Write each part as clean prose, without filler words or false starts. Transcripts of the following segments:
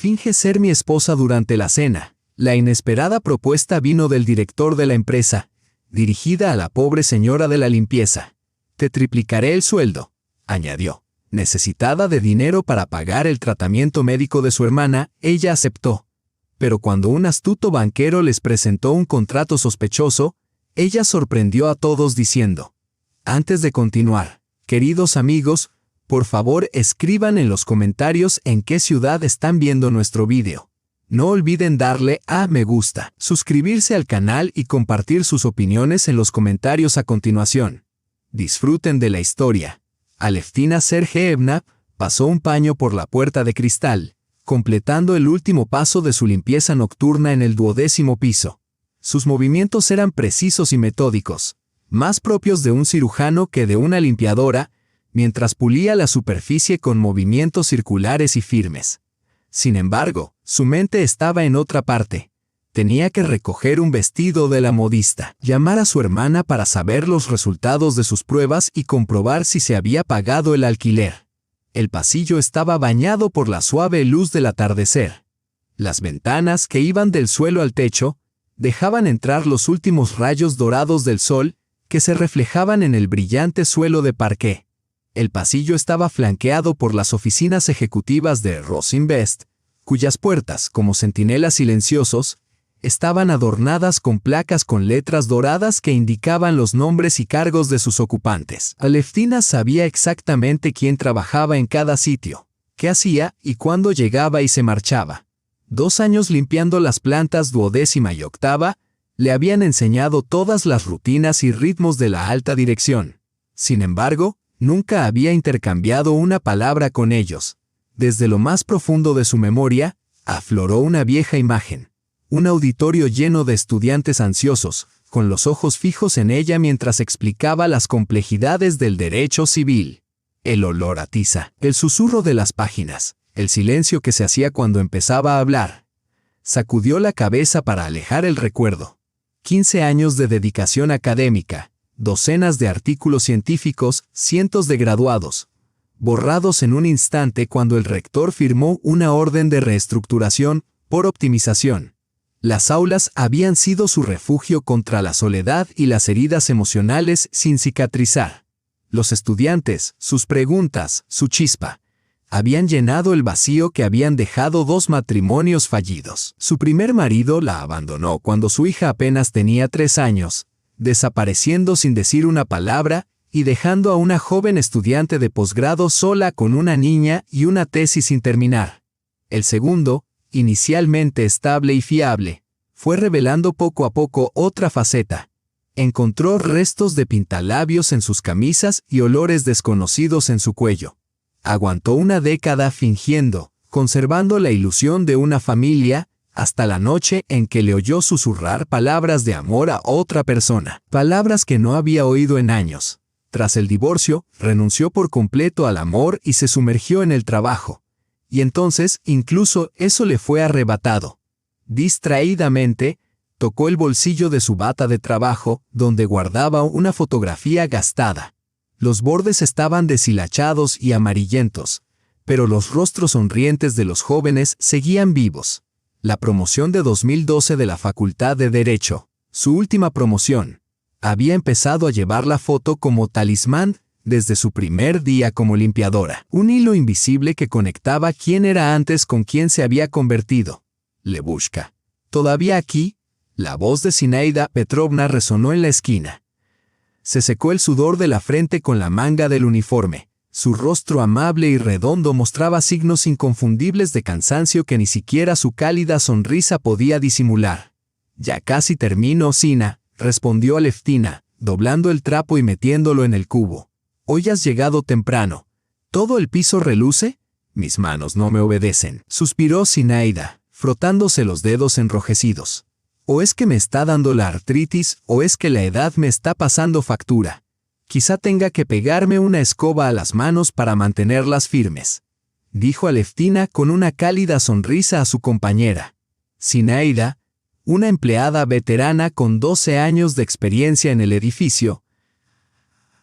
Finge ser mi esposa durante la cena. La inesperada propuesta vino del director de la empresa, dirigida a la pobre señora de la limpieza. Te triplicaré el sueldo, añadió. Necesitada de dinero para pagar el tratamiento médico de su hermana, ella aceptó. Pero cuando un astuto banquero les presentó un contrato sospechoso, ella sorprendió a todos diciendo: antes de continuar, queridos amigos, por favor escriban en los comentarios en qué ciudad están viendo nuestro vídeo. No olviden darle a me gusta, suscribirse al canal y compartir sus opiniones en los comentarios a continuación. Disfruten de la historia. Aleftina Sergeevna pasó un paño por la puerta de cristal, completando el último paso de su limpieza nocturna en el 12º piso. Sus movimientos eran precisos y metódicos, más propios de un cirujano que de una limpiadora, mientras pulía la superficie con movimientos circulares y firmes. Sin embargo, su mente estaba en otra parte. Tenía que recoger un vestido de la modista, llamar a su hermana para saber los resultados de sus pruebas y comprobar si se había pagado el alquiler. El pasillo estaba bañado por la suave luz del atardecer. Las ventanas, que iban del suelo al techo, dejaban entrar los últimos rayos dorados del sol que se reflejaban en el brillante suelo de parqué. El pasillo estaba flanqueado por las oficinas ejecutivas de Rosinvest, cuyas puertas, como centinelas silenciosos, estaban adornadas con placas con letras doradas que indicaban los nombres y cargos de sus ocupantes. Aleftina sabía exactamente quién trabajaba en cada sitio, qué hacía y cuándo llegaba y se marchaba. 2 años limpiando las plantas 12ª y 8ª le habían enseñado todas las rutinas y ritmos de la alta dirección. Sin embargo, nunca había intercambiado una palabra con ellos. Desde lo más profundo de su memoria, afloró una vieja imagen. Un auditorio lleno de estudiantes ansiosos, con los ojos fijos en ella mientras explicaba las complejidades del derecho civil. El olor a tiza, el susurro de las páginas, el silencio que se hacía cuando empezaba a hablar. Sacudió la cabeza para alejar el recuerdo. 15 años de dedicación académica, docenas de artículos científicos, cientos de graduados, borrados en un instante cuando el rector firmó una orden de reestructuración por optimización. Las aulas habían sido su refugio contra la soledad y las heridas emocionales sin cicatrizar. Los estudiantes, sus preguntas, su chispa, habían llenado el vacío que habían dejado 2 matrimonios fallidos. Su primer marido la abandonó cuando su hija apenas tenía 3 años, desapareciendo sin decir una palabra y dejando a una joven estudiante de posgrado sola con una niña y una tesis sin terminar. El segundo, inicialmente estable y fiable, fue revelando poco a poco otra faceta. Encontró restos de pintalabios en sus camisas y olores desconocidos en su cuello. Aguantó una década fingiendo, conservando la ilusión de una familia, hasta la noche en que le oyó susurrar palabras de amor a otra persona, palabras que no había oído en años. Tras el divorcio, renunció por completo al amor y se sumergió en el trabajo. Y entonces, incluso eso le fue arrebatado. Distraídamente, tocó el bolsillo de su bata de trabajo, donde guardaba una fotografía gastada. Los bordes estaban deshilachados y amarillentos, pero los rostros sonrientes de los jóvenes seguían vivos. La promoción de 2012 de la Facultad de Derecho, su última promoción, había empezado a llevar la foto como talismán desde su primer día como limpiadora. Un hilo invisible que conectaba quién era antes con quién se había convertido. Lebushka. ¿Todavía aquí? La voz de Zinaida Petrovna resonó en la esquina. Se secó el sudor de la frente con la manga del uniforme. Su rostro amable y redondo mostraba signos inconfundibles de cansancio que ni siquiera su cálida sonrisa podía disimular. «Ya casi termino, Zina», respondió Aleftina, doblando el trapo y metiéndolo en el cubo. «Hoy has llegado temprano. ¿Todo el piso reluce?» «Mis manos no me obedecen», suspiró Zinaida, frotándose los dedos enrojecidos. «O es que me está dando la artritis, o es que la edad me está pasando factura. Quizá tenga que pegarme una escoba a las manos para mantenerlas firmes», dijo Aleftina con una cálida sonrisa a su compañera. Zinaida, una empleada veterana con 12 años de experiencia en el edificio,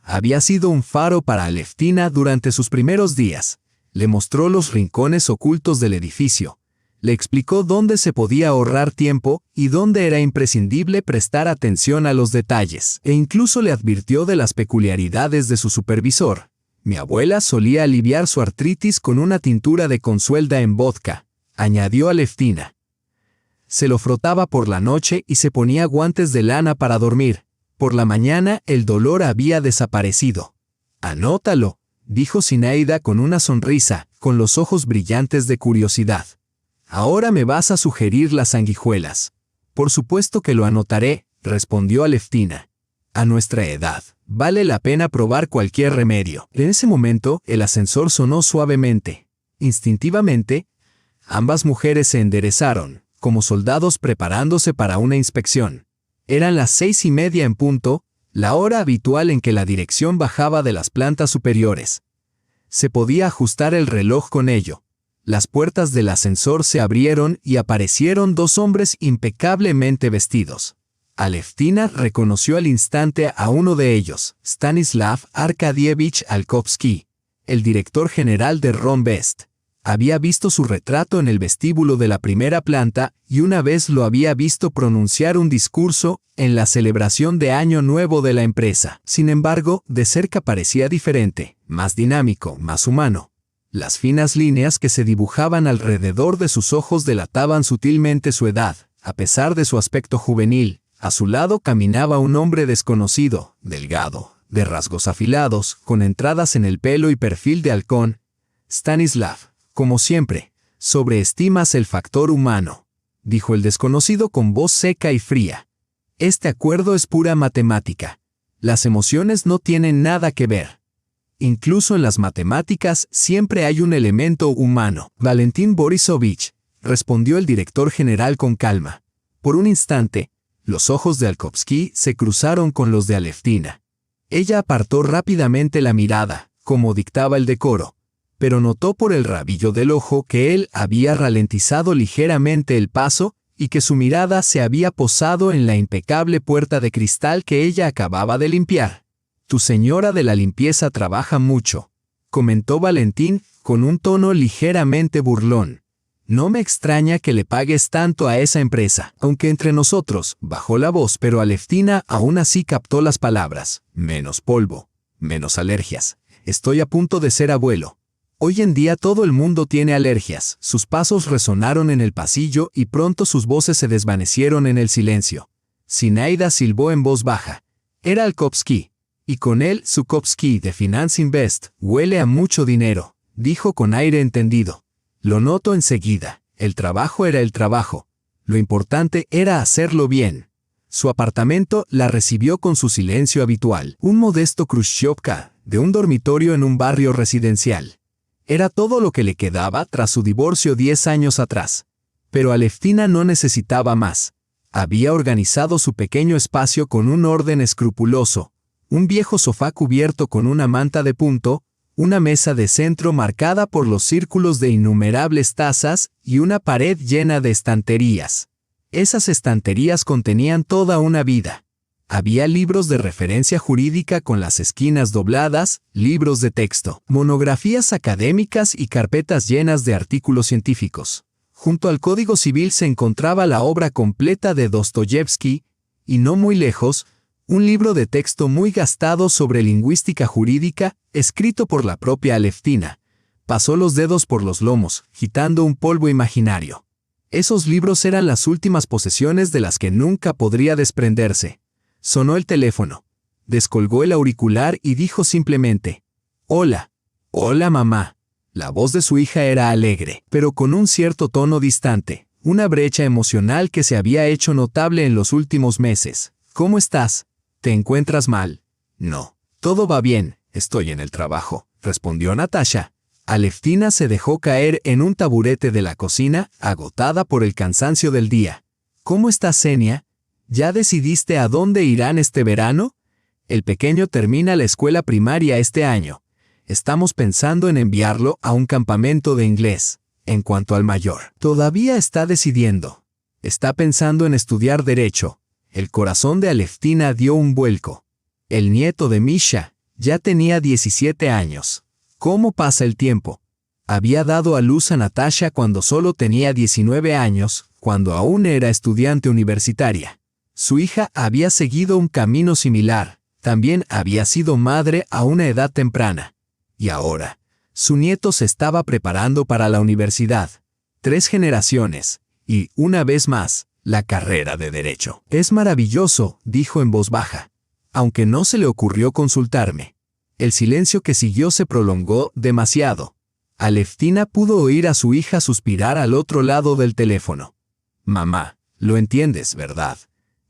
había sido un faro para Aleftina durante sus primeros días. Le mostró los rincones ocultos del edificio, Le explicó dónde se podía ahorrar tiempo y dónde era imprescindible prestar atención a los detalles, e incluso le advirtió de las peculiaridades de su supervisor. Mi abuela solía aliviar su artritis con una tintura de Consuelda en vodka, añadió Aleftina. Se lo frotaba por la noche y se ponía guantes de lana para dormir. Por la mañana el dolor había desaparecido. Anótalo, dijo Zinaida con una sonrisa, con los ojos brillantes de curiosidad. Ahora me vas a sugerir las sanguijuelas. Por supuesto que lo anotaré, respondió Aleftina. A nuestra edad, vale la pena probar cualquier remedio. En ese momento, el ascensor sonó suavemente. Instintivamente, ambas mujeres se enderezaron, como soldados preparándose para una inspección. Eran las 6:30 en punto, la hora habitual en que la dirección bajaba de las plantas superiores. Se podía ajustar el reloj con ello. Las puertas del ascensor se abrieron y aparecieron dos hombres impecablemente vestidos. Aleftina reconoció al instante a uno de ellos, Stanislav Arkadievich Alkovsky, el director general de Ronbest. Había visto su retrato en el vestíbulo de la primera planta y una vez lo había visto pronunciar un discurso en la celebración de Año Nuevo de la empresa. Sin embargo, de cerca parecía diferente, más dinámico, más humano. Las finas líneas que se dibujaban alrededor de sus ojos delataban sutilmente su edad, a pesar de su aspecto juvenil. A su lado caminaba un hombre desconocido, delgado, de rasgos afilados, con entradas en el pelo y perfil de halcón. Stanislav, como siempre, sobreestimas el factor humano, dijo el desconocido con voz seca y fría. Este acuerdo es pura matemática. Las emociones no tienen nada que ver. Incluso en las matemáticas siempre hay un elemento humano. Valentín Borisovich, respondió el director general con calma. Por un instante, los ojos de Alkovsky se cruzaron con los de Aleftina. Ella apartó rápidamente la mirada, como dictaba el decoro, pero notó por el rabillo del ojo que él había ralentizado ligeramente el paso y que su mirada se había posado en la impecable puerta de cristal que ella acababa de limpiar. «Tu señora de la limpieza trabaja mucho», comentó Valentín con un tono ligeramente burlón. «No me extraña que le pagues tanto a esa empresa». Aunque entre nosotros, bajó la voz, pero Aleftina aún así captó las palabras. «Menos polvo, menos alergias. Estoy a punto de ser abuelo. Hoy en día todo el mundo tiene alergias». Sus pasos resonaron en el pasillo y pronto sus voces se desvanecieron en el silencio. Zinaida silbó en voz baja. Era Alkovsky. Y con él Zukovsky de Finance Invest. «Huele a mucho dinero», dijo con aire entendido. «Lo noto enseguida. El trabajo era el trabajo. Lo importante era hacerlo bien». Su apartamento la recibió con su silencio habitual. Un modesto Khrushchevka, de un dormitorio en un barrio residencial. Era todo lo que le quedaba tras su divorcio 10 años atrás. Pero Aleftina no necesitaba más. Había organizado su pequeño espacio con un orden escrupuloso. Un viejo sofá cubierto con una manta de punto, una mesa de centro marcada por los círculos de innumerables tazas y una pared llena de estanterías. Esas estanterías contenían toda una vida. Había libros de referencia jurídica con las esquinas dobladas, libros de texto, monografías académicas y carpetas llenas de artículos científicos. Junto al Código Civil se encontraba la obra completa de Dostoyevsky, y no muy lejos, un libro de texto muy gastado sobre lingüística jurídica, escrito por la propia Aleftina. Pasó los dedos por los lomos, agitando un polvo imaginario. Esos libros eran las últimas posesiones de las que nunca podría desprenderse. Sonó el teléfono. Descolgó el auricular y dijo simplemente: «Hola». «Hola, mamá». La voz de su hija era alegre, pero con un cierto tono distante, una brecha emocional que se había hecho notable en los últimos meses. «¿Cómo estás? ¿Te encuentras mal?» «No. Todo va bien. Estoy en el trabajo», respondió Natasha. Aleftina se dejó caer en un taburete de la cocina, agotada por el cansancio del día. «¿Cómo estás, Xenia? ¿Ya decidiste a dónde irán este verano? El pequeño termina la escuela primaria este año. Estamos pensando en enviarlo a un campamento de inglés. En cuanto al mayor, todavía está decidiendo. Está pensando en estudiar Derecho». El corazón de Aleftina dio un vuelco. El nieto de Misha ya tenía 17 años. ¿Cómo pasa el tiempo? Había dado a luz a Natasha cuando solo tenía 19 años, cuando aún era estudiante universitaria. Su hija había seguido un camino similar, también había sido madre a una edad temprana. Y ahora, su nieto se estaba preparando para la universidad. 3 generaciones, y, una vez más, la carrera de Derecho. «Es maravilloso», dijo en voz baja, aunque no se le ocurrió consultarme. El silencio que siguió se prolongó demasiado. Aleftina pudo oír a su hija suspirar al otro lado del teléfono. «Mamá, lo entiendes, ¿verdad?»,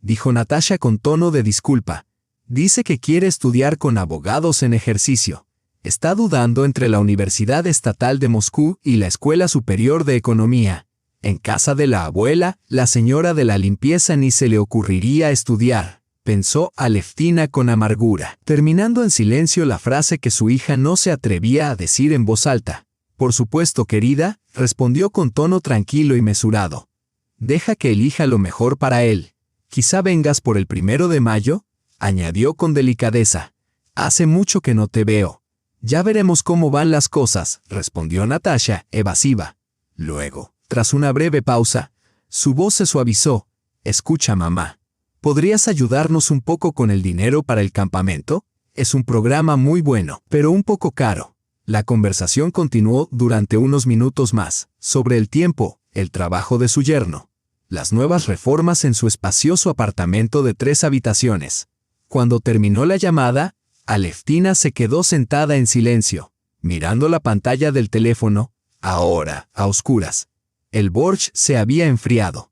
dijo Natasha con tono de disculpa. «Dice que quiere estudiar con abogados en ejercicio. Está dudando entre la Universidad Estatal de Moscú y la Escuela Superior de Economía. En casa de la abuela, la señora de la limpieza ni se le ocurriría estudiar», pensó Aleftina con amargura, terminando en silencio la frase que su hija no se atrevía a decir en voz alta. «Por supuesto, querida», respondió con tono tranquilo y mesurado. «Deja que elija lo mejor para él. Quizá vengas por el 1 de mayo», añadió con delicadeza. «Hace mucho que no te veo». «Ya veremos cómo van las cosas», respondió Natasha, evasiva. Luego, tras una breve pausa, su voz se suavizó. «Escucha, mamá. ¿Podrías ayudarnos un poco con el dinero para el campamento? Es un programa muy bueno, pero un poco caro». La conversación continuó durante unos minutos más, sobre el tiempo, el trabajo de su yerno, las nuevas reformas en su espacioso apartamento de 3 habitaciones. Cuando terminó la llamada, Aleftina se quedó sentada en silencio, mirando la pantalla del teléfono, ahora, a oscuras. El borsch se había enfriado.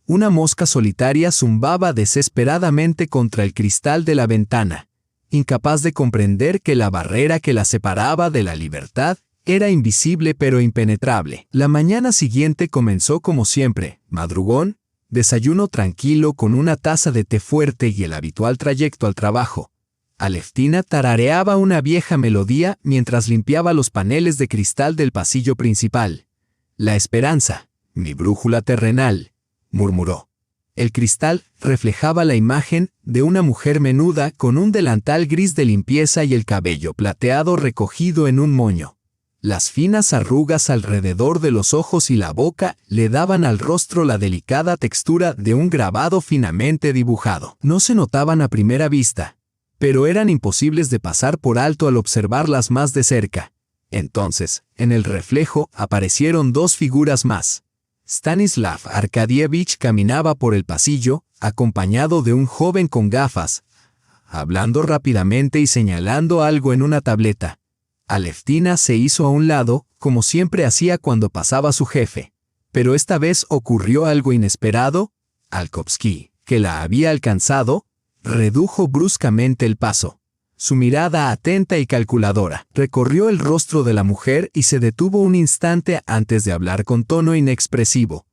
Una mosca solitaria zumbaba desesperadamente contra el cristal de la ventana, incapaz de comprender que la barrera que la separaba de la libertad era invisible pero impenetrable. La mañana siguiente comenzó como siempre, madrugón, desayuno tranquilo con una taza de té fuerte y el habitual trayecto al trabajo. Aleftina tarareaba una vieja melodía mientras limpiaba los paneles de cristal del pasillo principal. «La esperanza, mi brújula terrenal», murmuró. El cristal reflejaba la imagen de una mujer menuda con un delantal gris de limpieza y el cabello plateado recogido en un moño. Las finas arrugas alrededor de los ojos y la boca le daban al rostro la delicada textura de un grabado finamente dibujado. No se notaban a primera vista, pero eran imposibles de pasar por alto al observarlas más de cerca. Entonces, en el reflejo aparecieron 2 figuras más. Stanislav Arkadievich caminaba por el pasillo, acompañado de un joven con gafas, hablando rápidamente y señalando algo en una tableta. Aleftina se hizo a un lado, como siempre hacía cuando pasaba su jefe. Pero esta vez ocurrió algo inesperado. Alkovsky, que la había alcanzado, redujo bruscamente el paso. Su mirada atenta y calculadora recorrió el rostro de la mujer y se detuvo un instante antes de hablar con tono inexpresivo.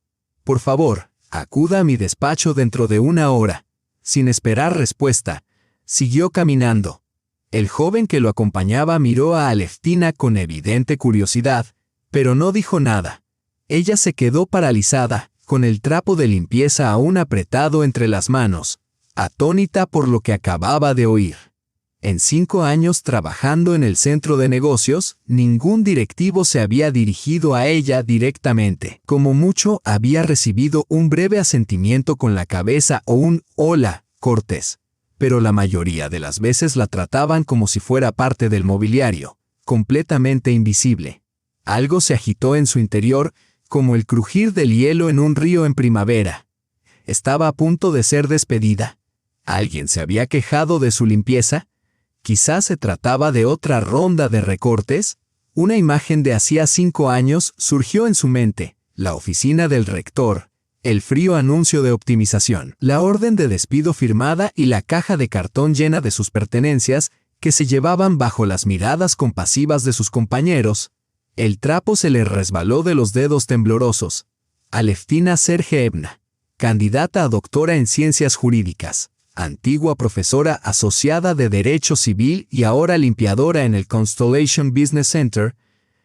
«Por favor, acuda a mi despacho dentro de 1 hora». Sin esperar respuesta, siguió caminando. El joven que lo acompañaba miró a Aleftina con evidente curiosidad, pero no dijo nada. Ella se quedó paralizada, con el trapo de limpieza aún apretado entre las manos, atónita por lo que acababa de oír. En 5 años trabajando en el centro de negocios, ningún directivo se había dirigido a ella directamente. Como mucho, había recibido un breve asentimiento con la cabeza o un «hola, cortés». Pero la mayoría de las veces la trataban como si fuera parte del mobiliario, completamente invisible. Algo se agitó en su interior, como el crujir del hielo en un río en primavera. Estaba a punto de ser despedida. ¿Alguien se había quejado de su limpieza? Quizás se trataba de otra ronda de recortes. Una imagen de hacía 5 años surgió en su mente: la oficina del rector, el frío anuncio de optimización, la orden de despido firmada y la caja de cartón llena de sus pertenencias que se llevaban bajo las miradas compasivas de sus compañeros. El trapo se le resbaló de los dedos temblorosos. Aleftina Sergeevna, candidata a doctora en ciencias jurídicas, antigua profesora asociada de Derecho Civil y ahora limpiadora en el Constellation Business Center,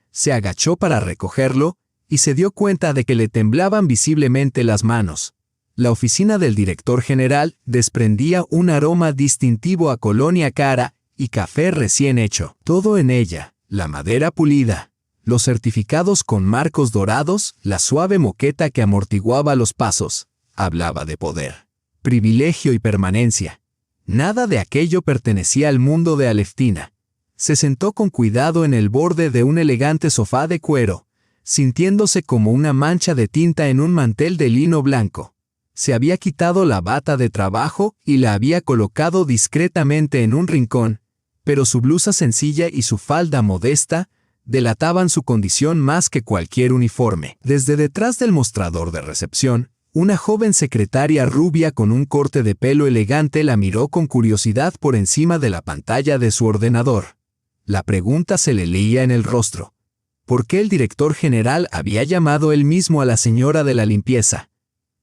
se agachó para recogerlo y se dio cuenta de que le temblaban visiblemente las manos. La oficina del director general desprendía un aroma distintivo a colonia cara y café recién hecho. Todo en ella, la madera pulida, Los certificados con marcos dorados, la suave moqueta que amortiguaba los pasos, hablaba de poder, privilegio y permanencia. Nada de aquello pertenecía al mundo de Aleftina. Se sentó con cuidado en el borde de un elegante sofá de cuero, sintiéndose como una mancha de tinta en un mantel de lino blanco. Se había quitado la bata de trabajo y la había colocado discretamente en un rincón, pero su blusa sencilla y su falda modesta delataban su condición más que cualquier uniforme. Desde detrás del mostrador de recepción, una joven secretaria rubia con un corte de pelo elegante la miró con curiosidad por encima de la pantalla de su ordenador. La pregunta se le leía en el rostro. ¿Por qué el director general había llamado él mismo a la señora de la limpieza?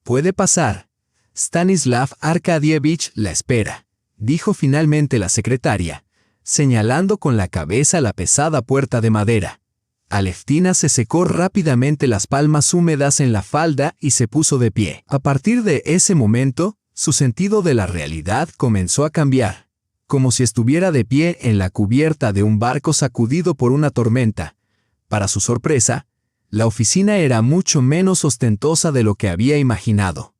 «Puede pasar. Stanislav Arkadievich la espera», dijo finalmente la secretaria, señalando con la cabeza la pesada puerta de madera. Aleftina se secó rápidamente las palmas húmedas en la falda y se puso de pie. A partir de ese momento, su sentido de la realidad comenzó a cambiar, como si estuviera de pie en la cubierta de un barco sacudido por una tormenta. Para su sorpresa, la oficina era mucho menos ostentosa de lo que había imaginado.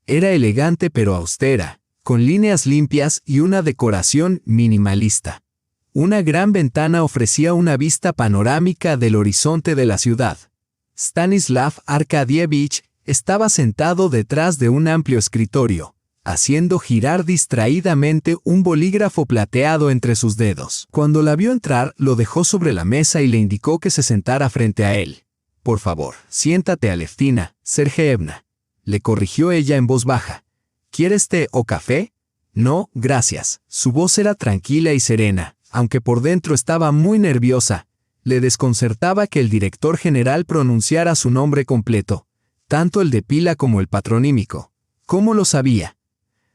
Era elegante pero austera, con líneas limpias y una decoración minimalista. Una gran ventana ofrecía una vista panorámica del horizonte de la ciudad. Stanislav Arkadievich estaba sentado detrás de un amplio escritorio, haciendo girar distraídamente un bolígrafo plateado entre sus dedos. Cuando la vio entrar, lo dejó sobre la mesa y le indicó que se sentara frente a él. «Por favor, siéntate, Aleftina Sergeyevna», le corrigió ella en voz baja. «¿Quieres té o café?» «No, gracias». Su voz era tranquila y serena, aunque por dentro estaba muy nerviosa. Le desconcertaba que el director general pronunciara su nombre completo, tanto el de pila como el patronímico. ¿Cómo lo sabía?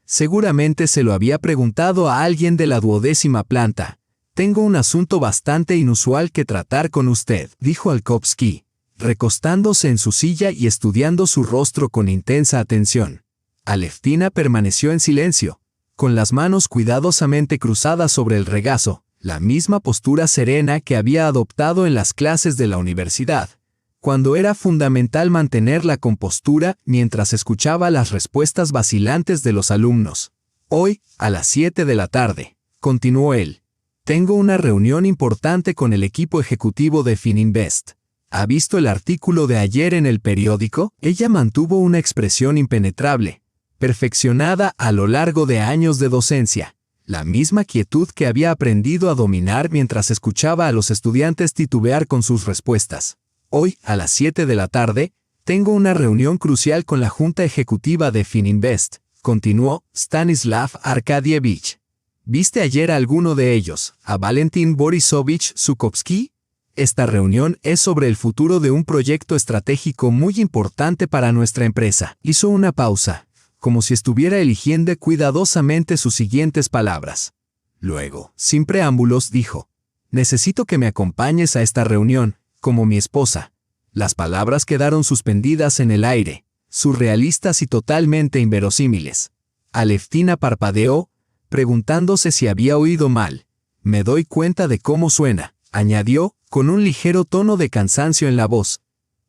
Seguramente se lo había preguntado a alguien de la 12ª planta. «Tengo un asunto bastante inusual que tratar con usted», dijo Alkovsky, recostándose en su silla y estudiando su rostro con intensa atención. Aleftina permaneció en silencio, con las manos cuidadosamente cruzadas sobre el regazo, la misma postura serena que había adoptado en las clases de la universidad, cuando era fundamental mantener la compostura mientras escuchaba las respuestas vacilantes de los alumnos. «Hoy, a las 7 de la tarde», continuó él, «tengo una reunión importante con el equipo ejecutivo de Fininvest. ¿Ha visto el artículo de ayer en el periódico?» Ella mantuvo una expresión impenetrable, perfeccionada a lo largo de años de docencia, la misma quietud que había aprendido a dominar mientras escuchaba a los estudiantes titubear con sus respuestas. «Hoy, a las 7 de la tarde, tengo una reunión crucial con la Junta Ejecutiva de Fininvest», continuó Stanislav Arkadievich. «¿Viste ayer a alguno de ellos, a Valentin Borisovich Zhukovsky? Esta reunión es sobre el futuro de un proyecto estratégico muy importante para nuestra empresa». Hizo una pausa, como si estuviera eligiendo cuidadosamente sus siguientes palabras. Luego, sin preámbulos, dijo: «Necesito que me acompañes a esta reunión, como mi esposa». Las palabras quedaron suspendidas en el aire, surrealistas y totalmente inverosímiles. Aleftina parpadeó, preguntándose si había oído mal. «Me doy cuenta de cómo suena», añadió, con un ligero tono de cansancio en la voz.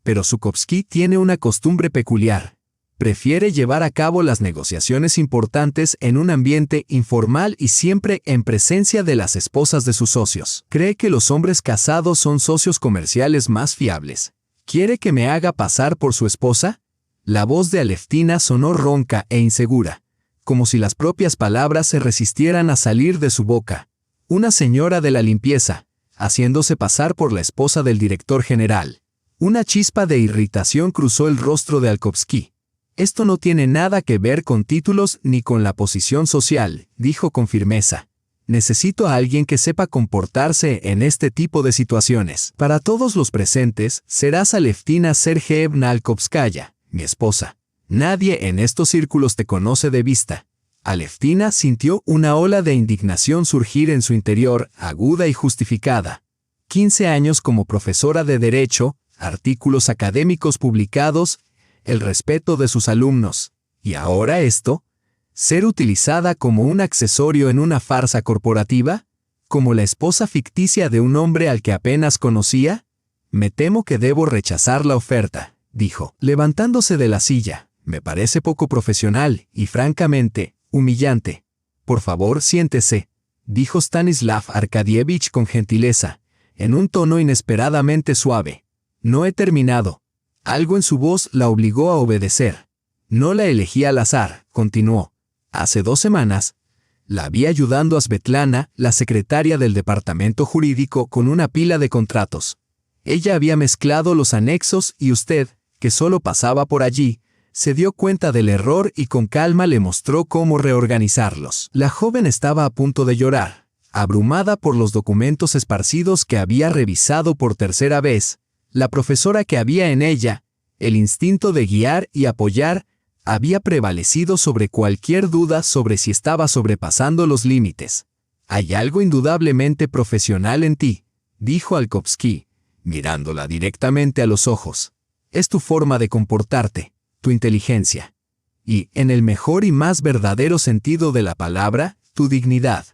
«Pero Zhukovsky tiene una costumbre peculiar. Prefiere llevar a cabo las negociaciones importantes en un ambiente informal y siempre en presencia de las esposas de sus socios. Cree que los hombres casados son socios comerciales más fiables. ¿Quiere que me haga pasar por su esposa?» La voz de Aleftina sonó ronca e insegura, como si las propias palabras se resistieran a salir de su boca. «Una señora de la limpieza», haciéndose pasar por la esposa del director general. Una chispa de irritación cruzó el rostro de Alkovsky. «Esto no tiene nada que ver con títulos ni con la posición social», dijo con firmeza. «Necesito a alguien que sepa comportarse en este tipo de situaciones. Para todos los presentes, serás Aleftina Sergeyevna Alkovskaya, mi esposa. Nadie en estos círculos te conoce de vista». Aleftina sintió una ola de indignación surgir en su interior, aguda y justificada. 15 años como profesora de Derecho, artículos académicos publicados, el respeto de sus alumnos. ¿Y ahora esto? ¿Ser utilizada como un accesorio en una farsa corporativa? ¿Como la esposa ficticia de un hombre al que apenas conocía? Me temo que debo rechazar la oferta, dijo, levantándose de la silla. Me parece poco profesional y, francamente, humillante. Por favor, siéntese, dijo Stanislav Arkadievich con gentileza, en un tono inesperadamente suave. No he terminado. Algo en su voz la obligó a obedecer. No la elegí al azar, continuó. Hace 2 semanas, la vi ayudando a Svetlana, la secretaria del departamento jurídico, con una pila de contratos. Ella había mezclado los anexos y usted, que solo pasaba por allí, se dio cuenta del error y con calma le mostró cómo reorganizarlos. La joven estaba a punto de llorar, abrumada por los documentos esparcidos que había revisado por tercera vez. La profesora que había en ella, el instinto de guiar y apoyar, había prevalecido sobre cualquier duda sobre si estaba sobrepasando los límites. «Hay algo indudablemente profesional en ti», dijo Alkovsky, mirándola directamente a los ojos. «Es tu forma de comportarte, tu inteligencia. Y, en el mejor y más verdadero sentido de la palabra, tu dignidad.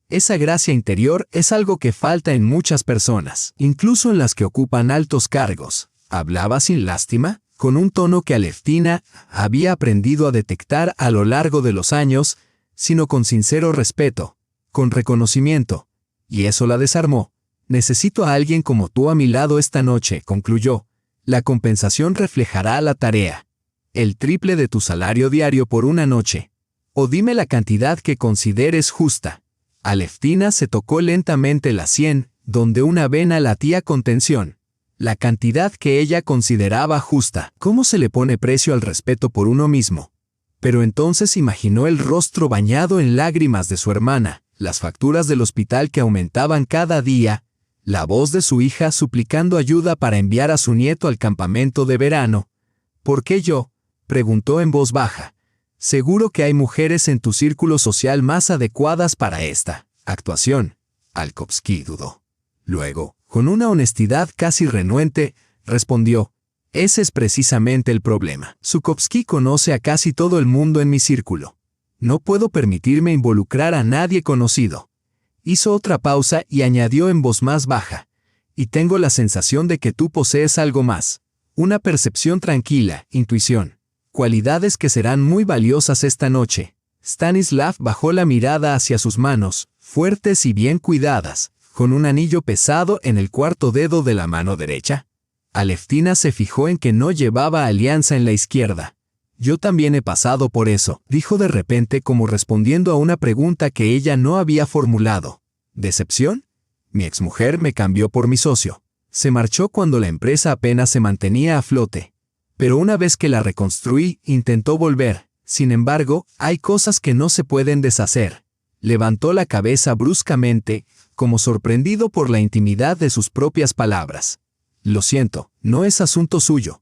Esa gracia interior es algo que falta en muchas personas, incluso en las que ocupan altos cargos». Hablaba sin lástima, con un tono que Aleftina había aprendido a detectar a lo largo de los años, sino con sincero respeto, con reconocimiento. Y eso la desarmó. «Necesito a alguien como tú a mi lado esta noche», concluyó. «La compensación reflejará la tarea. El triple de tu salario diario por una noche. O dime la cantidad que consideres justa». Aleftina se tocó lentamente la sien, donde una vena latía con tensión. La cantidad que ella consideraba justa. ¿Cómo se le pone precio al respeto por uno mismo? Pero entonces imaginó el rostro bañado en lágrimas de su hermana, las facturas del hospital que aumentaban cada día, la voz de su hija suplicando ayuda para enviar a su nieto al campamento de verano. «¿Por qué yo?», preguntó en voz baja. «Seguro que hay mujeres en tu círculo social más adecuadas para esta actuación». Alkovsky dudó. Luego, con una honestidad casi renuente, respondió: «Ese es precisamente el problema. Zhukovsky conoce a casi todo el mundo en mi círculo. No puedo permitirme involucrar a nadie conocido». Hizo otra pausa y añadió en voz más baja: «Y tengo la sensación de que tú posees algo más. Una percepción tranquila, intuición. Cualidades que serán muy valiosas esta noche». Stanislav bajó la mirada hacia sus manos, fuertes y bien cuidadas, con un anillo pesado en el cuarto dedo de la mano derecha. Aleftina se fijó en que no llevaba alianza en la izquierda. «Yo también he pasado por eso», dijo de repente como respondiendo a una pregunta que ella no había formulado. «¿Decepción? Mi exmujer me cambió por mi socio. Se marchó cuando la empresa apenas se mantenía a flote. Pero una vez que la reconstruí, intentó volver. Sin embargo, hay cosas que no se pueden deshacer». Levantó la cabeza bruscamente, como sorprendido por la intimidad de sus propias palabras. «Lo siento, no es asunto suyo.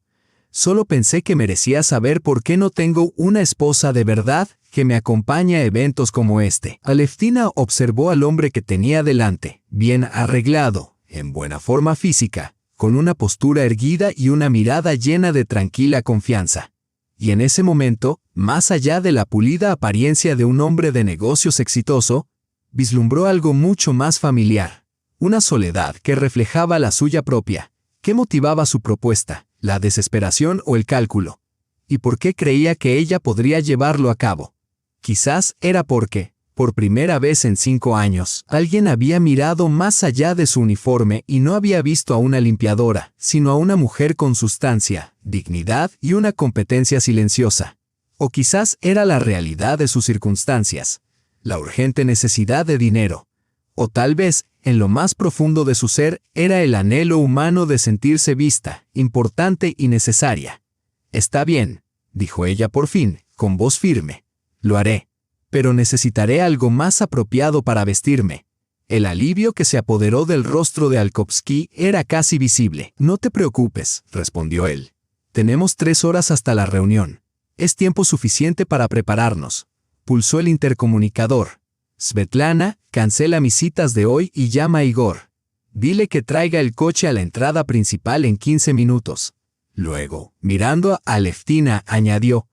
Solo pensé que merecía saber por qué no tengo una esposa de verdad que me acompañe a eventos como este». Aleftina observó al hombre que tenía delante, bien arreglado, en buena forma física, con una postura erguida y una mirada llena de tranquila confianza. Y en ese momento, más allá de la pulida apariencia de un hombre de negocios exitoso, vislumbró algo mucho más familiar, una soledad que reflejaba la suya propia. ¿Qué motivaba su propuesta? ¿La desesperación o el cálculo? ¿Y por qué creía que ella podría llevarlo a cabo? Quizás era porque, por primera vez en 5 años, alguien había mirado más allá de su uniforme y no había visto a una limpiadora, sino a una mujer con sustancia, dignidad y una competencia silenciosa. O quizás era la realidad de sus circunstancias, la urgente necesidad de dinero. O tal vez, en lo más profundo de su ser, era el anhelo humano de sentirse vista, importante y necesaria. «Está bien», dijo ella por fin, con voz firme. «Lo haré. Pero necesitaré algo más apropiado para vestirme». El alivio que se apoderó del rostro de Alkovsky era casi visible. «No te preocupes», respondió él. «Tenemos 3 horas hasta la reunión. Es tiempo suficiente para prepararnos». Pulsó el intercomunicador. «Svetlana, cancela mis citas de hoy y llama a Igor. Dile que traiga el coche a la entrada principal en 15 minutos. Luego, mirando a Aleftina, añadió: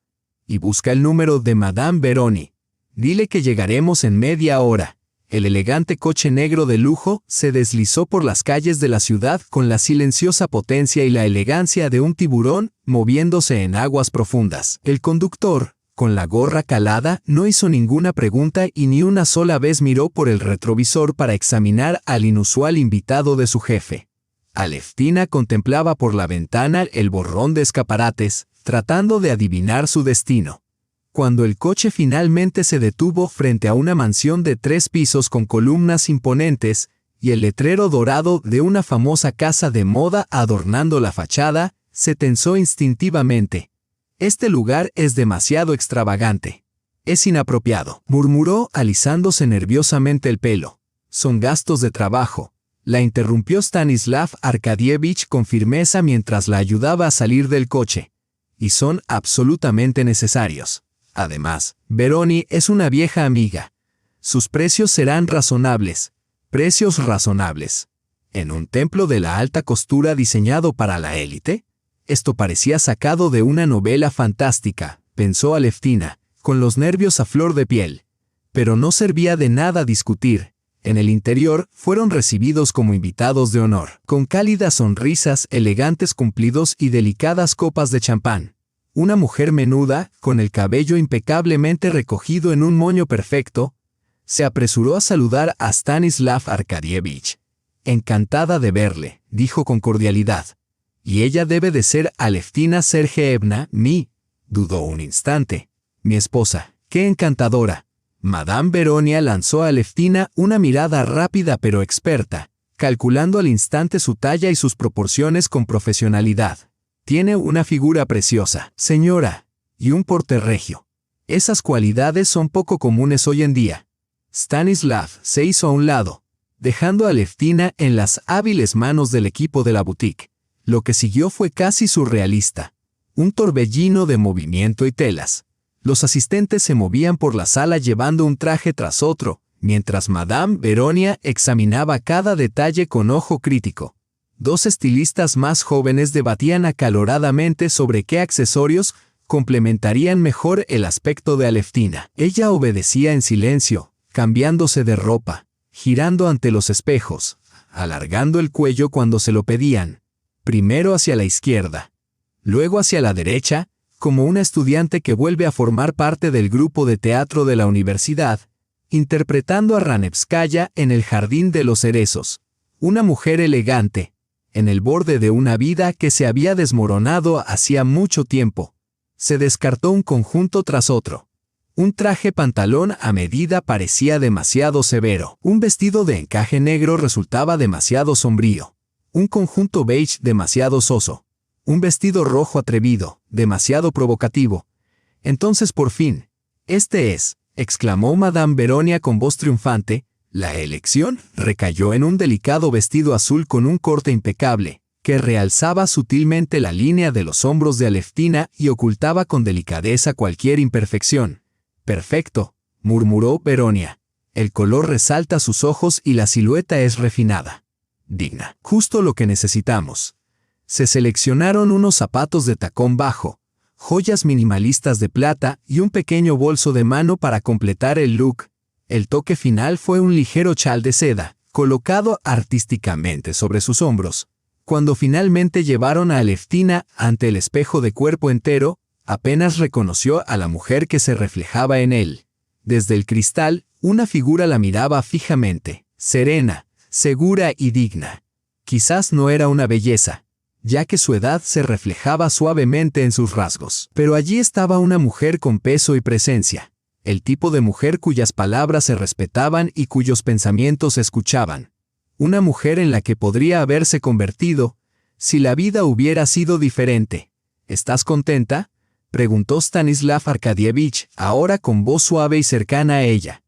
«Y busca el número de Madame Veroni. Dile que llegaremos en media hora. El elegante coche negro de lujo se deslizó por las calles de la ciudad con la silenciosa potencia y la elegancia de un tiburón moviéndose en aguas profundas. El conductor, con la gorra calada, no hizo ninguna pregunta y ni una sola vez miró por el retrovisor para examinar al inusual invitado de su jefe. Aleftina contemplaba por la ventana el borrón de escaparates, tratando de adivinar su destino. Cuando el coche finalmente se detuvo frente a una mansión de 3 pisos con columnas imponentes y el letrero dorado de una famosa casa de moda adornando la fachada, se tensó instintivamente. «Este lugar es demasiado extravagante. Es inapropiado», murmuró alisándose nerviosamente el pelo. «Son gastos de trabajo», la interrumpió Stanislav Arkadievich con firmeza mientras la ayudaba a salir del coche. «Y son absolutamente necesarios. Además, Veroni es una vieja amiga. Sus precios serán razonables. Precios razonables. ¿En un templo de la alta costura diseñado para la élite?» Esto parecía sacado de una novela fantástica, pensó Aleftina, con los nervios a flor de piel. Pero no servía de nada discutir. En el interior fueron recibidos como invitados de honor, con cálidas sonrisas, elegantes cumplidos y delicadas copas de champán. Una mujer menuda, con el cabello impecablemente recogido en un moño perfecto, se apresuró a saludar a Stanislav Arkadievich. «Encantada de verle», dijo con cordialidad. «Y ella debe de ser Aleftina Sergeevna, dudó un instante. «Mi esposa, qué encantadora». Madame Veronia lanzó a Aleftina una mirada rápida pero experta, calculando al instante su talla y sus proporciones con profesionalidad. «Tiene una figura preciosa, señora, y un porte regio. Esas cualidades son poco comunes hoy en día». Stanislav se hizo a un lado, dejando a Aleftina en las hábiles manos del equipo de la boutique. Lo que siguió fue casi surrealista. Un torbellino de movimiento y telas. Los asistentes se movían por la sala llevando un traje tras otro, mientras Madame Veronia examinaba cada detalle con ojo crítico. 2 estilistas más jóvenes debatían acaloradamente sobre qué accesorios complementarían mejor el aspecto de Aleftina. Ella obedecía en silencio, cambiándose de ropa, girando ante los espejos, alargando el cuello cuando se lo pedían. Primero hacia la izquierda, luego hacia la derecha, como una estudiante que vuelve a formar parte del grupo de teatro de la universidad, interpretando a Ranevskaya en el Jardín de los Cerezos, una mujer elegante, en el borde de una vida que se había desmoronado hacía mucho tiempo. Se descartó un conjunto tras otro. Un traje pantalón a medida parecía demasiado severo. Un vestido de encaje negro resultaba demasiado sombrío. Un conjunto beige demasiado soso. Un vestido rojo atrevido, demasiado provocativo. Entonces por fin, «Este es», exclamó Madame Veronia con voz triunfante. La elección recayó en un delicado vestido azul con un corte impecable, que realzaba sutilmente la línea de los hombros de Aleftina y ocultaba con delicadeza cualquier imperfección. «Perfecto», murmuró Veronia. «El color resalta sus ojos y la silueta es refinada. Digna. Justo lo que necesitamos». Se seleccionaron unos zapatos de tacón bajo, joyas minimalistas de plata y un pequeño bolso de mano para completar el look. El toque final fue un ligero chal de seda, colocado artísticamente sobre sus hombros. Cuando finalmente llevaron a Aleftina ante el espejo de cuerpo entero, apenas reconoció a la mujer que se reflejaba en él. Desde el cristal, una figura la miraba fijamente, serena, segura y digna. Quizás no era una belleza, ya que su edad se reflejaba suavemente en sus rasgos. Pero allí estaba una mujer con peso y presencia, el tipo de mujer cuyas palabras se respetaban y cuyos pensamientos se escuchaban. Una mujer en la que podría haberse convertido, si la vida hubiera sido diferente. «¿Estás contenta?», preguntó Stanislav Arkadievich, ahora con voz suave y cercana a ella.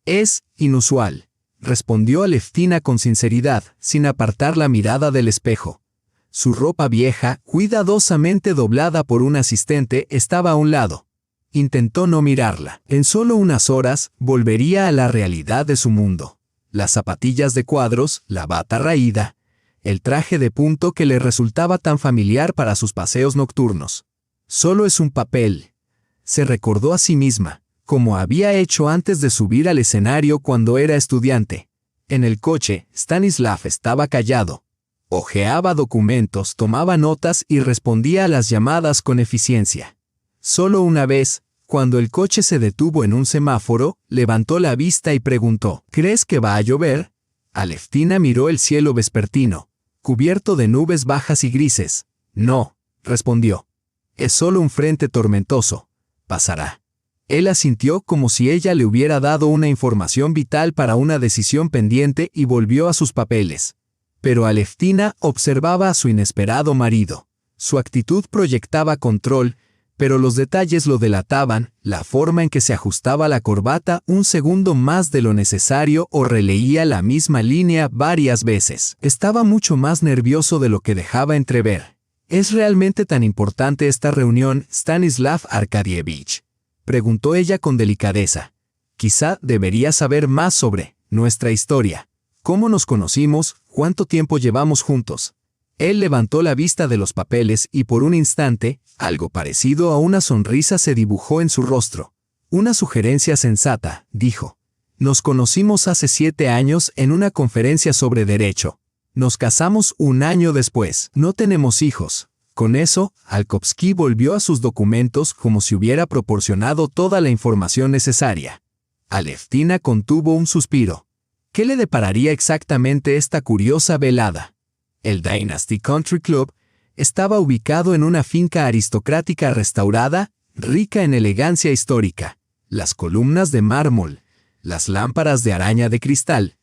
«Es inusual», respondió Aleftina con sinceridad, sin apartar la mirada del espejo. Su ropa vieja, cuidadosamente doblada por un asistente, estaba a un lado. Intentó no mirarla. En solo unas horas, volvería a la realidad de su mundo. Las zapatillas de cuadros, la bata raída, el traje de punto que le resultaba tan familiar para sus paseos nocturnos. «Solo es un papel», se recordó a sí misma, como había hecho antes de subir al escenario cuando era estudiante. En el coche, Stanislav estaba callado. Hojeaba documentos, tomaba notas y respondía a las llamadas con eficiencia. Solo una vez, cuando el coche se detuvo en un semáforo, levantó la vista y preguntó: ¿Crees que va a llover? Aleftina miró el cielo vespertino, cubierto de nubes bajas y grises. No, respondió. Es solo un frente tormentoso. Pasará. Él asintió como si ella le hubiera dado una información vital para una decisión pendiente y volvió a sus papeles. Pero Aleftina observaba a su inesperado marido. Su actitud proyectaba control, pero los detalles lo delataban, la forma en que se ajustaba la corbata un segundo más de lo necesario o releía la misma línea varias veces. Estaba mucho más nervioso de lo que dejaba entrever. ¿Es realmente tan importante esta reunión, Stanislav Arkadievich?, preguntó ella con delicadeza. Quizá debería saber más sobre nuestra historia. ¿Cómo nos conocimos? ¿Cuánto tiempo llevamos juntos? Él levantó la vista de los papeles y por un instante, algo parecido a una sonrisa se dibujó en su rostro. Una sugerencia sensata, dijo. Nos conocimos hace 7 años en una conferencia sobre derecho. Nos casamos un año después. No tenemos hijos. Con eso, Alkovsky volvió a sus documentos como si hubiera proporcionado toda la información necesaria. Aleftina contuvo un suspiro. ¿Qué le depararía exactamente esta curiosa velada? El Dynasty Country Club estaba ubicado en una finca aristocrática restaurada, rica en elegancia histórica. Las columnas de mármol, las lámparas de araña de cristal,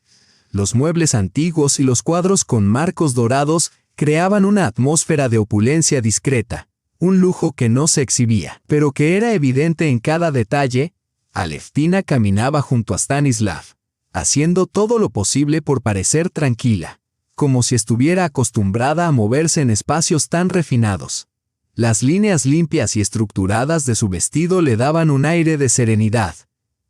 los muebles antiguos y los cuadros con marcos dorados creaban una atmósfera de opulencia discreta, un lujo que no se exhibía, pero que era evidente en cada detalle. Aleftina caminaba junto a Stanislav, haciendo todo lo posible por parecer tranquila, como si estuviera acostumbrada a moverse en espacios tan refinados. Las líneas limpias y estructuradas de su vestido le daban un aire de serenidad,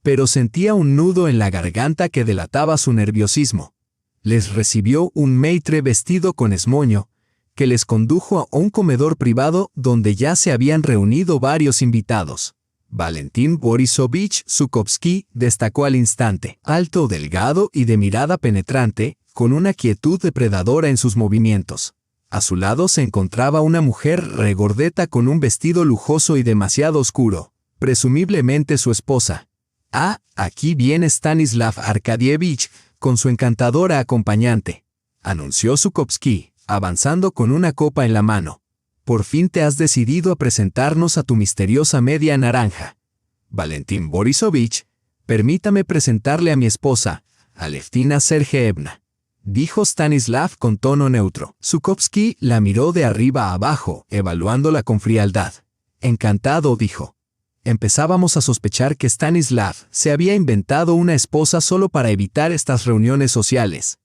pero sentía un nudo en la garganta que delataba su nerviosismo. Les recibió un maitre vestido con esmoño, que les condujo a un comedor privado donde ya se habían reunido varios invitados. Valentín Borisovich Zhukovsky destacó al instante, alto, delgado y de mirada penetrante, con una quietud depredadora en sus movimientos. A su lado se encontraba una mujer regordeta con un vestido lujoso y demasiado oscuro, presumiblemente su esposa. Ah, aquí viene Stanislav Arkadievich, con su encantadora acompañante, anunció Zhukovsky, avanzando con una copa en la mano. Por fin te has decidido a presentarnos a tu misteriosa media naranja. Valentín Borisovich, permítame presentarle a mi esposa, Aleftina Sergeevna, dijo Stanislav con tono neutro. Zhukovsky la miró de arriba a abajo, evaluándola con frialdad. Encantado, dijo. Empezábamos a sospechar que Stanislav se había inventado una esposa solo para evitar estas reuniones sociales.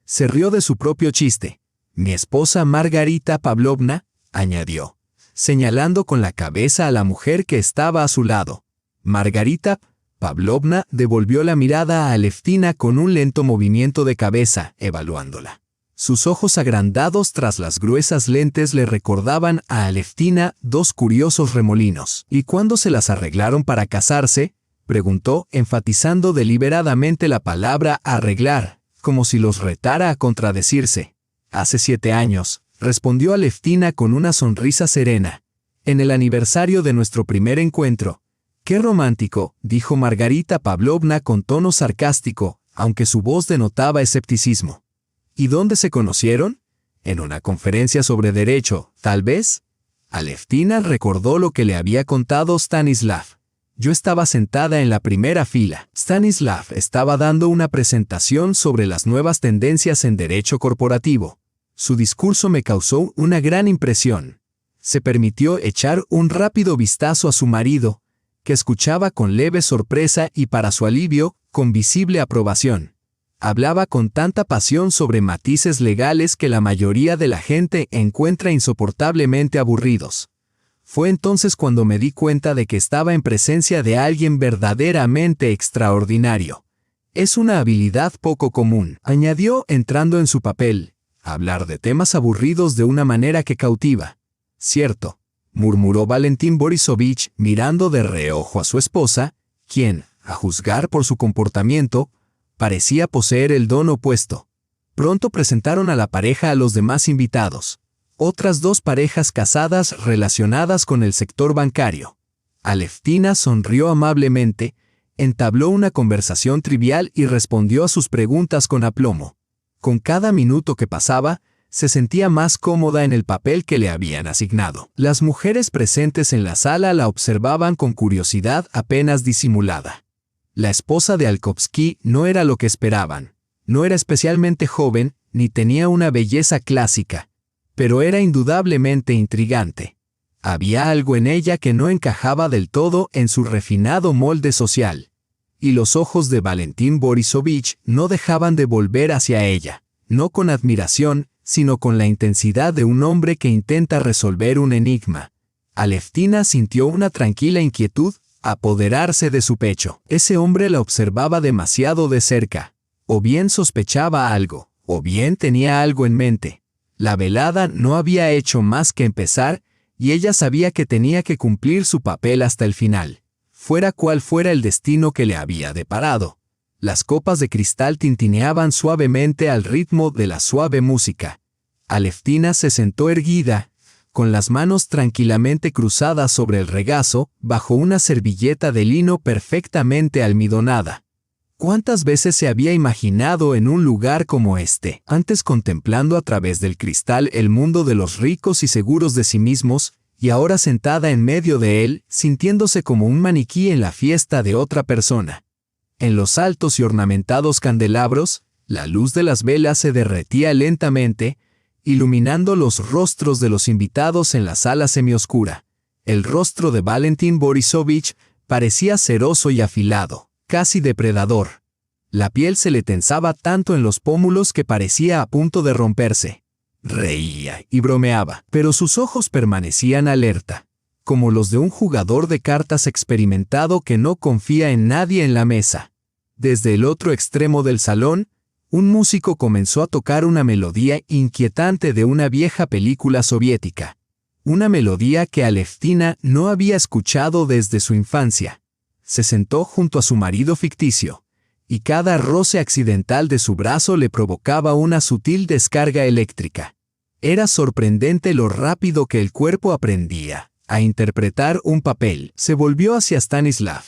Se rió de su propio chiste. Mi esposa Margarita Pavlovna, añadió, señalando con la cabeza a la mujer que estaba a su lado. Margarita Pavlovna devolvió la mirada a Aleftina con un lento movimiento de cabeza, evaluándola. Sus ojos agrandados tras las gruesas lentes le recordaban a Aleftina 2 curiosos remolinos. ¿Y cuándo se las arreglaron para casarse?, preguntó, enfatizando deliberadamente la palabra arreglar, como si los retara a contradecirse. Hace 7 años, respondió Aleftina con una sonrisa serena. En el aniversario de nuestro primer encuentro. ¡Qué romántico!, dijo Margarita Pavlovna con tono sarcástico, aunque su voz denotaba escepticismo. ¿Y dónde se conocieron? ¿En una conferencia sobre derecho, tal vez? Aleftina recordó lo que le había contado Stanislav. Yo estaba sentada en la primera fila. Stanislav estaba dando una presentación sobre las nuevas tendencias en derecho corporativo. Su discurso me causó una gran impresión. Se permitió echar un rápido vistazo a su marido, que escuchaba con leve sorpresa y, para su alivio, con visible aprobación. Hablaba con tanta pasión sobre matices legales que la mayoría de la gente encuentra insoportablemente aburridos. Fue entonces cuando me di cuenta de que estaba en presencia de alguien verdaderamente extraordinario. Es una habilidad poco común, añadió entrando en su papel, hablar de temas aburridos de una manera que cautiva. Cierto, murmuró Valentín Borisovich mirando de reojo a su esposa, quien, a juzgar por su comportamiento, parecía poseer el don opuesto. Pronto presentaron a la pareja a los demás invitados. Otras 2 parejas casadas relacionadas con el sector bancario. Aleftina sonrió amablemente, entabló una conversación trivial y respondió a sus preguntas con aplomo. Con cada minuto que pasaba, se sentía más cómoda en el papel que le habían asignado. Las mujeres presentes en la sala la observaban con curiosidad apenas disimulada. La esposa de Alkovsky no era lo que esperaban. No era especialmente joven, ni tenía una belleza clásica, pero era indudablemente intrigante. Había algo en ella que no encajaba del todo en su refinado molde social. Y los ojos de Valentín Borisovich no dejaban de volver hacia ella, no con admiración, sino con la intensidad de un hombre que intenta resolver un enigma. Aleftina sintió una tranquila inquietud apoderarse de su pecho. Ese hombre la observaba demasiado de cerca. O bien sospechaba algo, o bien tenía algo en mente. La velada no había hecho más que empezar, y ella sabía que tenía que cumplir su papel hasta el final, fuera cual fuera el destino que le había deparado. Las copas de cristal tintineaban suavemente al ritmo de la suave música. Aleftina se sentó erguida, con las manos tranquilamente cruzadas sobre el regazo, bajo una servilleta de lino perfectamente almidonada. ¿Cuántas veces se había imaginado en un lugar como este, antes contemplando a través del cristal el mundo de los ricos y seguros de sí mismos, y ahora sentada en medio de él, sintiéndose como un maniquí en la fiesta de otra persona? En los altos y ornamentados candelabros, la luz de las velas se derretía lentamente, iluminando los rostros de los invitados en la sala semioscura. El rostro de Valentín Borisovich parecía ceroso y afilado, casi depredador. La piel se le tensaba tanto en los pómulos que parecía a punto de romperse. Reía y bromeaba, pero sus ojos permanecían alerta, como los de un jugador de cartas experimentado que no confía en nadie en la mesa. Desde el otro extremo del salón, un músico comenzó a tocar una melodía inquietante de una vieja película soviética. Una melodía que Aleftina no había escuchado desde su infancia. Se sentó junto a su marido ficticio, y cada roce accidental de su brazo le provocaba una sutil descarga eléctrica. Era sorprendente lo rápido que el cuerpo aprendía a interpretar un papel. Se volvió hacia Stanislav,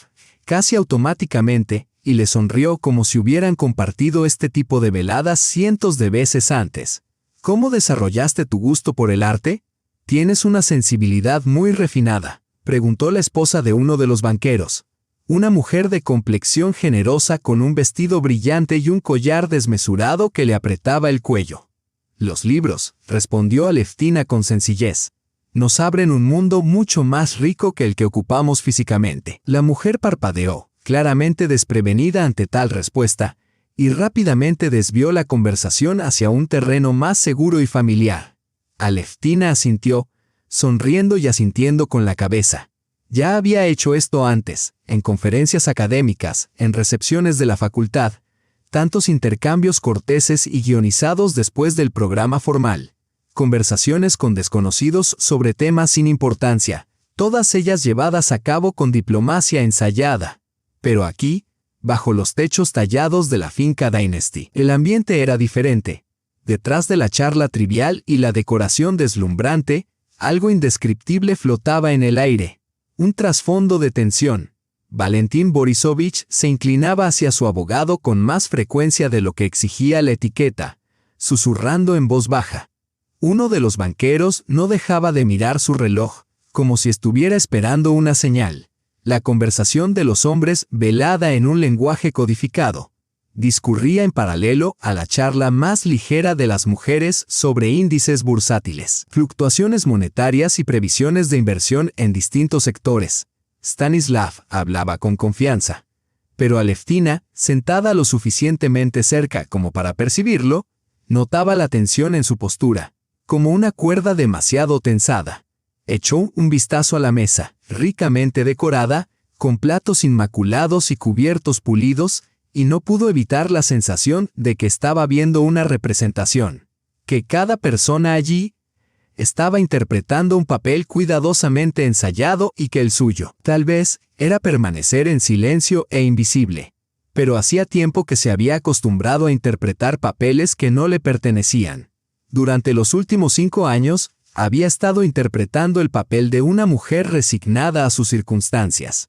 casi automáticamente, y le sonrió como si hubieran compartido este tipo de veladas cientos de veces antes. ¿Cómo desarrollaste tu gusto por el arte? Tienes una sensibilidad muy refinada, preguntó la esposa de uno de los banqueros. Una mujer de complexión generosa con un vestido brillante y un collar desmesurado que le apretaba el cuello. Los libros, respondió Aleftina con sencillez, nos abren un mundo mucho más rico que el que ocupamos físicamente. La mujer parpadeó, claramente desprevenida ante tal respuesta, y rápidamente desvió la conversación hacia un terreno más seguro y familiar. Aleftina asintió, sonriendo y asintiendo con la cabeza. Ya había hecho esto antes, en conferencias académicas, en recepciones de la facultad, tantos intercambios corteses y guionizados después del programa formal, conversaciones con desconocidos sobre temas sin importancia, todas ellas llevadas a cabo con diplomacia ensayada. Pero aquí, bajo los techos tallados de la finca Dynasty, el ambiente era diferente. Detrás de la charla trivial y la decoración deslumbrante, algo indescriptible flotaba en el aire. Un trasfondo de tensión. Valentín Borisovich se inclinaba hacia su abogado con más frecuencia de lo que exigía la etiqueta, susurrando en voz baja. Uno de los banqueros no dejaba de mirar su reloj, como si estuviera esperando una señal. La conversación de los hombres, velada en un lenguaje codificado, discurría en paralelo a la charla más ligera de las mujeres sobre índices bursátiles, fluctuaciones monetarias y previsiones de inversión en distintos sectores. Stanislav hablaba con confianza, pero Aleftina, sentada lo suficientemente cerca como para percibirlo, notaba la tensión en su postura, como una cuerda demasiado tensada. Echó un vistazo a la mesa, ricamente decorada, con platos inmaculados y cubiertos pulidos, y no pudo evitar la sensación de que estaba viendo una representación, que cada persona allí estaba interpretando un papel cuidadosamente ensayado y que el suyo, tal vez, era permanecer en silencio e invisible. Pero hacía tiempo que se había acostumbrado a interpretar papeles que no le pertenecían. Durante los últimos 5 años, había estado interpretando el papel de una mujer resignada a sus circunstancias.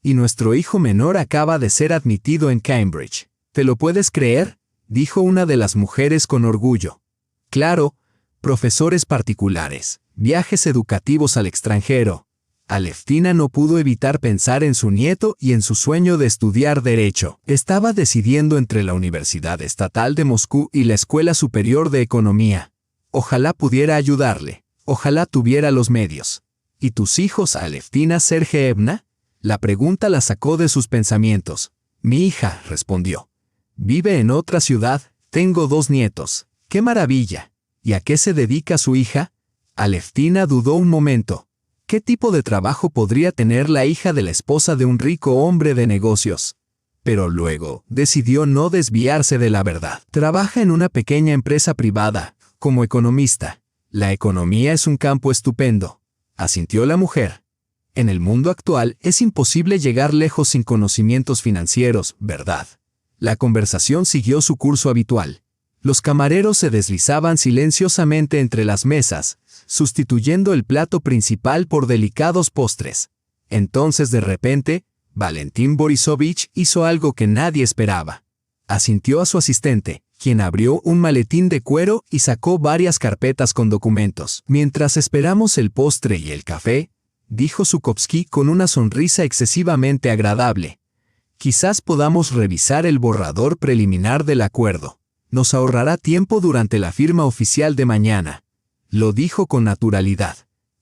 Y nuestro hijo menor acaba de ser admitido en Cambridge. ¿Te lo puedes creer?, dijo una de las mujeres con orgullo. Claro, profesores particulares, viajes educativos al extranjero. Aleftina no pudo evitar pensar en su nieto y en su sueño de estudiar Derecho. Estaba decidiendo entre la Universidad Estatal de Moscú y la Escuela Superior de Economía. Ojalá pudiera ayudarle. Ojalá tuviera los medios. ¿Y tus hijos, Aleftina Sergeevna? La pregunta la sacó de sus pensamientos. Mi hija, respondió. Vive en otra ciudad, tengo 2 nietos. ¡Qué maravilla! ¿Y a qué se dedica su hija? Aleftina dudó un momento. ¿Qué tipo de trabajo podría tener la hija de la esposa de un rico hombre de negocios? Pero luego decidió no desviarse de la verdad. Trabaja en una pequeña empresa privada, como economista. La economía es un campo estupendo, asintió la mujer. En el mundo actual es imposible llegar lejos sin conocimientos financieros, ¿verdad? La conversación siguió su curso habitual. Los camareros se deslizaban silenciosamente entre las mesas, sustituyendo el plato principal por delicados postres. Entonces, de repente, Valentín Borisovich hizo algo que nadie esperaba. Asintió a su asistente, quien abrió un maletín de cuero y sacó varias carpetas con documentos. Mientras esperamos el postre y el café, dijo Zhukovsky con una sonrisa excesivamente agradable. Quizás podamos revisar el borrador preliminar del acuerdo. Nos ahorrará tiempo durante la firma oficial de mañana. Lo dijo con naturalidad,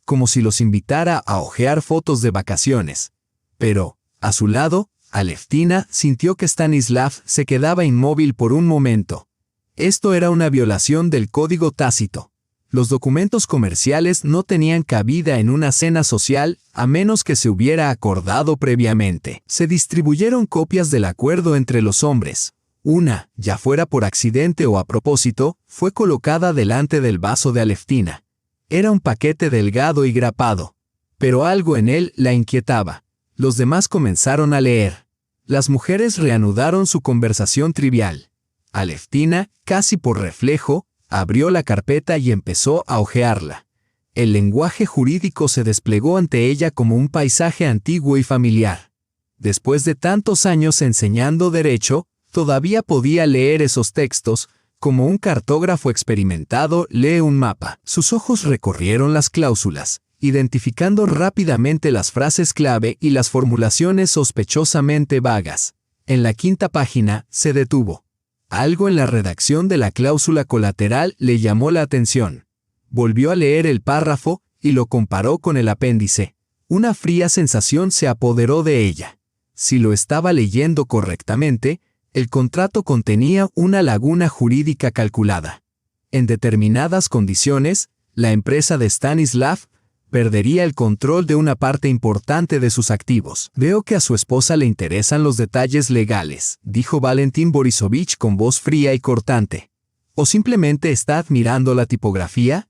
como si los invitara a hojear fotos de vacaciones. Pero, a su lado, Aleftina sintió que Stanislav se quedaba inmóvil por un momento. Esto era una violación del código tácito. Los documentos comerciales no tenían cabida en una cena social a menos que se hubiera acordado previamente. Se distribuyeron copias del acuerdo entre los hombres. Una, ya fuera por accidente o a propósito, fue colocada delante del vaso de Aleftina. Era un paquete delgado y grapado. Pero algo en él la inquietaba. Los demás comenzaron a leer. Las mujeres reanudaron su conversación trivial. Aleftina, casi por reflejo, abrió la carpeta y empezó a hojearla. El lenguaje jurídico se desplegó ante ella como un paisaje antiguo y familiar. Después de tantos años enseñando derecho, todavía podía leer esos textos, como un cartógrafo experimentado lee un mapa. Sus ojos recorrieron las cláusulas, identificando rápidamente las frases clave y las formulaciones sospechosamente vagas. En la 5ª página, se detuvo. Algo en la redacción de la cláusula colateral le llamó la atención. Volvió a leer el párrafo y lo comparó con el apéndice. Una fría sensación se apoderó de ella. Si lo estaba leyendo correctamente, el contrato contenía una laguna jurídica calculada. En determinadas condiciones, la empresa de Stanislav perdería el control de una parte importante de sus activos. Veo que a su esposa le interesan los detalles legales, dijo Valentín Borisovich con voz fría y cortante. ¿O simplemente está admirando la tipografía?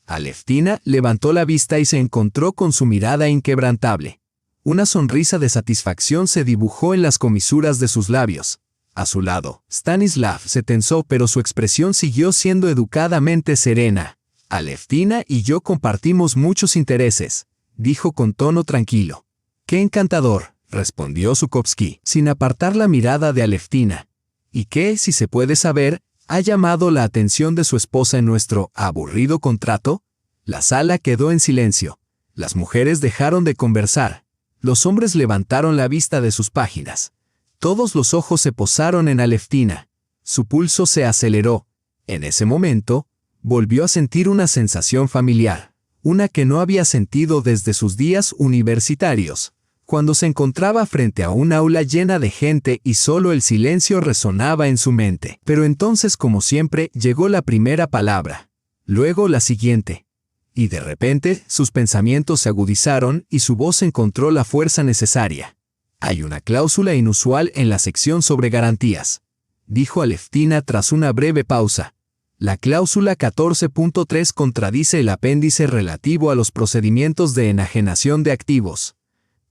Aleftina levantó la vista y se encontró con su mirada inquebrantable. Una sonrisa de satisfacción se dibujó en las comisuras de sus labios. A su lado, Stanislav se tensó, pero su expresión siguió siendo educadamente serena. Aleftina y yo compartimos muchos intereses, dijo con tono tranquilo. ¡Qué encantador!, respondió Zhukovsky, sin apartar la mirada de Aleftina. ¿Y qué, si se puede saber, ha llamado la atención de su esposa en nuestro aburrido contrato? La sala quedó en silencio. Las mujeres dejaron de conversar. Los hombres levantaron la vista de sus páginas. Todos los ojos se posaron en Aleftina. Su pulso se aceleró. En ese momento, volvió a sentir una sensación familiar, una que no había sentido desde sus días universitarios, cuando se encontraba frente a un aula llena de gente y solo el silencio resonaba en su mente. Pero entonces, como siempre, llegó la primera palabra, luego la siguiente. Y de repente, sus pensamientos se agudizaron y su voz encontró la fuerza necesaria. Hay una cláusula inusual en la sección sobre garantías, dijo Aleftina tras una breve pausa. La cláusula 14.3 contradice el apéndice relativo a los procedimientos de enajenación de activos.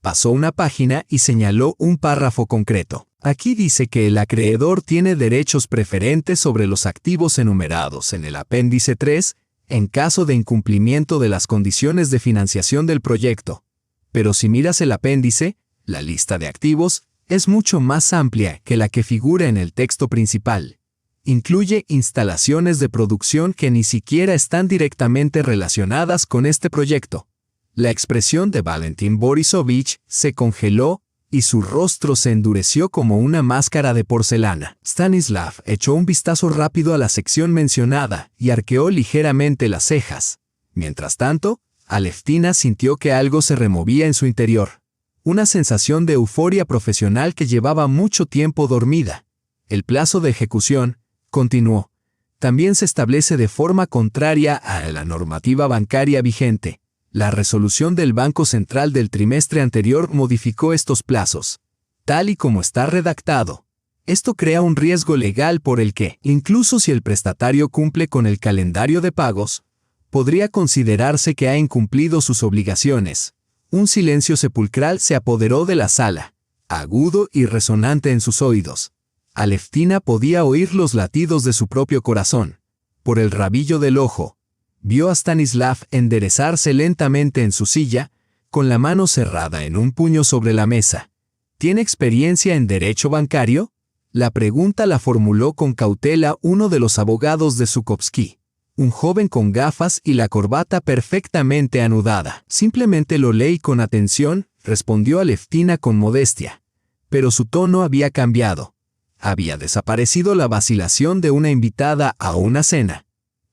Pasó una página y señaló un párrafo concreto. Aquí dice que el acreedor tiene derechos preferentes sobre los activos enumerados en el apéndice 3, en caso de incumplimiento de las condiciones de financiación del proyecto. Pero si miras el apéndice, la lista de activos es mucho más amplia que la que figura en el texto principal. Incluye instalaciones de producción que ni siquiera están directamente relacionadas con este proyecto. La expresión de Valentín Borisovich se congeló y su rostro se endureció como una máscara de porcelana. Stanislav echó un vistazo rápido a la sección mencionada y arqueó ligeramente las cejas. Mientras tanto, Aleftina sintió que algo se removía en su interior. Una sensación de euforia profesional que llevaba mucho tiempo dormida. El plazo de ejecución, continuó, también se establece de forma contraria a la normativa bancaria vigente. La resolución del Banco Central del trimestre anterior modificó estos plazos. Tal y como está redactado, esto crea un riesgo legal por el que, incluso si el prestatario cumple con el calendario de pagos, podría considerarse que ha incumplido sus obligaciones. Un silencio sepulcral se apoderó de la sala, agudo y resonante en sus oídos. Aleftina podía oír los latidos de su propio corazón. Por el rabillo del ojo, vio a Stanislav enderezarse lentamente en su silla, con la mano cerrada en un puño sobre la mesa. ¿Tiene experiencia en derecho bancario? La pregunta la formuló con cautela uno de los abogados de Zhukovsky, un joven con gafas y la corbata perfectamente anudada. Simplemente lo leí con atención, respondió Aleftina con modestia. Pero su tono había cambiado. Había desaparecido la vacilación de una invitada a una cena.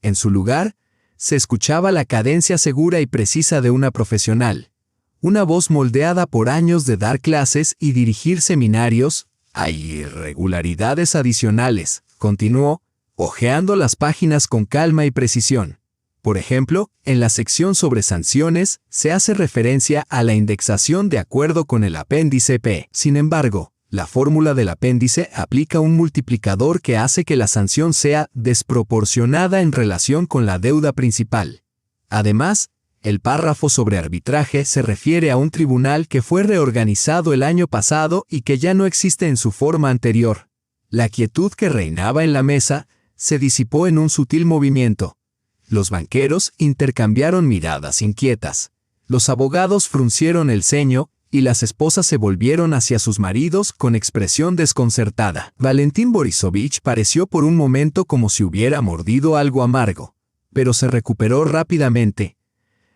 En su lugar, se escuchaba la cadencia segura y precisa de una profesional. Una voz moldeada por años de dar clases y dirigir seminarios. Hay irregularidades adicionales, continuó, hojeando las páginas con calma y precisión. Por ejemplo, en la sección sobre sanciones, se hace referencia a la indexación de acuerdo con el apéndice P. Sin embargo, la fórmula del apéndice aplica un multiplicador que hace que la sanción sea desproporcionada en relación con la deuda principal. Además, el párrafo sobre arbitraje se refiere a un tribunal que fue reorganizado el año pasado y que ya no existe en su forma anterior. La quietud que reinaba en la mesa se disipó en un sutil movimiento. Los banqueros intercambiaron miradas inquietas. Los abogados fruncieron el ceño y las esposas se volvieron hacia sus maridos con expresión desconcertada. Valentín Borisovich pareció por un momento como si hubiera mordido algo amargo, pero se recuperó rápidamente.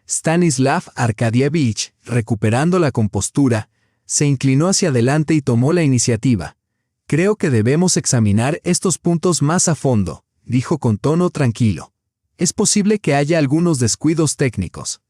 Stanislav Arkadievich, recuperando la compostura, se inclinó hacia adelante y tomó la iniciativa. Creo que debemos examinar estos puntos más a fondo, dijo con tono tranquilo. Es posible que haya algunos descuidos técnicos.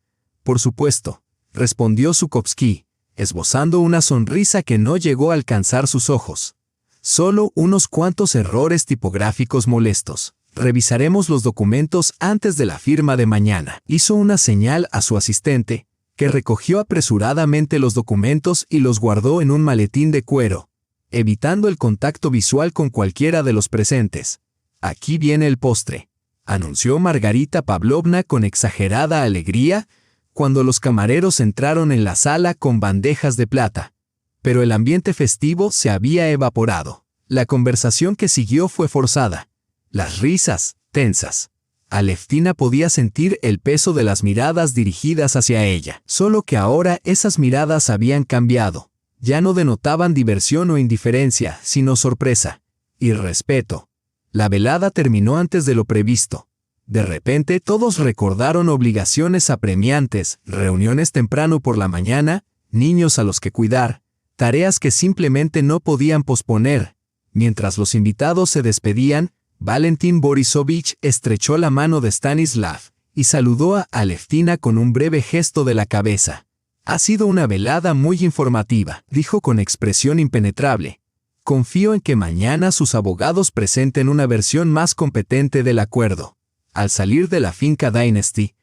Por supuesto, respondió Zhukovsky, esbozando una sonrisa que no llegó a alcanzar sus ojos. Solo unos cuantos errores tipográficos molestos. Revisaremos los documentos antes de la firma de mañana. Hizo una señal a su asistente, que recogió apresuradamente los documentos y los guardó en un maletín de cuero, evitando el contacto visual con cualquiera de los presentes. Aquí viene el postre, anunció Margarita Pavlovna con exagerada alegría, cuando los camareros entraron en la sala con bandejas de plata. Pero el ambiente festivo se había evaporado. La conversación que siguió fue forzada. Las risas, tensas. Aleftina podía sentir el peso de las miradas dirigidas hacia ella. Solo que ahora esas miradas habían cambiado. Ya no denotaban diversión o indiferencia, sino sorpresa y respeto. La velada terminó antes de lo previsto. De repente todos recordaron obligaciones apremiantes, reuniones temprano por la mañana, niños a los que cuidar, tareas que simplemente no podían posponer. Mientras los invitados se despedían, Valentín Borisovich estrechó la mano de Stanislav y saludó a Aleftina con un breve gesto de la cabeza. Ha sido una velada muy informativa, dijo con expresión impenetrable. Confío en que mañana sus abogados presenten una versión más competente del acuerdo. Al salir de la finca Dynasty,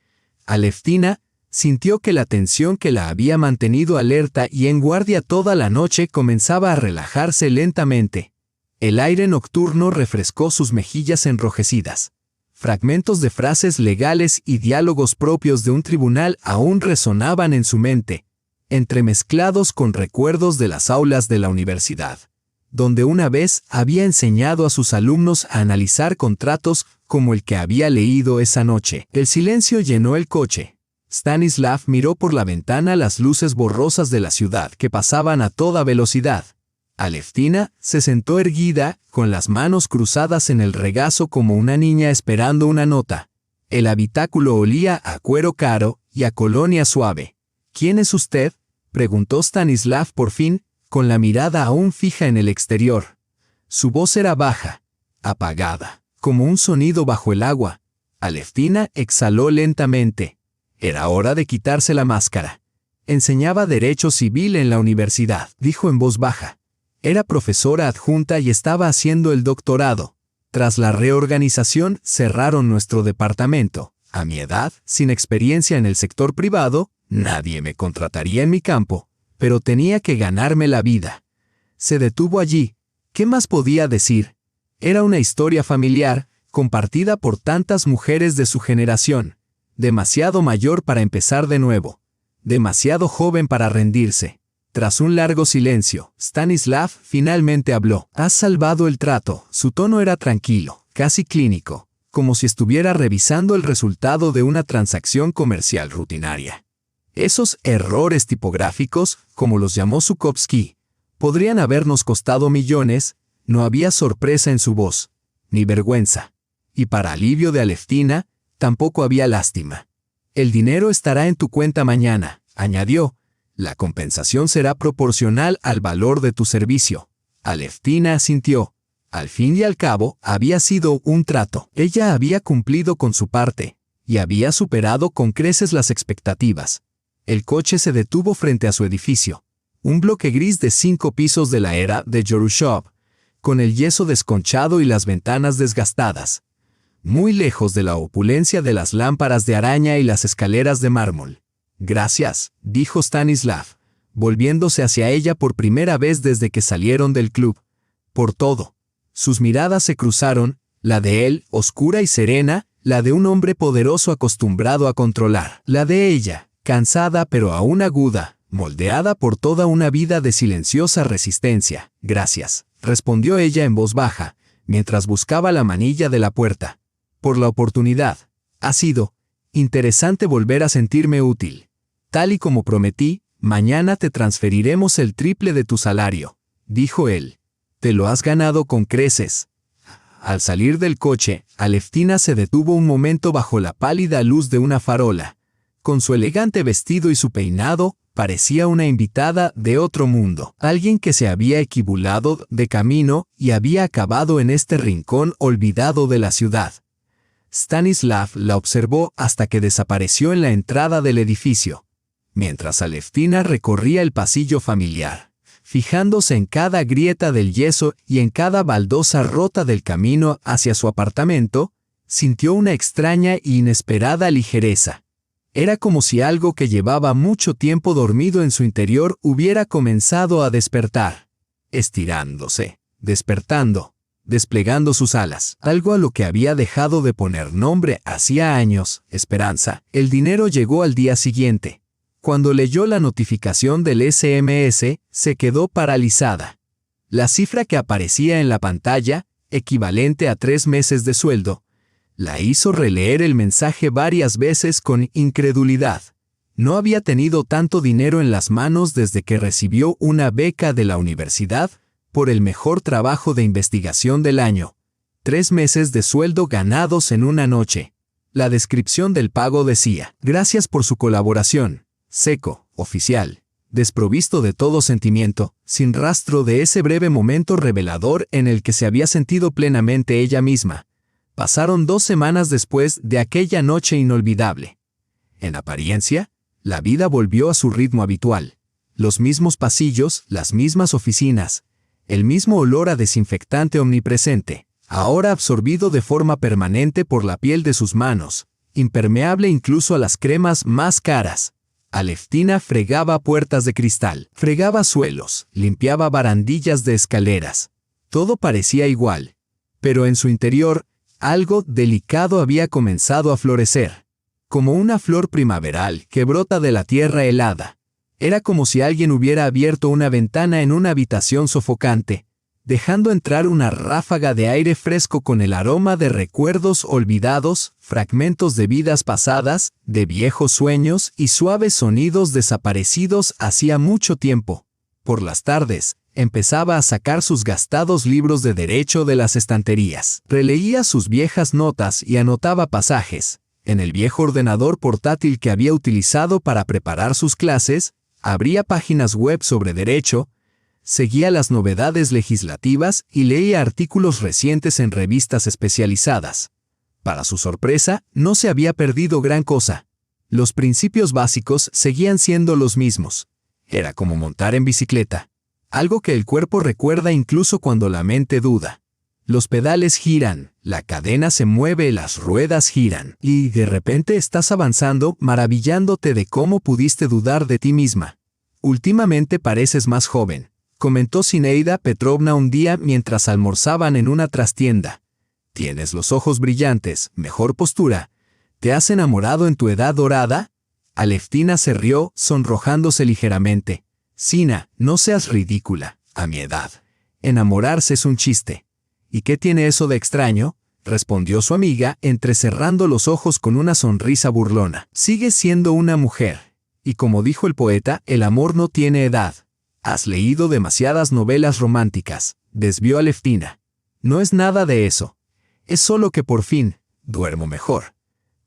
Aleftina sintió que la tensión que la había mantenido alerta y en guardia toda la noche comenzaba a relajarse lentamente. El aire nocturno refrescó sus mejillas enrojecidas. Fragmentos de frases legales y diálogos propios de un tribunal aún resonaban en su mente, entremezclados con recuerdos de las aulas de la universidad, donde una vez había enseñado a sus alumnos a analizar contratos como el que había leído esa noche. El silencio llenó el coche. Stanislav miró por la ventana las luces borrosas de la ciudad que pasaban a toda velocidad. Aleftina se sentó erguida, con las manos cruzadas en el regazo como una niña esperando una nota. El habitáculo olía a cuero caro y a colonia suave. «¿Quién es usted?», preguntó Stanislav por fin, con la mirada aún fija en el exterior. Su voz era baja, apagada, como un sonido bajo el agua. Aleftina exhaló lentamente. Era hora de quitarse la máscara. Enseñaba Derecho Civil en la universidad, dijo en voz baja. Era profesora adjunta y estaba haciendo el doctorado. Tras la reorganización, cerraron nuestro departamento. A mi edad, sin experiencia en el sector privado, nadie me contrataría en mi campo, pero tenía que ganarme la vida. Se detuvo allí. ¿Qué más podía decir? Era una historia familiar, compartida por tantas mujeres de su generación. Demasiado mayor para empezar de nuevo. Demasiado joven para rendirse. Tras un largo silencio, Stanislav finalmente habló. «Has salvado el trato». Su tono era tranquilo, casi clínico, como si estuviera revisando el resultado de una transacción comercial rutinaria. Esos errores tipográficos, como los llamó Zhukovsky, podrían habernos costado millones. No había sorpresa en su voz, ni vergüenza. Y para alivio de Aleftina, tampoco había lástima. «El dinero estará en tu cuenta mañana», añadió. «La compensación será proporcional al valor de tu servicio». Aleftina asintió. Al fin y al cabo, había sido un trato. Ella había cumplido con su parte, y había superado con creces las expectativas. El coche se detuvo frente a su edificio. Un bloque gris de 5 pisos de la era de Yorushov, con el yeso desconchado y las ventanas desgastadas. Muy lejos de la opulencia de las lámparas de araña y las escaleras de mármol. «Gracias», dijo Stanislav, volviéndose hacia ella por primera vez desde que salieron del club. «Por todo». Sus miradas se cruzaron, la de él, oscura y serena, la de un hombre poderoso acostumbrado a controlar, la de ella, cansada pero aún aguda, moldeada por toda una vida de silenciosa resistencia. «Gracias», respondió ella en voz baja, mientras buscaba la manilla de la puerta. «Por la oportunidad. Ha sido interesante volver a sentirme útil. Tal y como prometí, mañana te transferiremos el triple de tu salario», dijo él. «Te lo has ganado con creces». Al salir del coche, Aleftina se detuvo un momento bajo la pálida luz de una farola. Con su elegante vestido y su peinado, parecía una invitada de otro mundo, alguien que se había equivocado de camino y había acabado en este rincón olvidado de la ciudad. Stanislav la observó hasta que desapareció en la entrada del edificio, mientras Aleftina recorría el pasillo familiar, fijándose en cada grieta del yeso y en cada baldosa rota del camino hacia su apartamento, sintió una extraña e inesperada ligereza. Era como si algo que llevaba mucho tiempo dormido en su interior hubiera comenzado a despertar, estirándose, despertando, desplegando sus alas, algo a lo que había dejado de poner nombre hacía años. Esperanza. El dinero llegó al día siguiente. Cuando leyó la notificación del SMS, se quedó paralizada. La cifra que aparecía en la pantalla, equivalente a 3 meses de sueldo, la hizo releer el mensaje varias veces con incredulidad. No había tenido tanto dinero en las manos desde que recibió una beca de la universidad por el mejor trabajo de investigación del año. 3 meses de sueldo ganados en una noche. La descripción del pago decía: «Gracias por su colaboración». Seco, oficial, desprovisto de todo sentimiento, sin rastro de ese breve momento revelador en el que se había sentido plenamente ella misma. Pasaron 2 semanas después de aquella noche inolvidable. En apariencia, la vida volvió a su ritmo habitual. Los mismos pasillos, las mismas oficinas, el mismo olor a desinfectante omnipresente, ahora absorbido de forma permanente por la piel de sus manos, impermeable incluso a las cremas más caras. Aleftina fregaba puertas de cristal, fregaba suelos, limpiaba barandillas de escaleras. Todo parecía igual, pero en su interior, Algo delicado había comenzado a florecer, como una flor primaveral que brota de la tierra helada. Era como si alguien hubiera abierto una ventana en una habitación sofocante, dejando entrar una ráfaga de aire fresco con el aroma de recuerdos olvidados, fragmentos de vidas pasadas, de viejos sueños y suaves sonidos desaparecidos hacía mucho tiempo. Por las tardes, empezaba a sacar sus gastados libros de derecho de las estanterías. Releía sus viejas notas y anotaba pasajes. En el viejo ordenador portátil que había utilizado para preparar sus clases, abría páginas web sobre derecho, seguía las novedades legislativas y leía artículos recientes en revistas especializadas. Para su sorpresa, no se había perdido gran cosa. Los principios básicos seguían siendo los mismos. Era como montar en bicicleta, algo que el cuerpo recuerda incluso cuando la mente duda. Los pedales giran, la cadena se mueve, las ruedas giran, y de repente estás avanzando, maravillándote de cómo pudiste dudar de ti misma. Últimamente pareces más joven, comentó Zinaida Petrovna un día mientras almorzaban en una trastienda. Tienes los ojos brillantes, mejor postura. ¿Te has enamorado en tu edad dorada? Aleftina se rió, sonrojándose ligeramente. Zina, no seas ridícula, a mi edad. Enamorarse es un chiste. ¿Y qué tiene eso de extraño?, respondió su amiga, entrecerrando los ojos con una sonrisa burlona. Sigues siendo una mujer. Y como dijo el poeta, el amor no tiene edad. Has leído demasiadas novelas románticas, desvió Aleftina. No es nada de eso. Es solo que por fin, duermo mejor.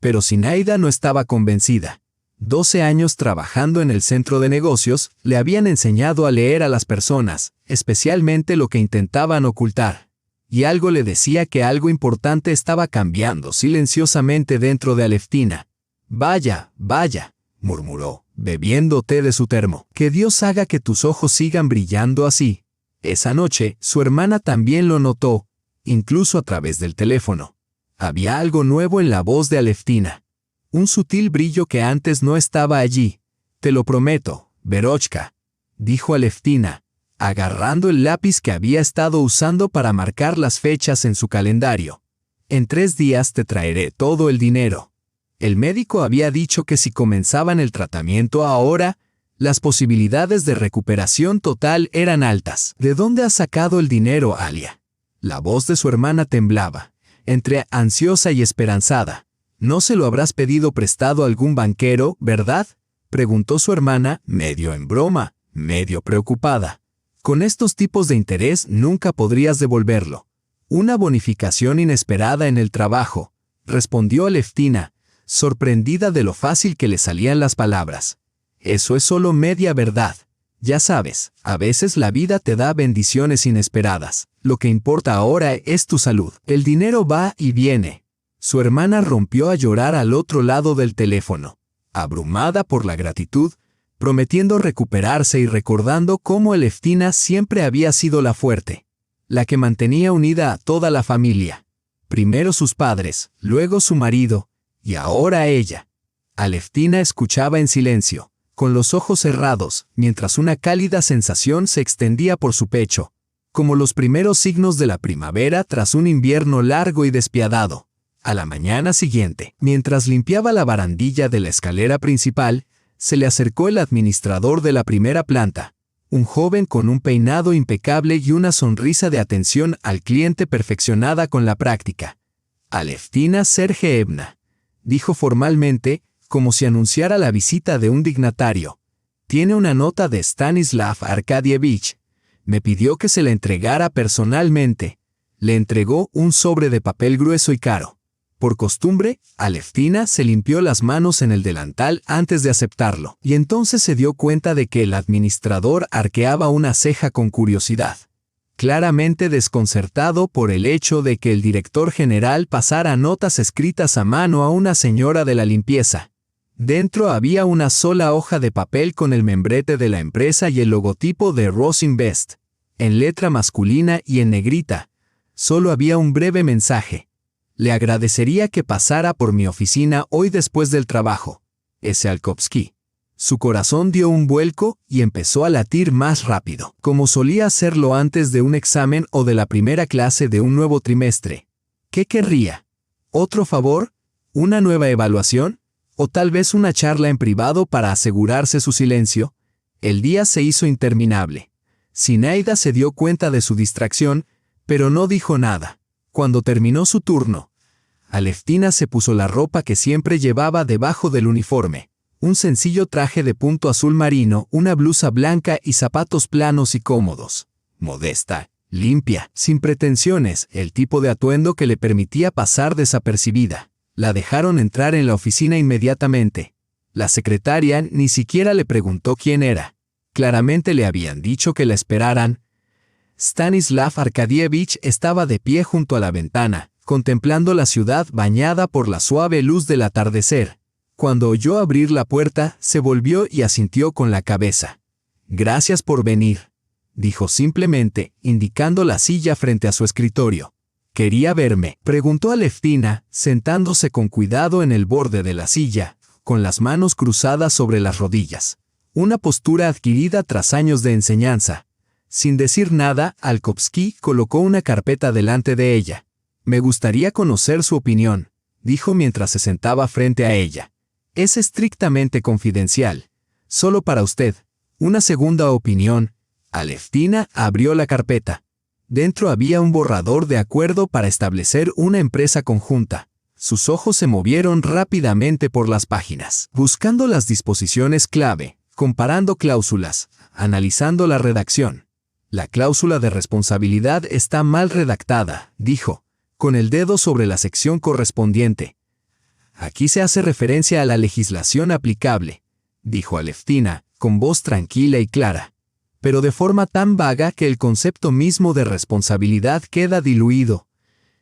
Pero Zinaida no estaba convencida. 12 años trabajando en el centro de negocios le habían enseñado a leer a las personas, especialmente lo que intentaban ocultar. Y algo le decía que algo importante estaba cambiando silenciosamente dentro de Aleftina. Vaya, vaya, murmuró, bebiendo té de su termo. Que Dios haga que tus ojos sigan brillando así. Esa noche, su hermana también lo notó, incluso a través del teléfono. Había algo nuevo en la voz de Aleftina. Un sutil brillo que antes no estaba allí. Te lo prometo, Verochka, dijo Aleftina, agarrando el lápiz que había estado usando para marcar las fechas en su calendario. En 3 días te traeré todo el dinero. El médico había dicho que si comenzaban el tratamiento ahora, las posibilidades de recuperación total eran altas. ¿De dónde has sacado el dinero, Alia? La voz de su hermana temblaba, entre ansiosa y esperanzada. ¿No se lo habrás pedido prestado a algún banquero, verdad?, preguntó su hermana, medio en broma, medio preocupada. Con estos tipos de interés nunca podrías devolverlo. Una bonificación inesperada en el trabajo, respondió Aleftina, sorprendida de lo fácil que le salían las palabras. Eso es solo media verdad. Ya sabes, a veces la vida te da bendiciones inesperadas. Lo que importa ahora es tu salud. El dinero va y viene. Su hermana rompió a llorar al otro lado del teléfono, abrumada por la gratitud, prometiendo recuperarse y recordando cómo Aleftina siempre había sido la fuerte, la que mantenía unida a toda la familia. Primero sus padres, luego su marido, y ahora ella. Aleftina escuchaba en silencio, con los ojos cerrados, mientras una cálida sensación se extendía por su pecho, como los primeros signos de la primavera tras un invierno largo y despiadado. A la mañana siguiente, mientras limpiaba la barandilla de la escalera principal, se le acercó el administrador de la primera planta, un joven con un peinado impecable y una sonrisa de atención al cliente perfeccionada con la práctica. Aleftina Sergeevna, dijo formalmente, como si anunciara la visita de un dignatario. Tiene una nota de Stanislav Arkadievich. Me pidió que se la entregara personalmente. Le entregó un sobre de papel grueso y caro. Por costumbre, Aleftina se limpió las manos en el delantal antes de aceptarlo, y entonces se dio cuenta de que el administrador arqueaba una ceja con curiosidad, claramente desconcertado por el hecho de que el director general pasara notas escritas a mano a una señora de la limpieza. Dentro había una sola hoja de papel con el membrete de la empresa y el logotipo de Rosinvest, en letra masculina y en negrita. Solo había un breve mensaje. Le agradecería que pasara por mi oficina hoy después del trabajo. S. Alkovsky. Su corazón dio un vuelco y empezó a latir más rápido, como solía hacerlo antes de un examen o de la primera clase de un nuevo trimestre. ¿Qué querría? ¿Otro favor? ¿Una nueva evaluación? ¿O tal vez una charla en privado para asegurarse su silencio? El día se hizo interminable. Zinaida se dio cuenta de su distracción, pero no dijo nada. Cuando terminó su turno, Aleftina se puso la ropa que siempre llevaba debajo del uniforme. Un sencillo traje de punto azul marino, una blusa blanca y zapatos planos y cómodos. Modesta, limpia, sin pretensiones, el tipo de atuendo que le permitía pasar desapercibida. La dejaron entrar en la oficina inmediatamente. La secretaria ni siquiera le preguntó quién era. Claramente le habían dicho que la esperaran. Stanislav Arkadievich estaba de pie junto a la ventana, contemplando la ciudad bañada por la suave luz del atardecer. Cuando oyó abrir la puerta, se volvió y asintió con la cabeza. «Gracias por venir», dijo simplemente, indicando la silla frente a su escritorio. «¿Quería verme?», preguntó Aleftina, sentándose con cuidado en el borde de la silla, con las manos cruzadas sobre las rodillas. Una postura adquirida tras años de enseñanza. Sin decir nada, Alkovsky colocó una carpeta delante de ella. «Me gustaría conocer su opinión», dijo mientras se sentaba frente a ella. «Es estrictamente confidencial. Solo para usted. Una segunda opinión». Aleftina abrió la carpeta. Dentro había un borrador de acuerdo para establecer una empresa conjunta. Sus ojos se movieron rápidamente por las páginas, buscando las disposiciones clave, comparando cláusulas, analizando la redacción. «La cláusula de responsabilidad está mal redactada», dijo, con el dedo sobre la sección correspondiente. «Aquí se hace referencia a la legislación aplicable», dijo Aleftina, con voz tranquila y clara, pero de forma tan vaga que el concepto mismo de responsabilidad queda diluido.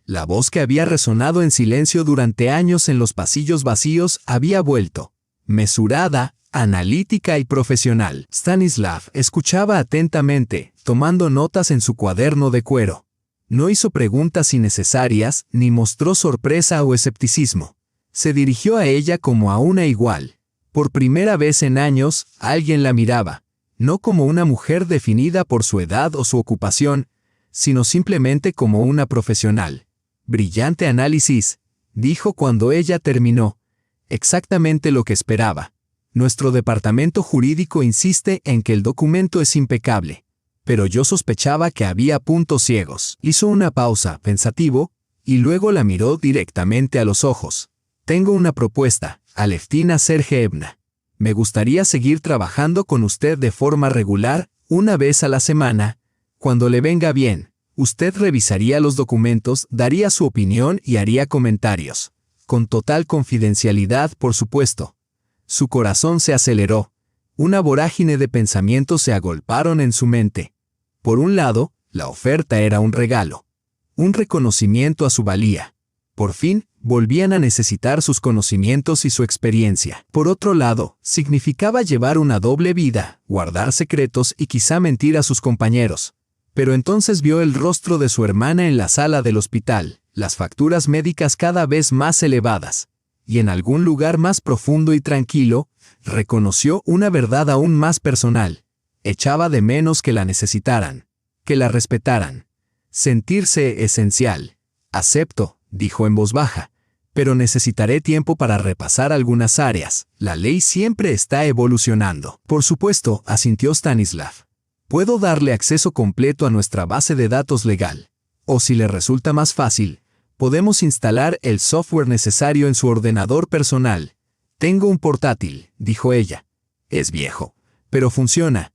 La voz que había resonado en silencio durante años en los pasillos vacíos había vuelto, mesurada, analítica y profesional. Stanislav escuchaba atentamente, tomando notas en su cuaderno de cuero. No hizo preguntas innecesarias, ni mostró sorpresa o escepticismo. Se dirigió a ella como a una igual. Por primera vez en años, alguien la miraba, no como una mujer definida por su edad o su ocupación, sino simplemente como una profesional. «Brillante análisis», dijo cuando ella terminó. «Exactamente lo que esperaba. Nuestro departamento jurídico insiste en que el documento es impecable, pero yo sospechaba que había puntos ciegos». Hizo una pausa, pensativo, y luego la miró directamente a los ojos. «Tengo una propuesta, Aleftina Sergeevna. Me gustaría seguir trabajando con usted de forma regular, una vez a la semana. Cuando le venga bien, usted revisaría los documentos, daría su opinión y haría comentarios. Con total confidencialidad, por supuesto». Su corazón se aceleró. Una vorágine de pensamientos se agolparon en su mente. Por un lado, la oferta era un regalo, un reconocimiento a su valía. Por fin, volvían a necesitar sus conocimientos y su experiencia. Por otro lado, significaba llevar una doble vida, guardar secretos y quizá mentir a sus compañeros. Pero entonces vio el rostro de su hermana en la sala del hospital, las facturas médicas cada vez más elevadas. Y en algún lugar más profundo y tranquilo, reconoció una verdad aún más personal. Echaba de menos que la necesitaran, que la respetaran. Sentirse esencial. «Acepto», dijo en voz baja, «pero necesitaré tiempo para repasar algunas áreas. La ley siempre está evolucionando». «Por supuesto», asintió Stanislav. «Puedo darle acceso completo a nuestra base de datos legal. O si le resulta más fácil, podemos instalar el software necesario en su ordenador personal». «Tengo un portátil», dijo ella. «Es viejo, pero funciona».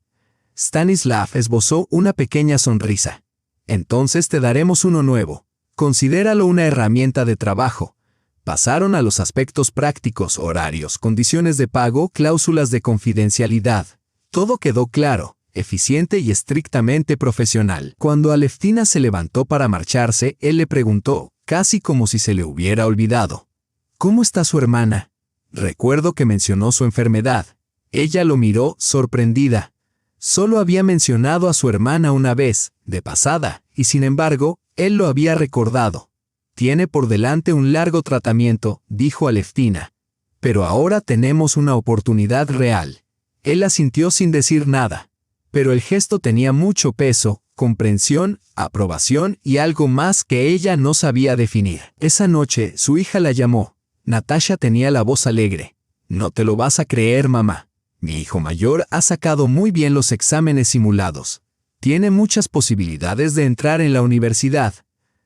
Stanislav esbozó una pequeña sonrisa. «Entonces te daremos uno nuevo. Considéralo una herramienta de trabajo». Pasaron a los aspectos prácticos: horarios, condiciones de pago, cláusulas de confidencialidad. Todo quedó claro, eficiente y estrictamente profesional. Cuando Aleftina se levantó para marcharse, él le preguntó, casi como si se le hubiera olvidado: «¿Cómo está su hermana?». «Recuerdo que mencionó su enfermedad». Ella lo miró, sorprendida. Solo había mencionado a su hermana una vez, de pasada, y sin embargo, él lo había recordado. «Tiene por delante un largo tratamiento», dijo Aleftina. «Pero ahora tenemos una oportunidad real». Él asintió sin decir nada. Pero el gesto tenía mucho peso, comprensión, aprobación y algo más que ella no sabía definir. Esa noche, su hija la llamó. Natasha tenía la voz alegre. «No te lo vas a creer, mamá. Mi hijo mayor ha sacado muy bien los exámenes simulados. Tiene muchas posibilidades de entrar en la universidad».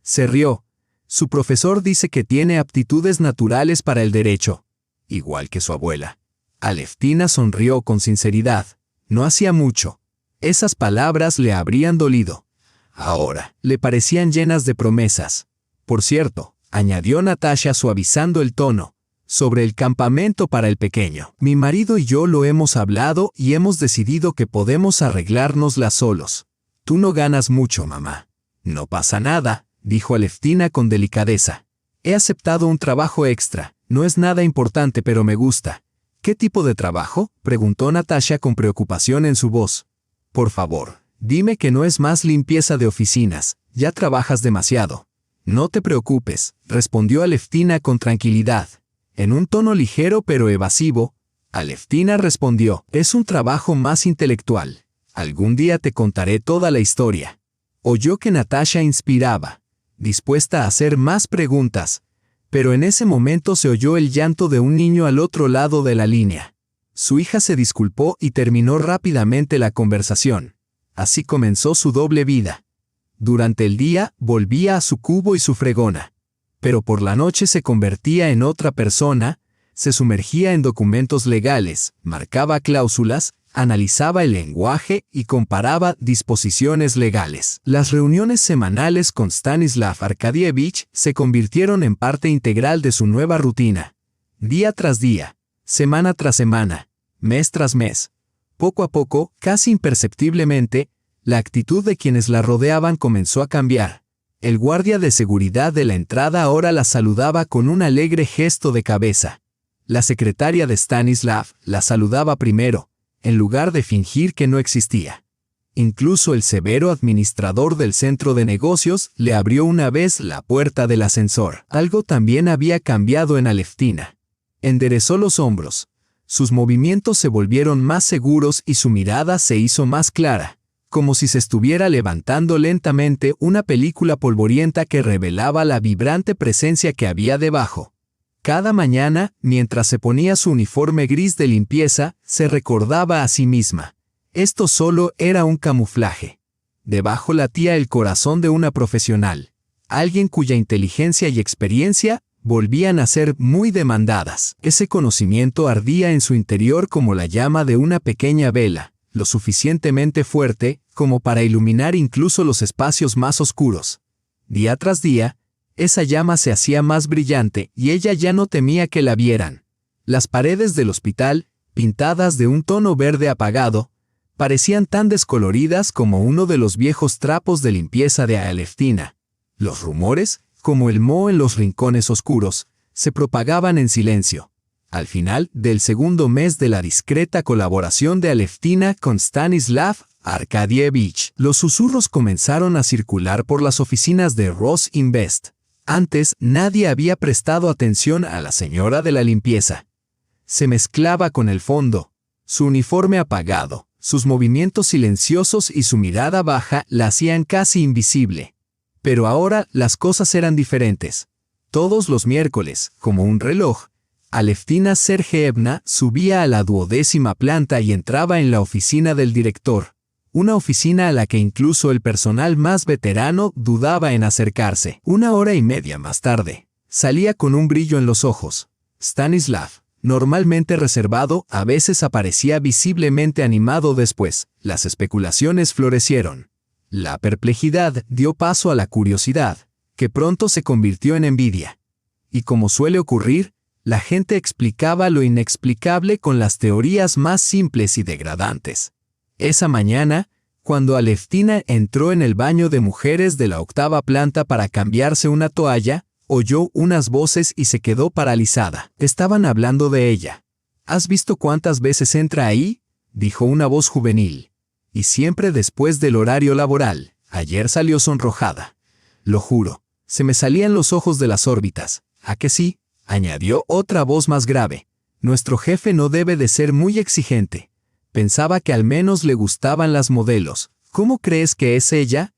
Se rió. Su profesor dice que tiene aptitudes naturales para el derecho, igual que su abuela. Aleftina sonrió con sinceridad. No hacía mucho. Esas palabras le habrían dolido. Ahora, le parecían llenas de promesas. Por cierto, añadió Natasha suavizando el tono, sobre el campamento para el pequeño. Mi marido y yo lo hemos hablado y hemos decidido que podemos arreglárnosla solos. Tú no ganas mucho, mamá. No pasa nada, dijo Aleftina con delicadeza. He aceptado un trabajo extra. No es nada importante, pero me gusta. ¿Qué tipo de trabajo?, preguntó Natasha con preocupación en su voz. Por favor, dime que no es más limpieza de oficinas. Ya trabajas demasiado. No te preocupes, respondió Aleftina con tranquilidad. En un tono ligero pero evasivo, Aleftina respondió, es un trabajo más intelectual. Algún día te contaré toda la historia. Oyó que Natasha inspiraba, dispuesta a hacer más preguntas, pero en ese momento se oyó el llanto de un niño al otro lado de la línea. Su hija se disculpó y terminó rápidamente la conversación. Así comenzó su doble vida. Durante el día, volvía a su cubo y su fregona. Pero por la noche se convertía en otra persona, se sumergía en documentos legales, marcaba cláusulas, analizaba el lenguaje y comparaba disposiciones legales. Las reuniones semanales con Stanislav Arkadievich se convirtieron en parte integral de su nueva rutina. Día tras día, semana tras semana, mes tras mes. Poco a poco, casi imperceptiblemente, la actitud de quienes la rodeaban comenzó a cambiar. El guardia de seguridad de la entrada ahora la saludaba con un alegre gesto de cabeza. La secretaria de Stanislav la saludaba primero, en lugar de fingir que no existía. Incluso el severo administrador del centro de negocios le abrió una vez la puerta del ascensor. Algo también había cambiado en Aleftina. Enderezó los hombros. Sus movimientos se volvieron más seguros y su mirada se hizo más clara, como si se estuviera levantando lentamente una película polvorienta que revelaba la vibrante presencia que había debajo. Cada mañana, mientras se ponía su uniforme gris de limpieza, se recordaba a sí misma. Esto solo era un camuflaje. Debajo latía el corazón de una profesional, alguien cuya inteligencia y experiencia volvían a ser muy demandadas. Ese conocimiento ardía en su interior como la llama de una pequeña vela, lo suficientemente fuerte como para iluminar incluso los espacios más oscuros. Día tras día, esa llama se hacía más brillante y ella ya no temía que la vieran. Las paredes del hospital, pintadas de un tono verde apagado, parecían tan descoloridas como uno de los viejos trapos de limpieza de Aleftina. Los rumores, como el moho en los rincones oscuros, se propagaban en silencio. Al final del segundo mes de la discreta colaboración de Aleftina con Stanislav Arkadievich, los susurros comenzaron a circular por las oficinas de Ross Invest. Antes nadie había prestado atención a la señora de la limpieza. Se mezclaba con el fondo. Su uniforme apagado, sus movimientos silenciosos y su mirada baja la hacían casi invisible. Pero ahora las cosas eran diferentes. Todos los miércoles, como un reloj, Aleftina Sergeevna subía a la 12ª planta y entraba en la oficina del director, una oficina a la que incluso el personal más veterano dudaba en acercarse. 1 hora y media más tarde, salía con un brillo en los ojos. Stanislav, normalmente reservado, a veces aparecía visiblemente animado después. Las especulaciones florecieron. La perplejidad dio paso a la curiosidad, que pronto se convirtió en envidia. Y como suele ocurrir, la gente explicaba lo inexplicable con las teorías más simples y degradantes. Esa mañana, cuando Aleftina entró en el baño de mujeres de la 8ª planta para cambiarse una toalla, oyó unas voces y se quedó paralizada. Estaban hablando de ella. ¿Has visto cuántas veces entra ahí?, dijo una voz juvenil. Y siempre después del horario laboral. Ayer salió sonrojada. Lo juro, se me salían los ojos de las órbitas. ¿A que sí?, añadió otra voz más grave. Nuestro jefe no debe de ser muy exigente. Pensaba que al menos le gustaban las modelos. ¿Cómo crees que es ella?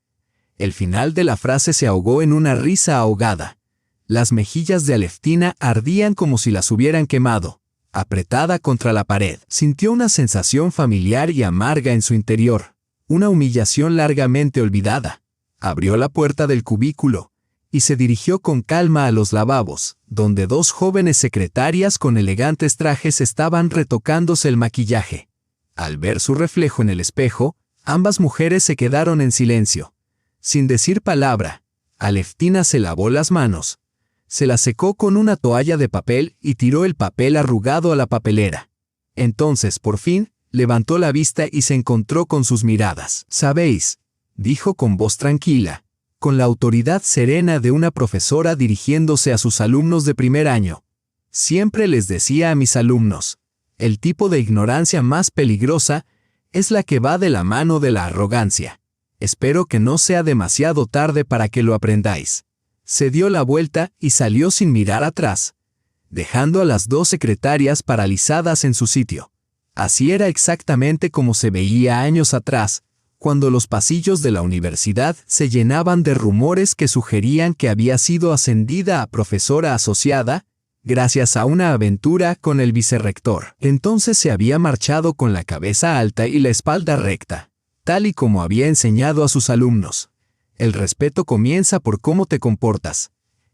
El final de la frase se ahogó en una risa ahogada. Las mejillas de Aleftina ardían como si las hubieran quemado. Apretada contra la pared, sintió una sensación familiar y amarga en su interior. Una humillación largamente olvidada. Abrió la puerta del cubículo y se dirigió con calma a los lavabos, donde dos jóvenes secretarias con elegantes trajes estaban retocándose el maquillaje. Al ver su reflejo en el espejo, ambas mujeres se quedaron en silencio. Sin decir palabra, Aleftina se lavó las manos, se las secó con una toalla de papel y tiró el papel arrugado a la papelera. Entonces, por fin, levantó la vista y se encontró con sus miradas. «Sabéis», dijo con voz tranquila, con la autoridad serena de una profesora dirigiéndose a sus alumnos de primer año. «Siempre les decía a mis alumnos, el tipo de ignorancia más peligrosa es la que va de la mano de la arrogancia. Espero que no sea demasiado tarde para que lo aprendáis». Se dio la vuelta y salió sin mirar atrás, dejando a las dos secretarias paralizadas en su sitio. Así era exactamente como se veía años atrás, cuando los pasillos de la universidad se llenaban de rumores que sugerían que había sido ascendida a profesora asociada, gracias a una aventura con el vicerrector. Entonces se había marchado con la cabeza alta y la espalda recta, tal y como había enseñado a sus alumnos. El respeto comienza por cómo te comportas.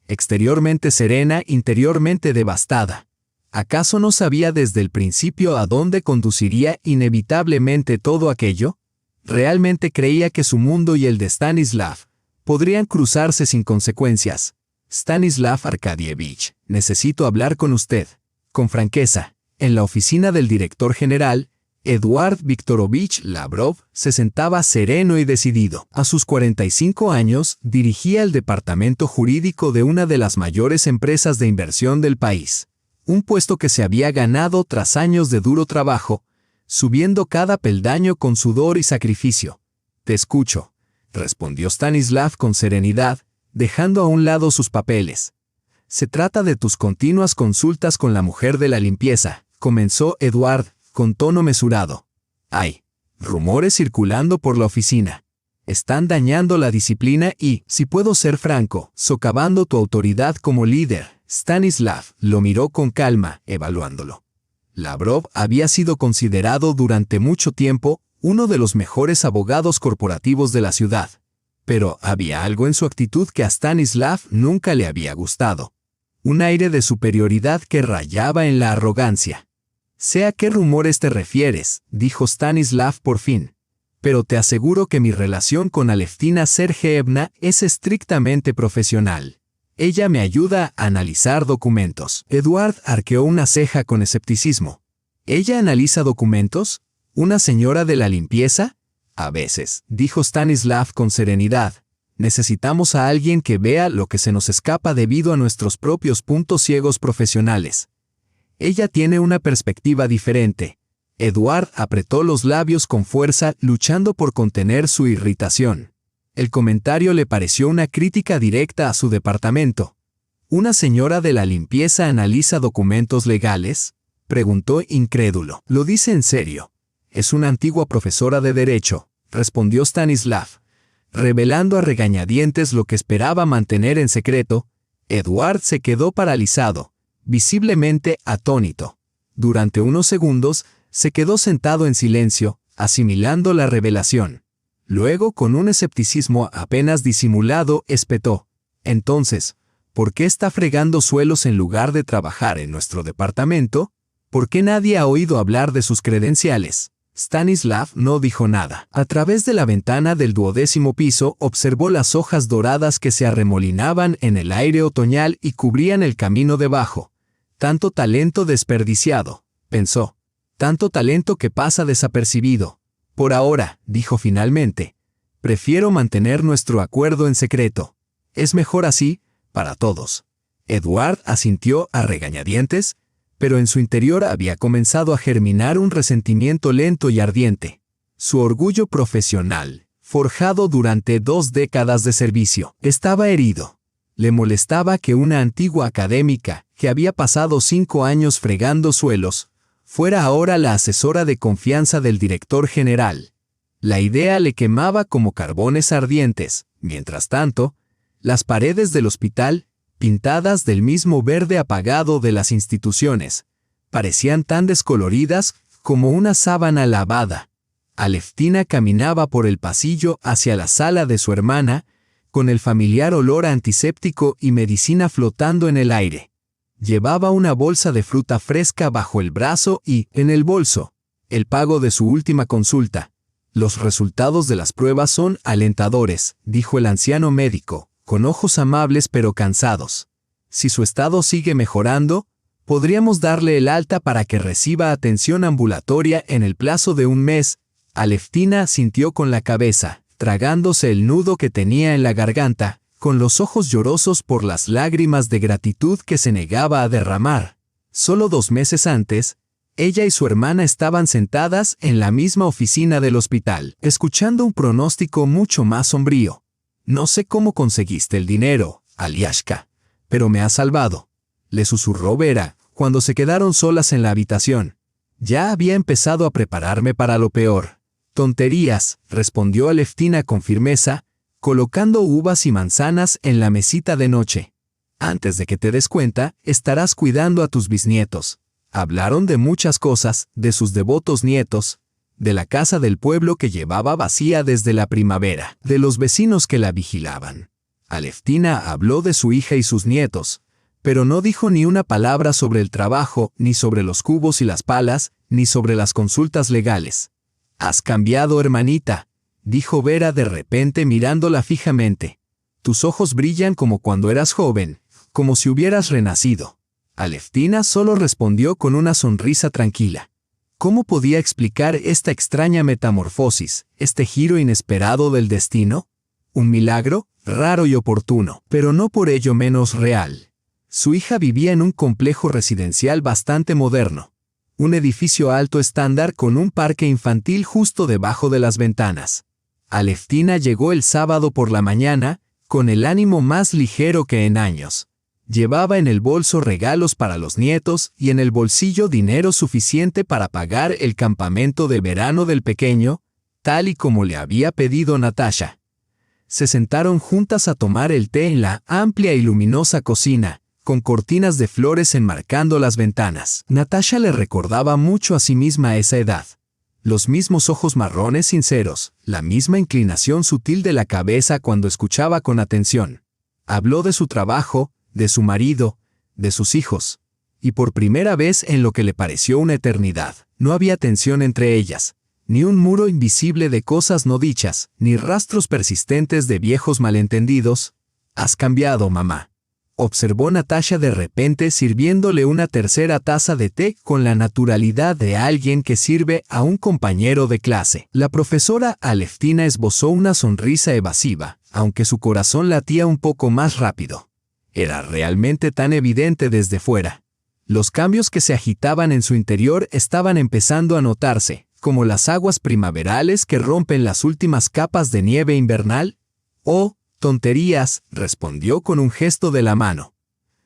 Exteriormente serena, interiormente devastada. ¿Acaso no sabía desde el principio a dónde conduciría inevitablemente todo aquello? Realmente creía que su mundo y el de Stanislav podrían cruzarse sin consecuencias. «Stanislav Arkadievich, necesito hablar con usted, con franqueza». En la oficina del director general, Eduard Viktorovich Lavrov se sentaba sereno y decidido. A sus 45 años, dirigía el departamento jurídico de una de las mayores empresas de inversión del país. Un puesto que se había ganado tras años de duro trabajo, subiendo cada peldaño con sudor y sacrificio. «Te escucho», respondió Stanislav con serenidad, dejando a un lado sus papeles. «Se trata de tus continuas consultas con la mujer de la limpieza», comenzó Eduard, con tono mesurado. «Hay rumores circulando por la oficina. Están dañando la disciplina y, si puedo ser franco, socavando tu autoridad como líder». Stanislav lo miró con calma, evaluándolo. Lavrov había sido considerado durante mucho tiempo uno de los mejores abogados corporativos de la ciudad. Pero había algo en su actitud que a Stanislav nunca le había gustado. Un aire de superioridad que rayaba en la arrogancia. «Sé a qué rumores te refieres», dijo Stanislav por fin. «Pero te aseguro que mi relación con Aleftina Sergeevna es estrictamente profesional. Ella me ayuda a analizar documentos». Eduard arqueó una ceja con escepticismo. «¿Ella analiza documentos? ¿Una señora de la limpieza?» «A veces», dijo Stanislav con serenidad. «Necesitamos a alguien que vea lo que se nos escapa debido a nuestros propios puntos ciegos profesionales. Ella tiene una perspectiva diferente». Eduard apretó los labios con fuerza, luchando por contener su irritación. El comentario le pareció una crítica directa a su departamento. «¿Una señora de la limpieza analiza documentos legales?», preguntó incrédulo. «¿Lo dice en serio?» «Es una antigua profesora de Derecho», respondió Stanislav, revelando a regañadientes lo que esperaba mantener en secreto. Eduard se quedó paralizado, visiblemente atónito. Durante unos segundos, se quedó sentado en silencio, asimilando la revelación. Luego, con un escepticismo apenas disimulado, espetó: «Entonces, ¿por qué está fregando suelos en lugar de trabajar en nuestro departamento? ¿Por qué nadie ha oído hablar de sus credenciales?» Stanislav no dijo nada. A través de la ventana del 12º piso observó las hojas doradas que se arremolinaban en el aire otoñal y cubrían el camino debajo. «Tanto talento desperdiciado», pensó. «Tanto talento que pasa desapercibido. Por ahora», dijo finalmente, «prefiero mantener nuestro acuerdo en secreto. Es mejor así, para todos». Eduard asintió a regañadientes, pero en su interior había comenzado a germinar un resentimiento lento y ardiente. Su orgullo profesional, forjado durante 2 décadas de servicio, estaba herido. Le molestaba que una antigua académica, que había pasado 5 años fregando suelos, fuera ahora la asesora de confianza del director general. La idea le quemaba como carbones ardientes. Mientras tanto, las paredes del hospital, pintadas del mismo verde apagado de las instituciones, parecían tan descoloridas como una sábana lavada. Aleftina caminaba por el pasillo hacia la sala de su hermana, con el familiar olor a antiséptico y medicina flotando en el aire. Llevaba una bolsa de fruta fresca bajo el brazo y, en el bolso, el pago de su última consulta. Los resultados de las pruebas son alentadores, dijo el anciano médico, con ojos amables pero cansados. Si su estado sigue mejorando, podríamos darle el alta para que reciba atención ambulatoria en el plazo de un mes. Aleftina sintió con la cabeza, tragándose el nudo que tenía en la garganta, con los ojos llorosos por las lágrimas de gratitud que se negaba a derramar. Solo 2 meses antes, ella y su hermana estaban sentadas en la misma oficina del hospital, escuchando un pronóstico mucho más sombrío. «No sé cómo conseguiste el dinero, Aliashka, pero me has salvado», le susurró Vera, cuando se quedaron solas en la habitación. Ya había empezado a prepararme para lo peor. «Tonterías», respondió Aleftina con firmeza, colocando uvas y manzanas en la mesita de noche. «Antes de que te des cuenta, estarás cuidando a tus bisnietos». Hablaron de muchas cosas, de sus devotos nietos, de la casa del pueblo que llevaba vacía desde la primavera, de los vecinos que la vigilaban. Aleftina habló de su hija y sus nietos, pero no dijo ni una palabra sobre el trabajo, ni sobre los cubos y las palas, ni sobre las consultas legales. «Has cambiado, hermanita», dijo Vera de repente mirándola fijamente. «Tus ojos brillan como cuando eras joven, como si hubieras renacido». Aleftina solo respondió con una sonrisa tranquila. ¿Cómo podía explicar esta extraña metamorfosis, este giro inesperado del destino? Un milagro, raro y oportuno, pero no por ello menos real. Su hija vivía en un complejo residencial bastante moderno. Un edificio alto estándar con un parque infantil justo debajo de las ventanas. Aleftina llegó el sábado por la mañana, con el ánimo más ligero que en años. Llevaba en el bolso regalos para los nietos y en el bolsillo dinero suficiente para pagar el campamento de verano del pequeño, tal y como le había pedido Natasha. Se sentaron juntas a tomar el té en la amplia y luminosa cocina, con cortinas de flores enmarcando las ventanas. Natasha le recordaba mucho a sí misma a esa edad. Los mismos ojos marrones sinceros, la misma inclinación sutil de la cabeza cuando escuchaba con atención. Habló de su trabajo, de su marido, de sus hijos, y por primera vez en lo que le pareció una eternidad, no había tensión entre ellas, ni un muro invisible de cosas no dichas, ni rastros persistentes de viejos malentendidos. «Has cambiado, mamá», observó Natasha de repente sirviéndole una tercera taza de té con la naturalidad de alguien que sirve a un compañero de clase. La profesora Aleftina esbozó una sonrisa evasiva, aunque su corazón latía un poco más rápido. Era realmente tan evidente desde fuera. Los cambios que se agitaban en su interior estaban empezando a notarse, como las aguas primaverales que rompen las últimas capas de nieve invernal. «Oh, tonterías», respondió con un gesto de la mano.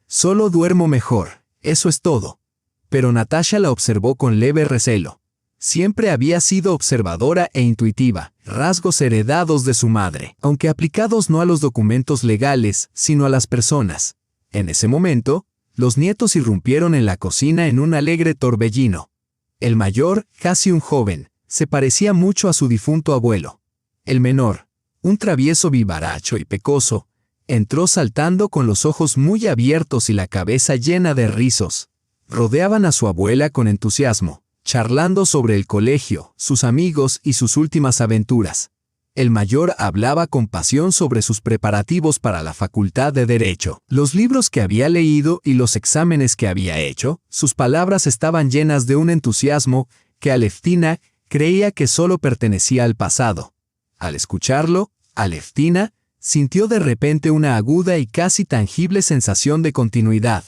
«Solo duermo mejor, eso es todo». Pero Natasha la observó con leve recelo. Siempre había sido observadora e intuitiva, rasgos heredados de su madre, aunque aplicados no a los documentos legales, sino a las personas. En ese momento, los nietos irrumpieron en la cocina en un alegre torbellino. El mayor, casi un joven, se parecía mucho a su difunto abuelo. El menor, un travieso vivaracho y pecoso, entró saltando con los ojos muy abiertos y la cabeza llena de rizos. Rodeaban a su abuela con entusiasmo, charlando sobre el colegio, sus amigos y sus últimas aventuras. El mayor hablaba con pasión sobre sus preparativos para la facultad de Derecho, los libros que había leído y los exámenes que había hecho. Sus palabras estaban llenas de un entusiasmo que Aleftina creía que solo pertenecía al pasado. Al escucharlo, Aleftina sintió de repente una aguda y casi tangible sensación de continuidad,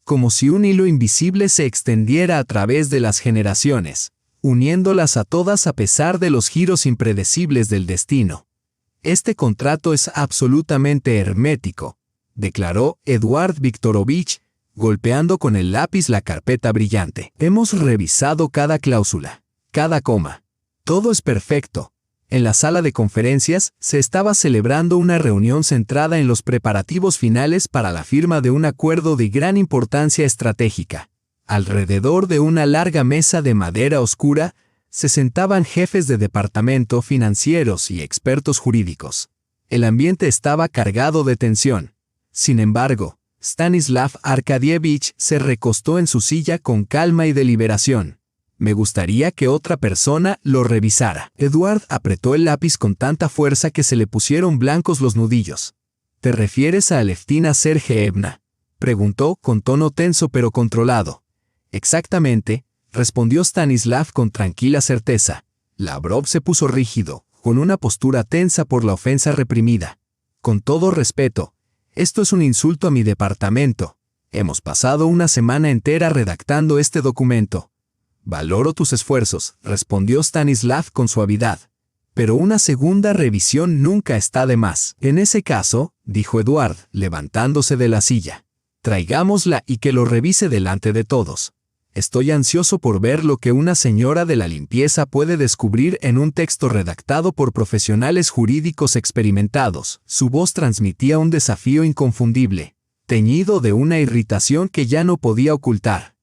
como si un hilo invisible se extendiera a través de las generaciones, uniéndolas a todas a pesar de los giros impredecibles del destino. «Este contrato es absolutamente hermético», declaró Eduard Viktorovich, golpeando con el lápiz la carpeta brillante. Hemos revisado cada cláusula, cada coma. Todo es perfecto. En la sala de conferencias se estaba celebrando una reunión centrada en los preparativos finales para la firma de un acuerdo de gran importancia estratégica. Alrededor de una larga mesa de madera oscura se sentaban jefes de departamento, financieros y expertos jurídicos. El ambiente estaba cargado de tensión. Sin embargo, Stanislav Arkadievich se recostó en su silla con calma y deliberación. Me gustaría que otra persona lo revisara. Eduard apretó el lápiz con tanta fuerza que se le pusieron blancos los nudillos. ¿Te refieres a Aleftina Sergeevna?, preguntó con tono tenso pero controlado. Exactamente, respondió Stanislav con tranquila certeza. Lavrov se puso rígido, con una postura tensa por la ofensa reprimida. Con todo respeto, esto es un insulto a mi departamento. Hemos pasado una semana entera redactando este documento. Valoro tus esfuerzos, respondió Stanislav con suavidad. Pero una segunda revisión nunca está de más. En ese caso, dijo Eduard, levantándose de la silla, traigámosla y que lo revise delante de todos. Estoy ansioso por ver lo que una señora de la limpieza puede descubrir en un texto redactado por profesionales jurídicos experimentados. Su voz transmitía un desafío inconfundible, teñido de una irritación que ya no podía ocultar.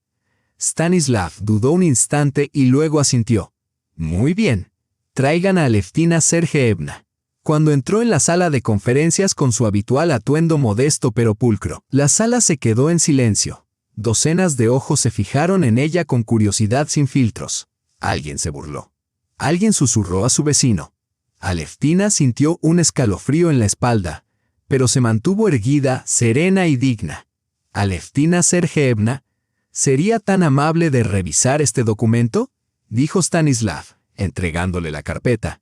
Stanislav dudó un instante y luego asintió. Muy bien. Traigan a Aleftina Sergeevna. Cuando entró en la sala de conferencias con su habitual atuendo modesto pero pulcro, la sala se quedó en silencio. Docenas de ojos se fijaron en ella con curiosidad sin filtros. Alguien se burló. Alguien susurró a su vecino. Aleftina sintió un escalofrío en la espalda, pero se mantuvo erguida, serena y digna. Aleftina Sergeevna, ¿sería tan amable de revisar este documento?, dijo Stanislav, entregándole la carpeta.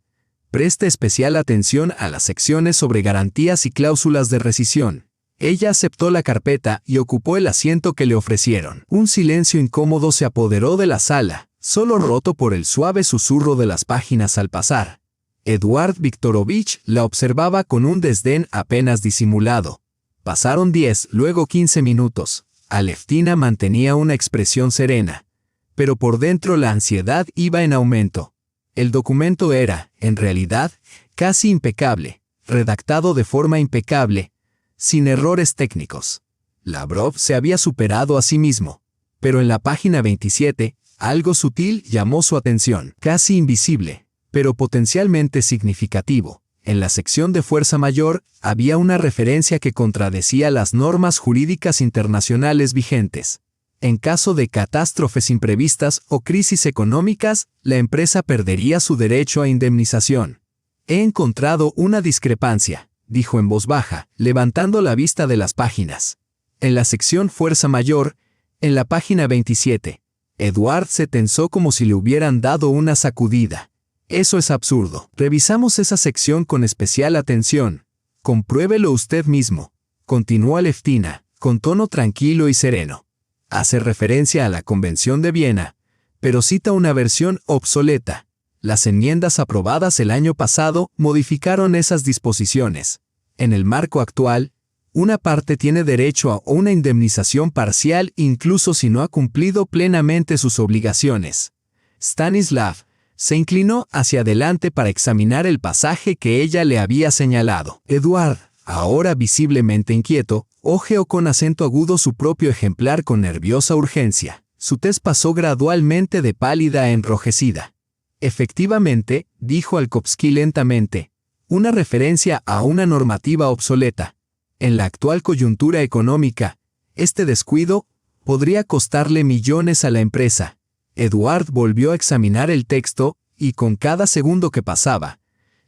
Preste especial atención a las secciones sobre garantías y cláusulas de rescisión. Ella aceptó la carpeta y ocupó el asiento que le ofrecieron. Un silencio incómodo se apoderó de la sala, solo roto por el suave susurro de las páginas al pasar. Eduard Viktorovich la observaba con un desdén apenas disimulado. Pasaron 10, luego 15 minutos. Aleftina mantenía una expresión serena, pero por dentro la ansiedad iba en aumento. El documento era, en realidad, casi impecable, redactado de forma impecable, sin errores técnicos. Lavrov se había superado a sí mismo, pero en la página 27, algo sutil llamó su atención, casi invisible, pero potencialmente significativo. En la sección de fuerza mayor había una referencia que contradecía las normas jurídicas internacionales vigentes. En caso de catástrofes imprevistas o crisis económicas, la empresa perdería su derecho a indemnización. He encontrado una discrepancia, dijo en voz baja, levantando la vista de las páginas. En la sección fuerza mayor, en la página 27, Eduard se tensó como si le hubieran dado una sacudida. Eso es absurdo. Revisamos esa sección con especial atención. Compruébelo usted mismo, continuó Aleftina, con tono tranquilo y sereno. Hace referencia a la Convención de Viena, pero cita una versión obsoleta. Las enmiendas aprobadas el año pasado modificaron esas disposiciones. En el marco actual, una parte tiene derecho a una indemnización parcial incluso si no ha cumplido plenamente sus obligaciones. Stanislav se inclinó hacia adelante para examinar el pasaje que ella le había señalado. Eduard, ahora visiblemente inquieto, hojeó con acento agudo su propio ejemplar con nerviosa urgencia. Su tez pasó gradualmente de pálida a enrojecida. Efectivamente, dijo Alkovsky lentamente, una referencia a una normativa obsoleta. En la actual coyuntura económica, este descuido podría costarle millones a la empresa. Eduard volvió a examinar el texto, y con cada segundo que pasaba,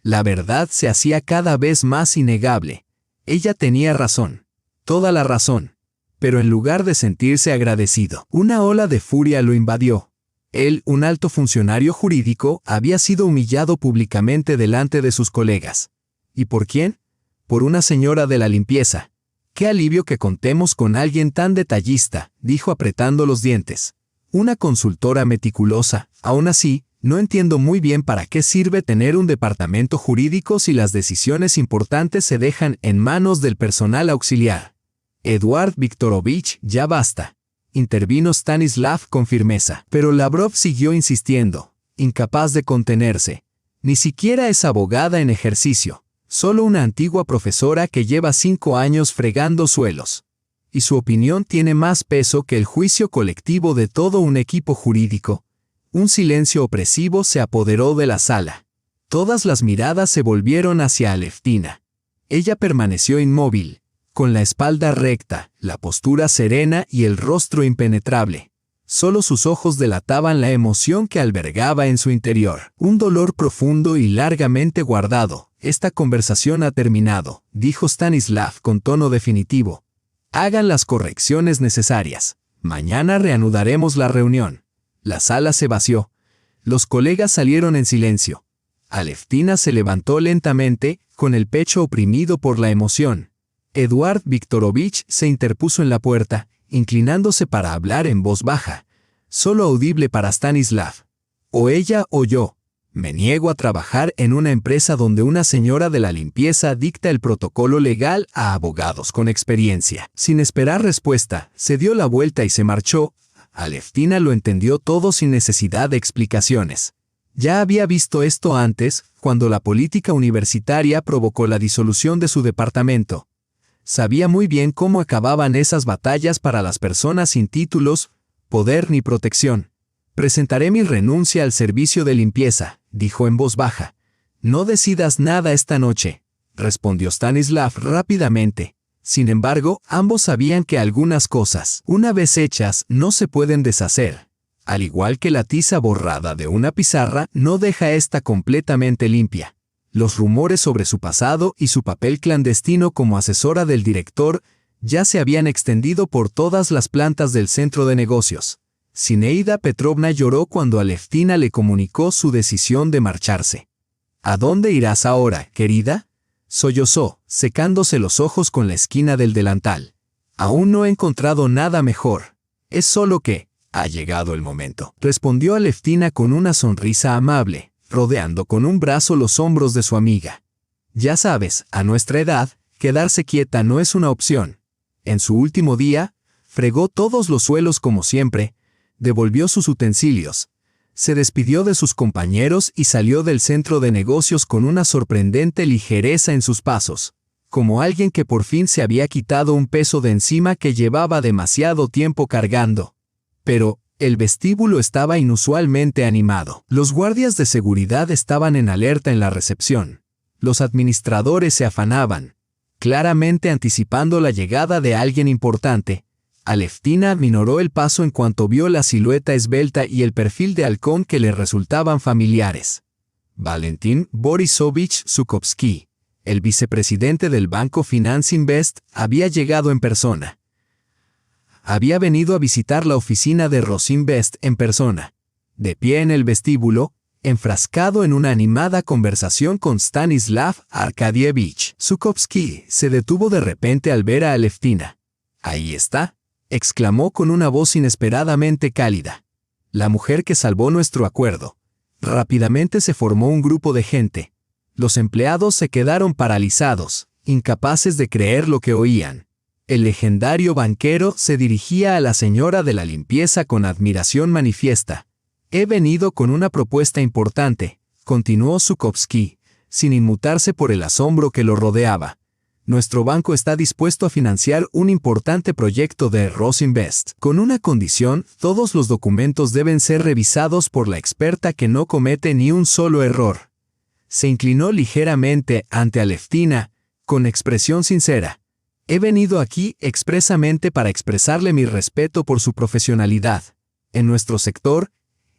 la verdad se hacía cada vez más innegable. Ella tenía razón, toda la razón. Pero en lugar de sentirse agradecido, una ola de furia lo invadió. Él, un alto funcionario jurídico, había sido humillado públicamente delante de sus colegas. ¿Y por quién? Por una señora de la limpieza. Qué alivio que contemos con alguien tan detallista, dijo apretando los dientes. Una consultora meticulosa. Aún así, no entiendo muy bien para qué sirve tener un departamento jurídico si las decisiones importantes se dejan en manos del personal auxiliar. Eduard Viktorovich, ya basta, intervino Stanislav con firmeza. Pero Lavrov siguió insistiendo, incapaz de contenerse. Ni siquiera es abogada en ejercicio, solo una antigua profesora que lleva 5 años fregando suelos. Y su opinión tiene más peso que el juicio colectivo de todo un equipo jurídico. Un silencio opresivo se apoderó de la sala. Todas las miradas se volvieron hacia Aleftina. Ella permaneció inmóvil, con la espalda recta, la postura serena y el rostro impenetrable. Solo sus ojos delataban la emoción que albergaba en su interior. Un dolor profundo y largamente guardado. Esta conversación ha terminado, dijo Stanislav con tono definitivo. Hagan las correcciones necesarias. Mañana reanudaremos la reunión. La sala se vació. Los colegas salieron en silencio. Aleftina se levantó lentamente, con el pecho oprimido por la emoción. Eduard Viktorovich se interpuso en la puerta, inclinándose para hablar en voz baja, solo audible para Stanislav. O ella o yo. Me niego a trabajar en una empresa donde una señora de la limpieza dicta el protocolo legal a abogados con experiencia. Sin esperar respuesta, se dio la vuelta y se marchó. Aleftina lo entendió todo sin necesidad de explicaciones. Ya había visto esto antes, cuando la política universitaria provocó la disolución de su departamento. Sabía muy bien cómo acababan esas batallas para las personas sin títulos, poder ni protección. Presentaré mi renuncia al servicio de limpieza, dijo en voz baja. No decidas nada esta noche, respondió Stanislav rápidamente. Sin embargo, ambos sabían que algunas cosas, una vez hechas, no se pueden deshacer. Al igual que la tiza borrada de una pizarra, no deja esta completamente limpia. Los rumores sobre su pasado y su papel clandestino como asesora del director ya se habían extendido por todas las plantas del centro de negocios. Zinaida Petrovna lloró cuando Aleftina le comunicó su decisión de marcharse. ¿A dónde irás ahora, querida?, sollozó, secándose los ojos con la esquina del delantal. Aún no he encontrado nada mejor. Es solo que ha llegado el momento, respondió Aleftina con una sonrisa amable, rodeando con un brazo los hombros de su amiga. Ya sabes, a nuestra edad, quedarse quieta no es una opción. En su último día, fregó todos los suelos como siempre, devolvió sus utensilios, se despidió de sus compañeros y salió del centro de negocios con una sorprendente ligereza en sus pasos, como alguien que por fin se había quitado un peso de encima que llevaba demasiado tiempo cargando. Pero el vestíbulo estaba inusualmente animado. Los guardias de seguridad estaban en alerta en la recepción. Los administradores se afanaban, claramente anticipando la llegada de alguien importante. Aleftina aminoró el paso en cuanto vio la silueta esbelta y el perfil de halcón que le resultaban familiares. Valentín Borisovich Zhukovsky, el vicepresidente del banco Finansinvest, había llegado en persona. Había venido a visitar la oficina de Rosinvest en persona. De pie en el vestíbulo, enfrascado en una animada conversación con Stanislav Arkadievich, Zhukovsky se detuvo de repente al ver a Aleftina. «Ahí está», exclamó con una voz inesperadamente cálida. «La mujer que salvó nuestro acuerdo». Rápidamente se formó un grupo de gente. Los empleados se quedaron paralizados, incapaces de creer lo que oían. El legendario banquero se dirigía a la señora de la limpieza con admiración manifiesta. «He venido con una propuesta importante», continuó Zhukovsky, sin inmutarse por el asombro que lo rodeaba. «Nuestro banco está dispuesto a financiar un importante proyecto de Rosinvest. Con una condición, todos los documentos deben ser revisados por la experta que no comete ni un solo error». Se inclinó ligeramente ante Aleftina, con expresión sincera. «He venido aquí expresamente para expresarle mi respeto por su profesionalidad. En nuestro sector,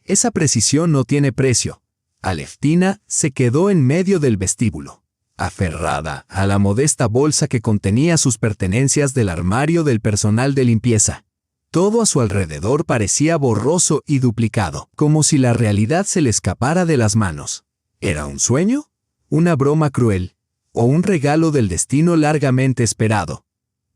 esa precisión no tiene precio». Aleftina se quedó en medio del vestíbulo, aferrada a la modesta bolsa que contenía sus pertenencias del armario del personal de limpieza. Todo a su alrededor parecía borroso y duplicado, como si la realidad se le escapara de las manos. ¿Era un sueño? ¿Una broma cruel? ¿O un regalo del destino largamente esperado?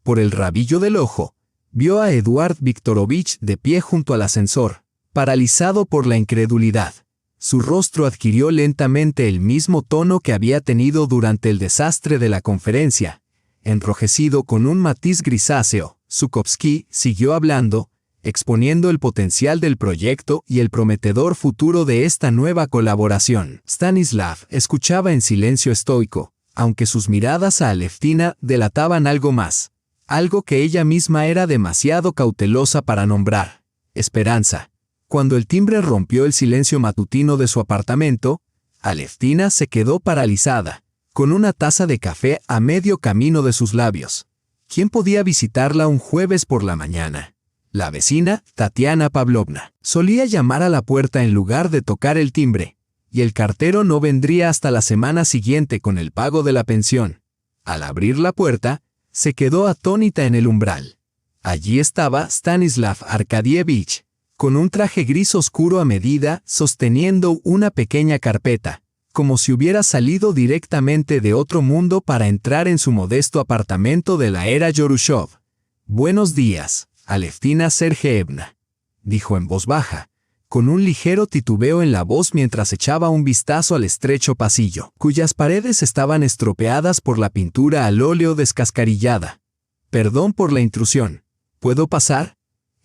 Por el rabillo del ojo, vio a Eduard Viktorovich de pie junto al ascensor, paralizado por la incredulidad. Su rostro adquirió lentamente el mismo tono que había tenido durante el desastre de la conferencia. Enrojecido con un matiz grisáceo, Zhukovsky siguió hablando, exponiendo el potencial del proyecto y el prometedor futuro de esta nueva colaboración. Stanislav escuchaba en silencio estoico, aunque sus miradas a Aleftina delataban algo más, algo que ella misma era demasiado cautelosa para nombrar: esperanza. Cuando el timbre rompió el silencio matutino de su apartamento, Aleftina se quedó paralizada, con una taza de café a medio camino de sus labios. ¿Quién podía visitarla un jueves por la mañana? La vecina, Tatiana Pavlovna. Solía llamar a la puerta en lugar de tocar el timbre, y el cartero no vendría hasta la semana siguiente con el pago de la pensión. Al abrir la puerta, se quedó atónita en el umbral. Allí estaba Stanislav Arkadievich, con un traje gris oscuro a medida, sosteniendo una pequeña carpeta, como si hubiera salido directamente de otro mundo para entrar en su modesto apartamento de la era Yorushov. «Buenos días, Aleftina Sergeevna», dijo en voz baja, con un ligero titubeo en la voz mientras echaba un vistazo al estrecho pasillo, cuyas paredes estaban estropeadas por la pintura al óleo descascarillada. «Perdón por la intrusión. ¿Puedo pasar?»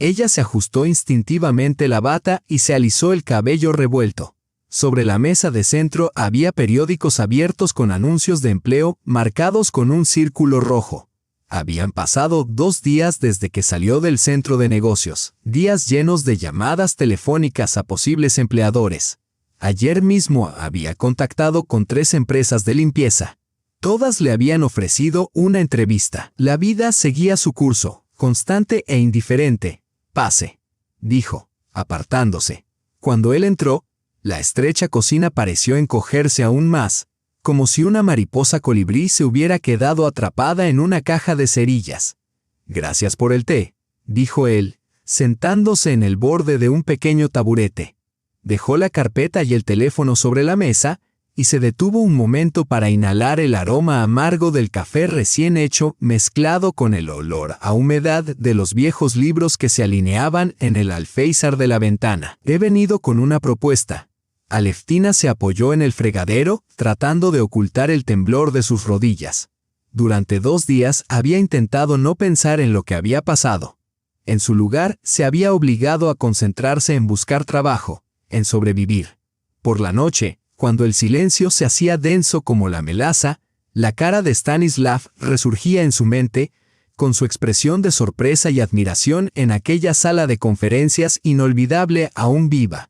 Ella se ajustó instintivamente la bata y se alisó el cabello revuelto. Sobre la mesa de centro había periódicos abiertos con anuncios de empleo marcados con un círculo rojo. Habían pasado 2 días desde que salió del centro de negocios, días llenos de llamadas telefónicas a posibles empleadores. Ayer mismo había contactado con 3 empresas de limpieza. Todas le habían ofrecido una entrevista. La vida seguía su curso, constante e indiferente. «Pase», dijo, apartándose. Cuando él entró, la estrecha cocina pareció encogerse aún más, como si una mariposa colibrí se hubiera quedado atrapada en una caja de cerillas. «Gracias por el té», dijo él, sentándose en el borde de un pequeño taburete. Dejó la carpeta y el teléfono sobre la mesa y se detuvo un momento para inhalar el aroma amargo del café recién hecho mezclado con el olor a humedad de los viejos libros que se alineaban en el alféizar de la ventana. «He venido con una propuesta». Aleftina se apoyó en el fregadero, tratando de ocultar el temblor de sus rodillas. Durante 2 días había intentado no pensar en lo que había pasado. En su lugar, se había obligado a concentrarse en buscar trabajo, en sobrevivir. Por la noche, cuando el silencio se hacía denso como la melaza, la cara de Stanislav resurgía en su mente, con su expresión de sorpresa y admiración en aquella sala de conferencias inolvidable aún viva.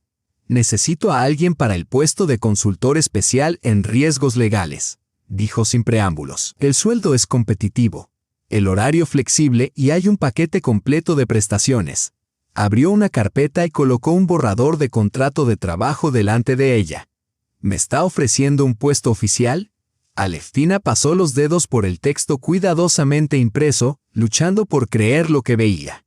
«Necesito a alguien para el puesto de consultor especial en riesgos legales», dijo sin preámbulos. «El sueldo es competitivo, el horario flexible y hay un paquete completo de prestaciones». Abrió una carpeta y colocó un borrador de contrato de trabajo delante de ella. «¿Me está ofreciendo un puesto oficial?». Aleftina pasó los dedos por el texto cuidadosamente impreso, luchando por creer lo que veía.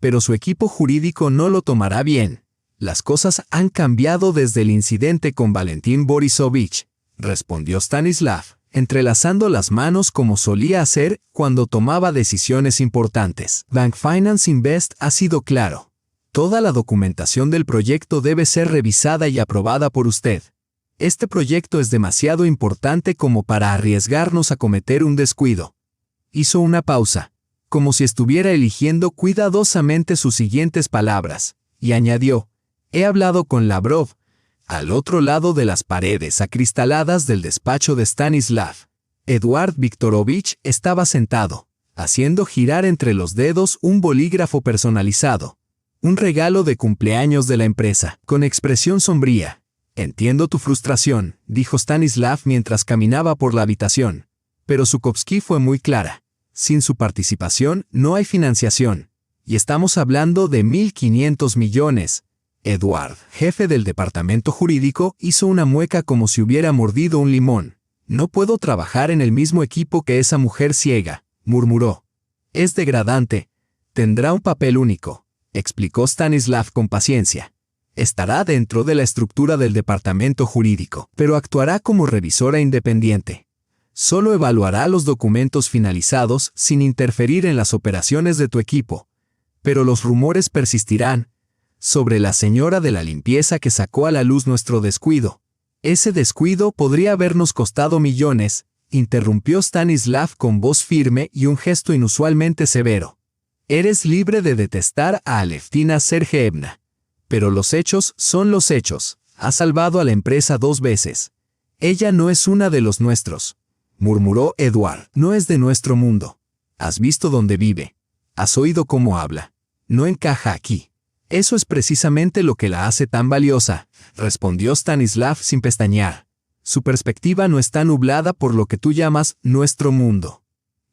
«Pero su equipo jurídico no lo tomará bien. Las cosas han cambiado desde el incidente con Valentín Borisovich», respondió Stanislav, entrelazando las manos como solía hacer cuando tomaba decisiones importantes. «Bank Finance Invest ha sido claro. Toda la documentación del proyecto debe ser revisada y aprobada por usted. Este proyecto es demasiado importante como para arriesgarnos a cometer un descuido». Hizo una pausa, como si estuviera eligiendo cuidadosamente sus siguientes palabras, y añadió: «He hablado con Lavrov». Al otro lado de las paredes acristaladas del despacho de Stanislav, Eduard Viktorovich estaba sentado, haciendo girar entre los dedos un bolígrafo personalizado, un regalo de cumpleaños de la empresa. Con expresión sombría: «Entiendo tu frustración», dijo Stanislav mientras caminaba por la habitación. Pero Zhukovsky fue muy clara. Sin su participación no hay financiación. Y estamos hablando de 1.500 millones. Eduard, jefe del departamento jurídico, hizo una mueca como si hubiera mordido un limón. «No puedo trabajar en el mismo equipo que esa mujer ciega», murmuró. «Es degradante. Tendrá un papel único», explicó Stanislav con paciencia. «Estará dentro de la estructura del departamento jurídico, pero actuará como revisora independiente. Solo evaluará los documentos finalizados sin interferir en las operaciones de tu equipo. Pero los rumores persistirán sobre la señora de la limpieza que sacó a la luz nuestro descuido. Ese descuido podría habernos costado millones, interrumpió Stanislav con voz firme y un gesto inusualmente severo. Eres libre de detestar a Aleftina Sergeyevna. Pero los hechos son los hechos. Ha salvado a la empresa 2 veces. Ella no es una de los nuestros, murmuró Eduard. No es de nuestro mundo. ¿Has visto dónde vive? ¿Has oído cómo habla? No encaja aquí. Eso es precisamente lo que la hace tan valiosa, respondió Stanislav sin pestañear. Su perspectiva no está nublada por lo que tú llamas nuestro mundo.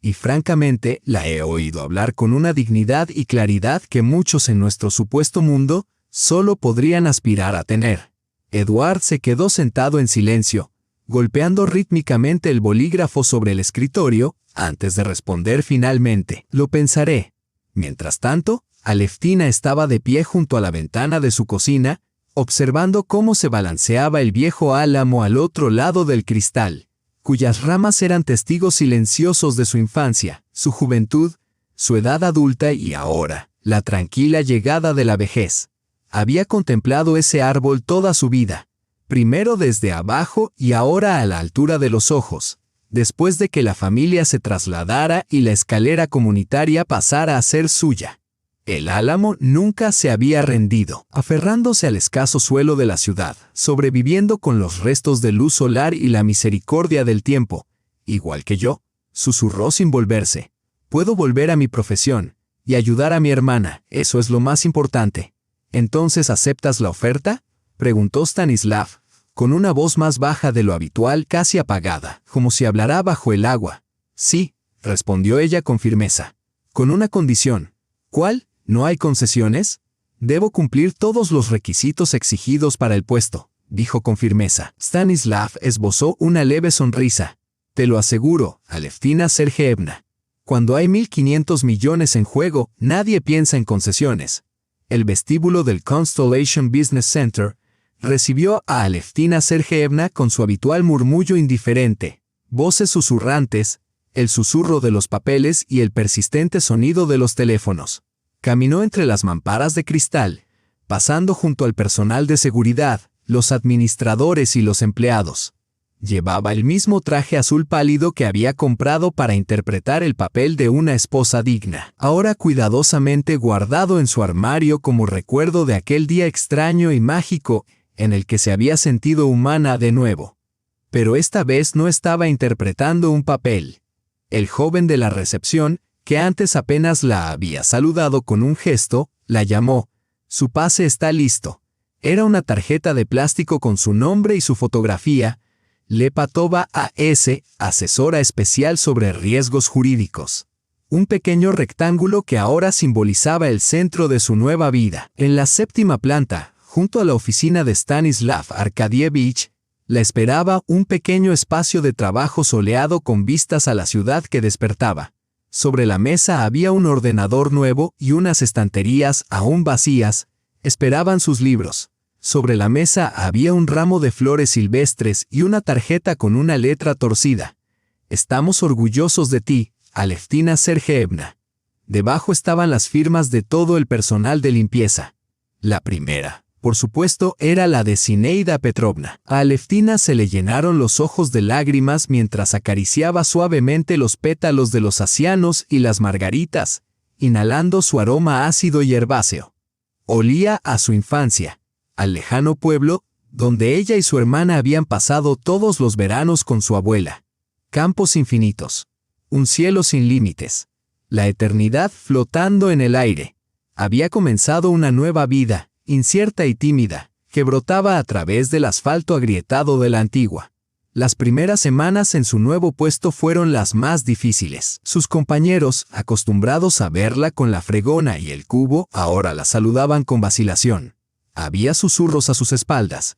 Y francamente, la he oído hablar con una dignidad y claridad que muchos en nuestro supuesto mundo solo podrían aspirar a tener. Eduard se quedó sentado en silencio, golpeando rítmicamente el bolígrafo sobre el escritorio, antes de responder finalmente. Lo pensaré. Mientras tanto, Aleftina estaba de pie junto a la ventana de su cocina, observando cómo se balanceaba el viejo álamo al otro lado del cristal, cuyas ramas eran testigos silenciosos de su infancia, su juventud, su edad adulta y ahora, la tranquila llegada de la vejez. Había contemplado ese árbol toda su vida, primero desde abajo y ahora a la altura de los ojos, después de que la familia se trasladara y la escalera comunitaria pasara a ser suya. El álamo nunca se había rendido, aferrándose al escaso suelo de la ciudad, sobreviviendo con los restos de luz solar y la misericordia del tiempo. Igual que yo, susurró sin volverse. Puedo volver a mi profesión y ayudar a mi hermana, eso es lo más importante. ¿Entonces aceptas la oferta?, preguntó Stanislav, con una voz más baja de lo habitual, casi apagada, como si hablara bajo el agua. Sí, respondió ella con firmeza. Con una condición. ¿Cuál? ¿No hay concesiones? Debo cumplir todos los requisitos exigidos para el puesto, dijo con firmeza. Stanislav esbozó una leve sonrisa. Te lo aseguro, Aleftina Sergeyevna. Cuando hay 1.500 millones en juego, nadie piensa en concesiones. El vestíbulo del Constellation Business Center recibió a Aleftina Sergeyevna con su habitual murmullo indiferente, voces susurrantes, el susurro de los papeles y el persistente sonido de los teléfonos. Caminó entre las mamparas de cristal, pasando junto al personal de seguridad, los administradores y los empleados. Llevaba el mismo traje azul pálido que había comprado para interpretar el papel de una esposa digna, ahora cuidadosamente guardado en su armario como recuerdo de aquel día extraño y mágico en el que se había sentido humana de nuevo. Pero esta vez no estaba interpretando un papel. El joven de la recepción, que antes apenas la había saludado con un gesto, la llamó. Su pase está listo. Era una tarjeta de plástico con su nombre y su fotografía. Lepatova A.S., asesora especial sobre riesgos jurídicos. Un pequeño rectángulo que ahora simbolizaba el centro de su nueva vida. En la 7ª planta, junto a la oficina de Stanislav Arkadievich, la esperaba un pequeño espacio de trabajo soleado con vistas a la ciudad que despertaba. Sobre la mesa había un ordenador nuevo y unas estanterías aún vacías esperaban sus libros. Sobre la mesa había un ramo de flores silvestres y una tarjeta con una letra torcida. Estamos orgullosos de ti, Aleftina Sergeyevna. Debajo estaban las firmas de todo el personal de limpieza. La primera, por supuesto, era la de Zineida Petrovna. A Aleftina se le llenaron los ojos de lágrimas mientras acariciaba suavemente los pétalos de los acianos y las margaritas, inhalando su aroma ácido y herbáceo. Olía a su infancia, al lejano pueblo, donde ella y su hermana habían pasado todos los veranos con su abuela. Campos infinitos, un cielo sin límites, la eternidad flotando en el aire. Había comenzado una nueva vida, incierta y tímida, que brotaba a través del asfalto agrietado de la antigua. Las primeras semanas en su nuevo puesto fueron las más difíciles. Sus compañeros, acostumbrados a verla con la fregona y el cubo, ahora la saludaban con vacilación. Había susurros a sus espaldas,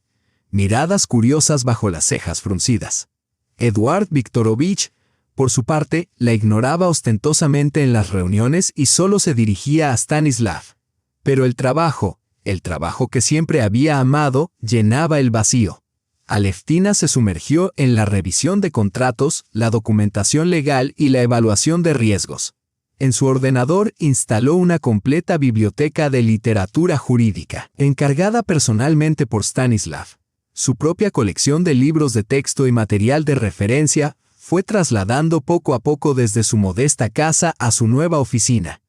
miradas curiosas bajo las cejas fruncidas. Eduard Viktorovich, por su parte, la ignoraba ostentosamente en las reuniones y solo se dirigía a Stanislav. Pero el trabajo que siempre había amado, llenaba el vacío. Aleftina se sumergió en la revisión de contratos, la documentación legal y la evaluación de riesgos. En su ordenador instaló una completa biblioteca de literatura jurídica, encargada personalmente por Stanislav. Su propia colección de libros de texto y material de referencia, fue trasladando poco a poco desde su modesta casa a su nueva oficina.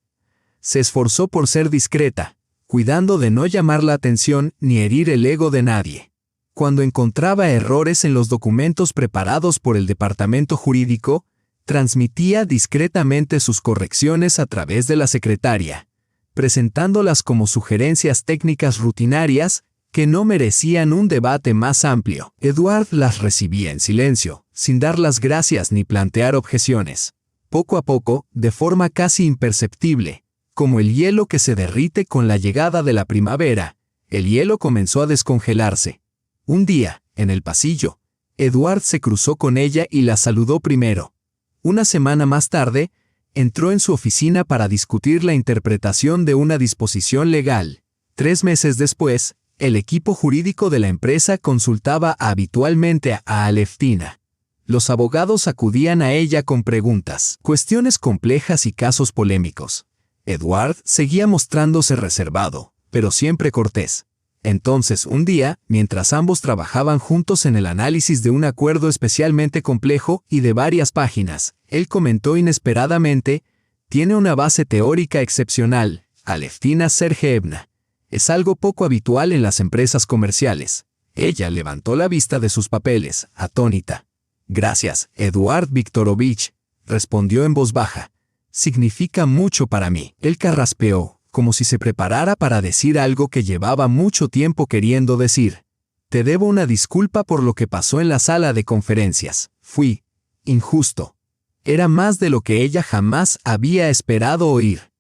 Se esforzó por ser discreta, cuidando de no llamar la atención ni herir el ego de nadie. Cuando encontraba errores en los documentos preparados por el departamento jurídico, transmitía discretamente sus correcciones a través de la secretaria, presentándolas como sugerencias técnicas rutinarias que no merecían un debate más amplio. Edward las recibía en silencio, sin dar las gracias ni plantear objeciones. Poco a poco, de forma casi imperceptible, como el hielo que se derrite con la llegada de la primavera, el hielo comenzó a descongelarse. Un día, en el pasillo, Edward se cruzó con ella y la saludó primero. Una semana más tarde, entró en su oficina para discutir la interpretación de una disposición legal. 3 meses después, el equipo jurídico de la empresa consultaba habitualmente a Aleftina. Los abogados acudían a ella con preguntas, cuestiones complejas y casos polémicos. Edward seguía mostrándose reservado, pero siempre cortés. Entonces, un día, mientras ambos trabajaban juntos en el análisis de un acuerdo especialmente complejo y de varias páginas, él comentó inesperadamente: «Tiene una base teórica excepcional, Aleftina Sergeyevna. Es algo poco habitual en las empresas comerciales». Ella levantó la vista de sus papeles, atónita. «Gracias, Eduard Viktorovich», respondió en voz baja. «Significa mucho para mí». Él carraspeó, como si se preparara para decir algo que llevaba mucho tiempo queriendo decir. «Te debo una disculpa por lo que pasó en la sala de conferencias. Fui injusto». Era más de lo que ella jamás había esperado oír.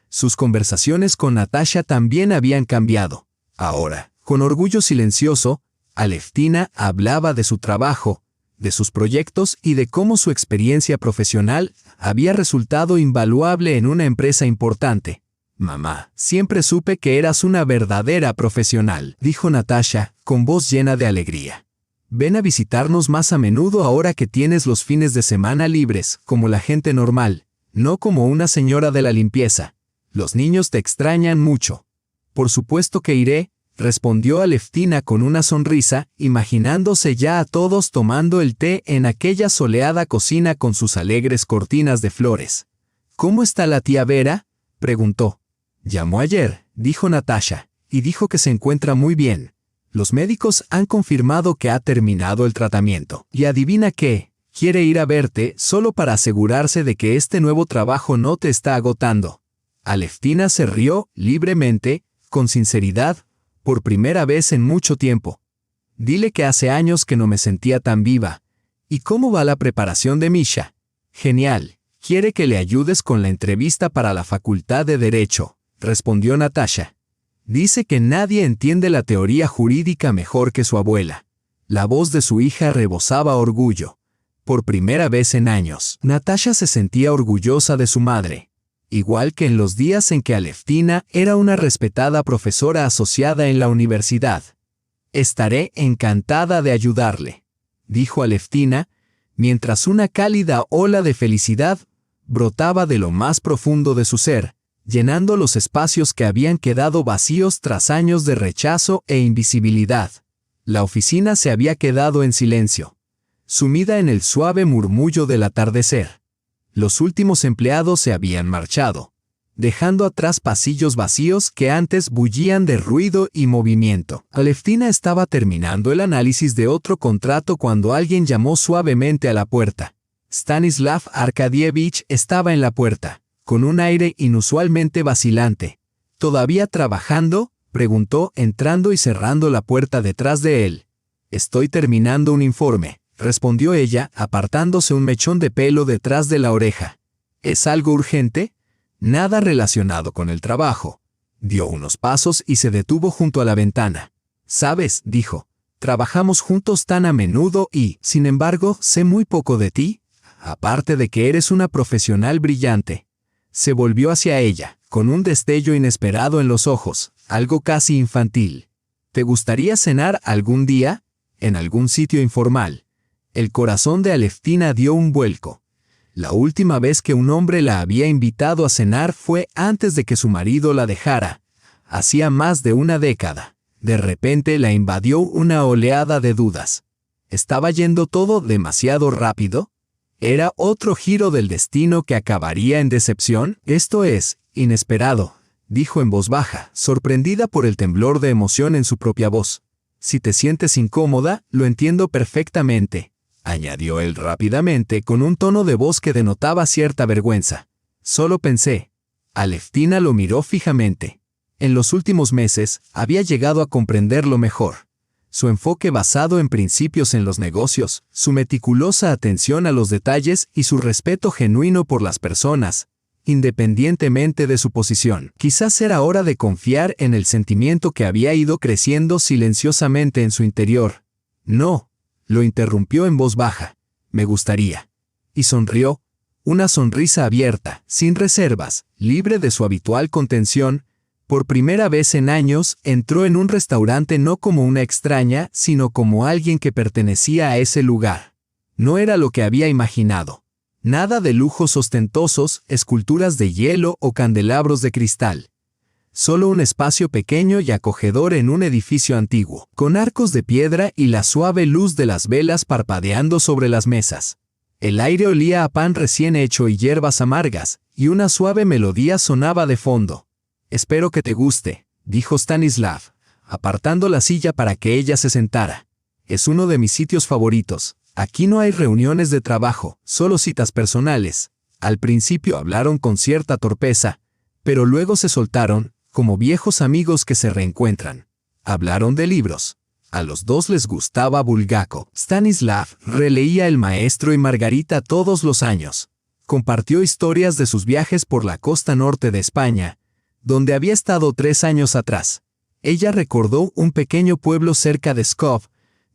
Sus conversaciones con Natasha también habían cambiado. Ahora, con orgullo silencioso, Aleftina hablaba de su trabajo, de sus proyectos y de cómo su experiencia profesional había resultado invaluable en una empresa importante. «Mamá, siempre supe que eras una verdadera profesional», dijo Natasha, con voz llena de alegría. «Ven a visitarnos más a menudo ahora que tienes los fines de semana libres, como la gente normal, no como una señora de la limpieza. Los niños te extrañan mucho». «Por supuesto que iré», respondió Aleftina con una sonrisa, imaginándose ya a todos tomando el té en aquella soleada cocina con sus alegres cortinas de flores. «¿Cómo está la tía Vera?», preguntó. «Llamó ayer», dijo Natasha, «y dijo que se encuentra muy bien. Los médicos han confirmado que ha terminado el tratamiento. Y adivina qué, quiere ir a verte solo para asegurarse de que este nuevo trabajo no te está agotando». Aleftina se rió libremente, con sinceridad, por primera vez en mucho tiempo. «Dile que hace años que no me sentía tan viva. ¿Y cómo va la preparación de Misha?». «Genial. Quiere que le ayudes con la entrevista para la Facultad de Derecho», respondió Natasha. «Dice que nadie entiende la teoría jurídica mejor que su abuela». La voz de su hija rebosaba orgullo. Por primera vez en años, Natasha se sentía orgullosa de su madre. Igual que en los días en que Aleftina era una respetada profesora asociada en la universidad. «Estaré encantada de ayudarle», dijo Aleftina, mientras una cálida ola de felicidad brotaba de lo más profundo de su ser, llenando los espacios que habían quedado vacíos tras años de rechazo e invisibilidad. La oficina se había quedado en silencio, sumida en el suave murmullo del atardecer. Los últimos empleados se habían marchado, dejando atrás pasillos vacíos que antes bullían de ruido y movimiento. Aleftina estaba terminando el análisis de otro contrato cuando alguien llamó suavemente a la puerta. Stanislav Arkadievich estaba en la puerta, con un aire inusualmente vacilante. «¿Todavía trabajando?», preguntó, entrando y cerrando la puerta detrás de él. «Estoy terminando un informe», respondió ella, apartándose un mechón de pelo detrás de la oreja. «¿Es algo urgente?». «Nada relacionado con el trabajo». Dio unos pasos y se detuvo junto a la ventana. «Sabes», dijo, «trabajamos juntos tan a menudo y, sin embargo, sé muy poco de ti, aparte de que eres una profesional brillante». Se volvió hacia ella, con un destello inesperado en los ojos, algo casi infantil. «¿Te gustaría cenar algún día? En algún sitio informal». El corazón de Aleftina dio un vuelco. La última vez que un hombre la había invitado a cenar fue antes de que su marido la dejara. Hacía más de una década. De repente la invadió una oleada de dudas. ¿Estaba yendo todo demasiado rápido? ¿Era otro giro del destino que acabaría en decepción? Esto es, inesperado, dijo en voz baja, sorprendida por el temblor de emoción en su propia voz. Si te sientes incómoda, lo entiendo perfectamente, añadió él rápidamente con un tono de voz que denotaba cierta vergüenza. Solo pensé. Aleftina lo miró fijamente. En los últimos meses, había llegado a comprenderlo mejor. Su enfoque basado en principios en los negocios, su meticulosa atención a los detalles y su respeto genuino por las personas, independientemente de su posición. Quizás era hora de confiar en el sentimiento que había ido creciendo silenciosamente en su interior. No, lo interrumpió en voz baja. Me gustaría. Y sonrió. Una sonrisa abierta, sin reservas, libre de su habitual contención. Por primera vez en años, entró en un restaurante no como una extraña, sino como alguien que pertenecía a ese lugar. No era lo que había imaginado. Nada de lujos ostentosos, esculturas de hielo o candelabros de cristal. Solo un espacio pequeño y acogedor en un edificio antiguo, con arcos de piedra y la suave luz de las velas parpadeando sobre las mesas. El aire olía a pan recién hecho y hierbas amargas, y una suave melodía sonaba de fondo. «Espero que te guste», dijo Stanislav, apartando la silla para que ella se sentara. «Es uno de mis sitios favoritos. Aquí no hay reuniones de trabajo, solo citas personales». Al principio hablaron con cierta torpeza, pero luego se soltaron, como viejos amigos que se reencuentran. Hablaron de libros. A los dos les gustaba Bulgakov. Stanislav releía El Maestro y Margarita todos los años. Compartió historias de sus viajes por la costa norte de España, donde había estado 3 años atrás. Ella recordó un pequeño pueblo cerca de Pskov,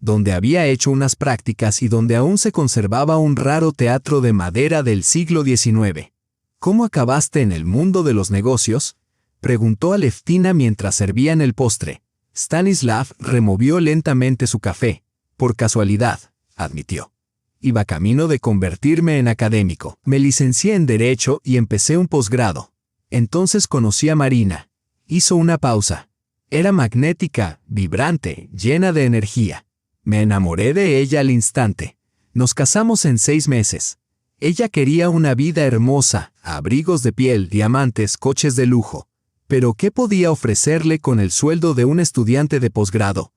donde había hecho unas prácticas y donde aún se conservaba un raro teatro de madera del siglo XIX. «¿Cómo acabaste en el mundo de los negocios?», preguntó Aleftina mientras servían el postre. Stanislav removió lentamente su café. «Por casualidad», admitió. «Iba camino de convertirme en académico. Me licencié en Derecho y empecé un posgrado. Entonces conocí a Marina». Hizo una pausa. Era magnética, vibrante, llena de energía. Me enamoré de ella al instante. Nos casamos en 6 meses. Ella quería una vida hermosa, abrigos de piel, diamantes, coches de lujo. Pero ¿qué podía ofrecerle con el sueldo de un estudiante de posgrado?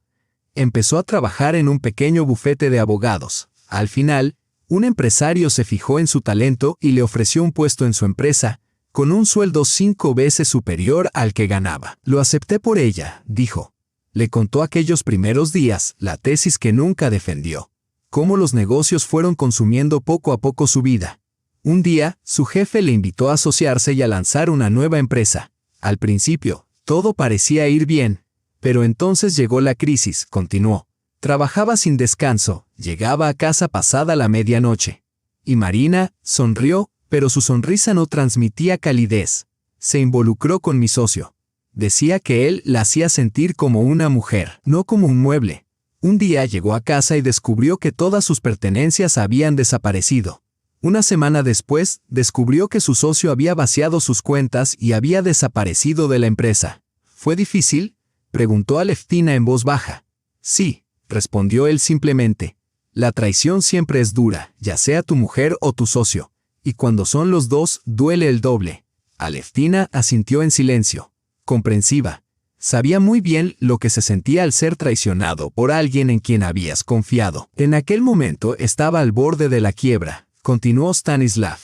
Empezó a trabajar en un pequeño bufete de abogados. Al final, un empresario se fijó en su talento y le ofreció un puesto en su empresa, con un sueldo 5 veces superior al que ganaba. «Lo acepté por ella», dijo. Le contó aquellos primeros días, la tesis que nunca defendió. Cómo los negocios fueron consumiendo poco a poco su vida. Un día, su jefe le invitó a asociarse y a lanzar una nueva empresa. Al principio, todo parecía ir bien, pero entonces llegó la crisis, continuó. Trabajaba sin descanso, llegaba a casa pasada la medianoche. Y Marina sonrió, pero su sonrisa no transmitía calidez. Se involucró con mi socio. Decía que él la hacía sentir como una mujer, no como un mueble. Un día llegó a casa y descubrió que todas sus pertenencias habían desaparecido. Una semana después, descubrió que su socio había vaciado sus cuentas y había desaparecido de la empresa. ¿Fue difícil?, preguntó Aleftina en voz baja. Sí, respondió él simplemente. La traición siempre es dura, ya sea tu mujer o tu socio. Y cuando son los dos, duele el doble. Aleftina asintió en silencio, comprensiva. Sabía muy bien lo que se sentía al ser traicionado por alguien en quien habías confiado. En aquel momento estaba al borde de la quiebra, continuó Stanislav.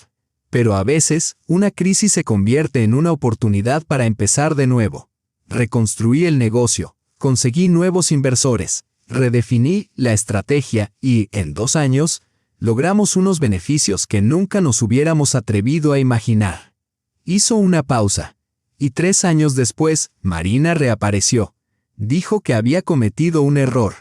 Pero a veces, una crisis se convierte en una oportunidad para empezar de nuevo. Reconstruí el negocio, conseguí nuevos inversores, redefiní la estrategia y, en 2 años, logramos unos beneficios que nunca nos hubiéramos atrevido a imaginar. Hizo una pausa. Y 3 años después, Marina reapareció. Dijo que había cometido un error,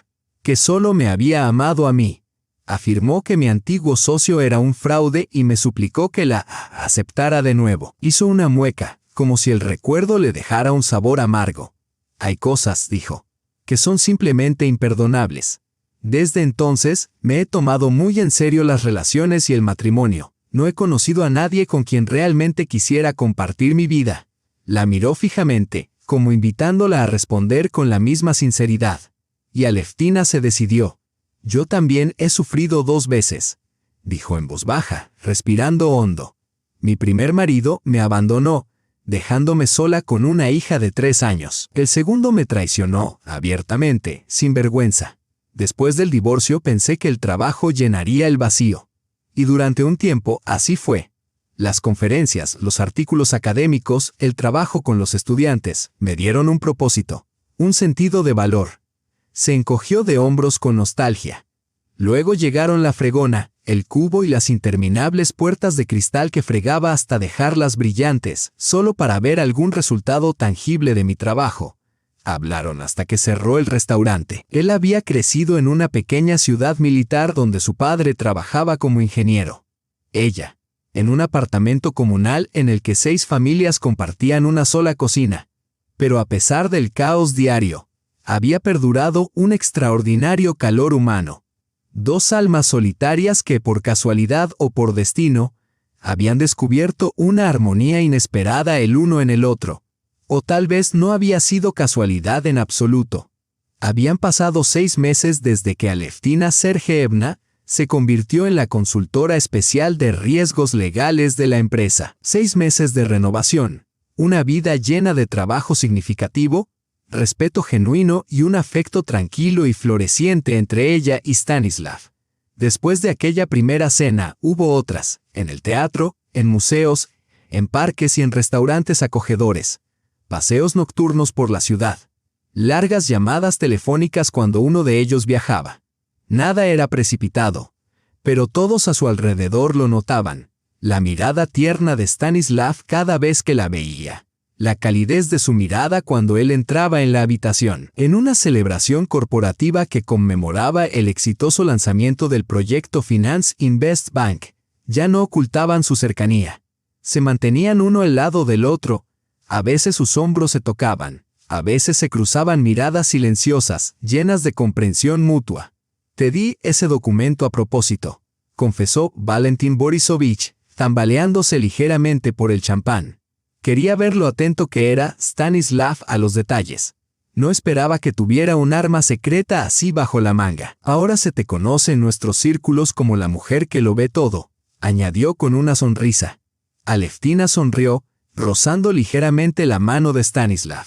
que solo me había amado a mí. Afirmó que mi antiguo socio era un fraude y me suplicó que la aceptara de nuevo. Hizo una mueca, como si el recuerdo le dejara un sabor amargo. Hay cosas, dijo, que son simplemente imperdonables. Desde entonces, me he tomado muy en serio las relaciones y el matrimonio. No he conocido a nadie con quien realmente quisiera compartir mi vida. La miró fijamente, como invitándola a responder con la misma sinceridad. Y Aleftina se decidió. Yo también he sufrido 2 veces. dijo en voz baja, respirando hondo. Mi primer marido me abandonó, dejándome sola con una hija de 3 años. El segundo me traicionó, abiertamente, sin vergüenza. Después del divorcio pensé que el trabajo llenaría el vacío. Y durante un tiempo así fue. Las conferencias, los artículos académicos, el trabajo con los estudiantes, me dieron un propósito, un sentido de valor. Se encogió de hombros con nostalgia. Luego llegaron la fregona, el cubo y las interminables puertas de cristal que fregaba hasta dejarlas brillantes, solo para ver algún resultado tangible de mi trabajo. Hablaron hasta que cerró el restaurante. Él había crecido en una pequeña ciudad militar donde su padre trabajaba como ingeniero. Ella, en un apartamento comunal en el que 6 familias compartían una sola cocina. Pero a pesar del caos diario, había perdurado un extraordinario calor humano. 2 almas solitarias que por casualidad o por destino, habían descubierto una armonía inesperada el uno en el otro. O tal vez no había sido casualidad en absoluto. Habían pasado 6 meses desde que Aleftina Sergeevna se convirtió en la consultora especial de riesgos legales de la empresa. 6 meses de renovación, una vida llena de trabajo significativo, respeto genuino y un afecto tranquilo y floreciente entre ella y Stanislav. Después de aquella primera cena hubo otras, en el teatro, en museos, en parques y en restaurantes acogedores. Paseos nocturnos por la ciudad. Largas llamadas telefónicas cuando uno de ellos viajaba. Nada era precipitado, pero todos a su alrededor lo notaban. La mirada tierna de Stanislav cada vez que la veía. La calidez de su mirada cuando él entraba en la habitación. En una celebración corporativa que conmemoraba el exitoso lanzamiento del proyecto Finance Invest Bank, ya no ocultaban su cercanía. Se mantenían uno al lado del otro. A veces sus hombros se tocaban, a veces se cruzaban miradas silenciosas, llenas de comprensión mutua. Te di ese documento a propósito, confesó Valentín Borisovich, tambaleándose ligeramente por el champán. Quería ver lo atento que era Stanislav a los detalles. No esperaba que tuviera un arma secreta así bajo la manga. Ahora se te conoce en nuestros círculos como la mujer que lo ve todo, añadió con una sonrisa. Aleftina sonrió, rozando ligeramente la mano de Stanislav.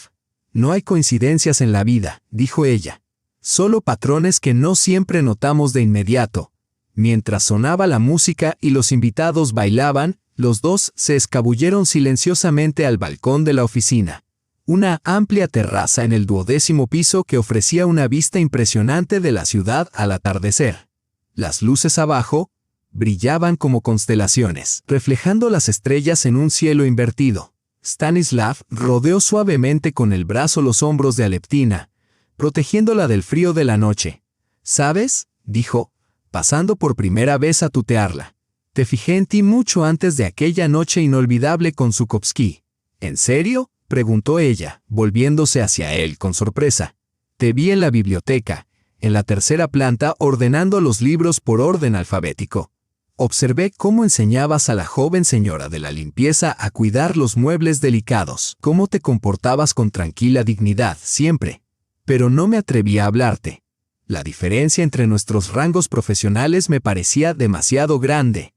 No hay coincidencias en la vida, dijo ella. Solo patrones que no siempre notamos de inmediato. Mientras sonaba la música y los invitados bailaban, los dos se escabulleron silenciosamente al balcón de la oficina. Una amplia terraza en el 12º piso que ofrecía una vista impresionante de la ciudad al atardecer. Las luces abajo brillaban como constelaciones, reflejando las estrellas en un cielo invertido. Stanislav rodeó suavemente con el brazo los hombros de Aleftina, protegiéndola del frío de la noche. ¿Sabes?, dijo, pasando por primera vez a tutearla. Te fijé en ti mucho antes de aquella noche inolvidable con Zhukovsky. ¿En serio?, preguntó ella, volviéndose hacia él con sorpresa. Te vi en la biblioteca, en la 3ª planta, ordenando los libros por orden alfabético. Observé cómo enseñabas a la joven señora de la limpieza a cuidar los muebles delicados, cómo te comportabas con tranquila dignidad, siempre. Pero no me atreví a hablarte. La diferencia entre nuestros rangos profesionales me parecía demasiado grande.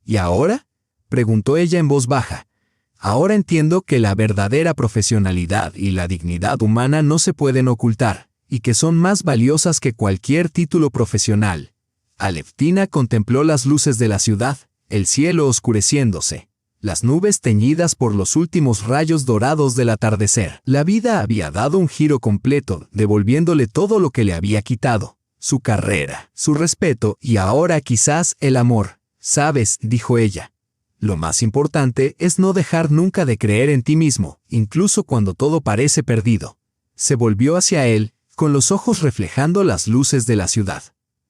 ¿Y ahora?, preguntó ella en voz baja. Ahora entiendo que la verdadera profesionalidad y la dignidad humana no se pueden ocultar, y que son más valiosas que cualquier título profesional. Aleftina contempló las luces de la ciudad, el cielo oscureciéndose, las nubes teñidas por los últimos rayos dorados del atardecer. La vida había dado un giro completo, devolviéndole todo lo que le había quitado, su carrera, su respeto y ahora quizás el amor. «Sabes», dijo ella, «lo más importante es no dejar nunca de creer en ti mismo, incluso cuando todo parece perdido». Se volvió hacia él, con los ojos reflejando las luces de la ciudad.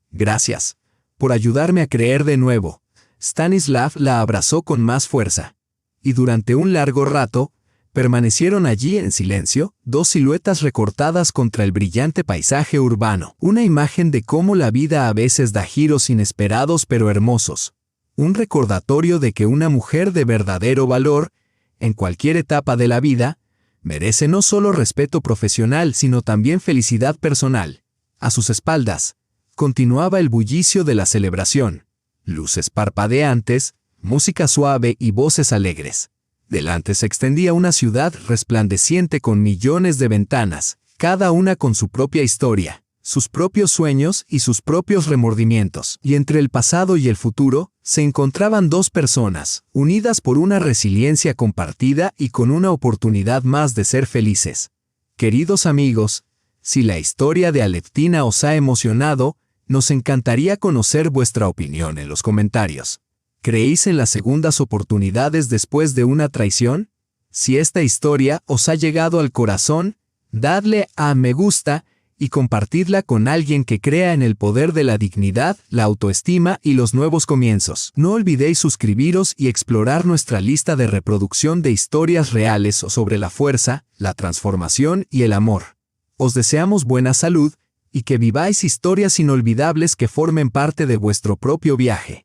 «Gracias por ayudarme a creer de nuevo». Stanislav la abrazó con más fuerza. Y durante un largo rato, permanecieron allí en silencio, 2 siluetas recortadas contra el brillante paisaje urbano. Una imagen de cómo la vida a veces da giros inesperados pero hermosos. Un recordatorio de que una mujer de verdadero valor, en cualquier etapa de la vida, merece no solo respeto profesional sino también felicidad personal. A sus espaldas, continuaba el bullicio de la celebración. luces parpadeantes, música suave y voces alegres. Delante se extendía una ciudad resplandeciente con millones de ventanas, cada una con su propia historia, sus propios sueños y sus propios remordimientos. Y entre el pasado y el futuro, se encontraban dos personas, unidas por una resiliencia compartida y con una oportunidad más de ser felices. Queridos amigos, si la historia de Aleftina os ha emocionado, nos encantaría conocer vuestra opinión en los comentarios. ¿Creéis en las segundas oportunidades después de una traición? Si esta historia os ha llegado al corazón, dadle a me gusta y compartidla con alguien que crea en el poder de la dignidad, la autoestima y los nuevos comienzos. No olvidéis suscribiros y explorar nuestra lista de reproducción de historias reales sobre la fuerza, la transformación y el amor. Os deseamos buena salud y que viváis historias inolvidables que formen parte de vuestro propio viaje.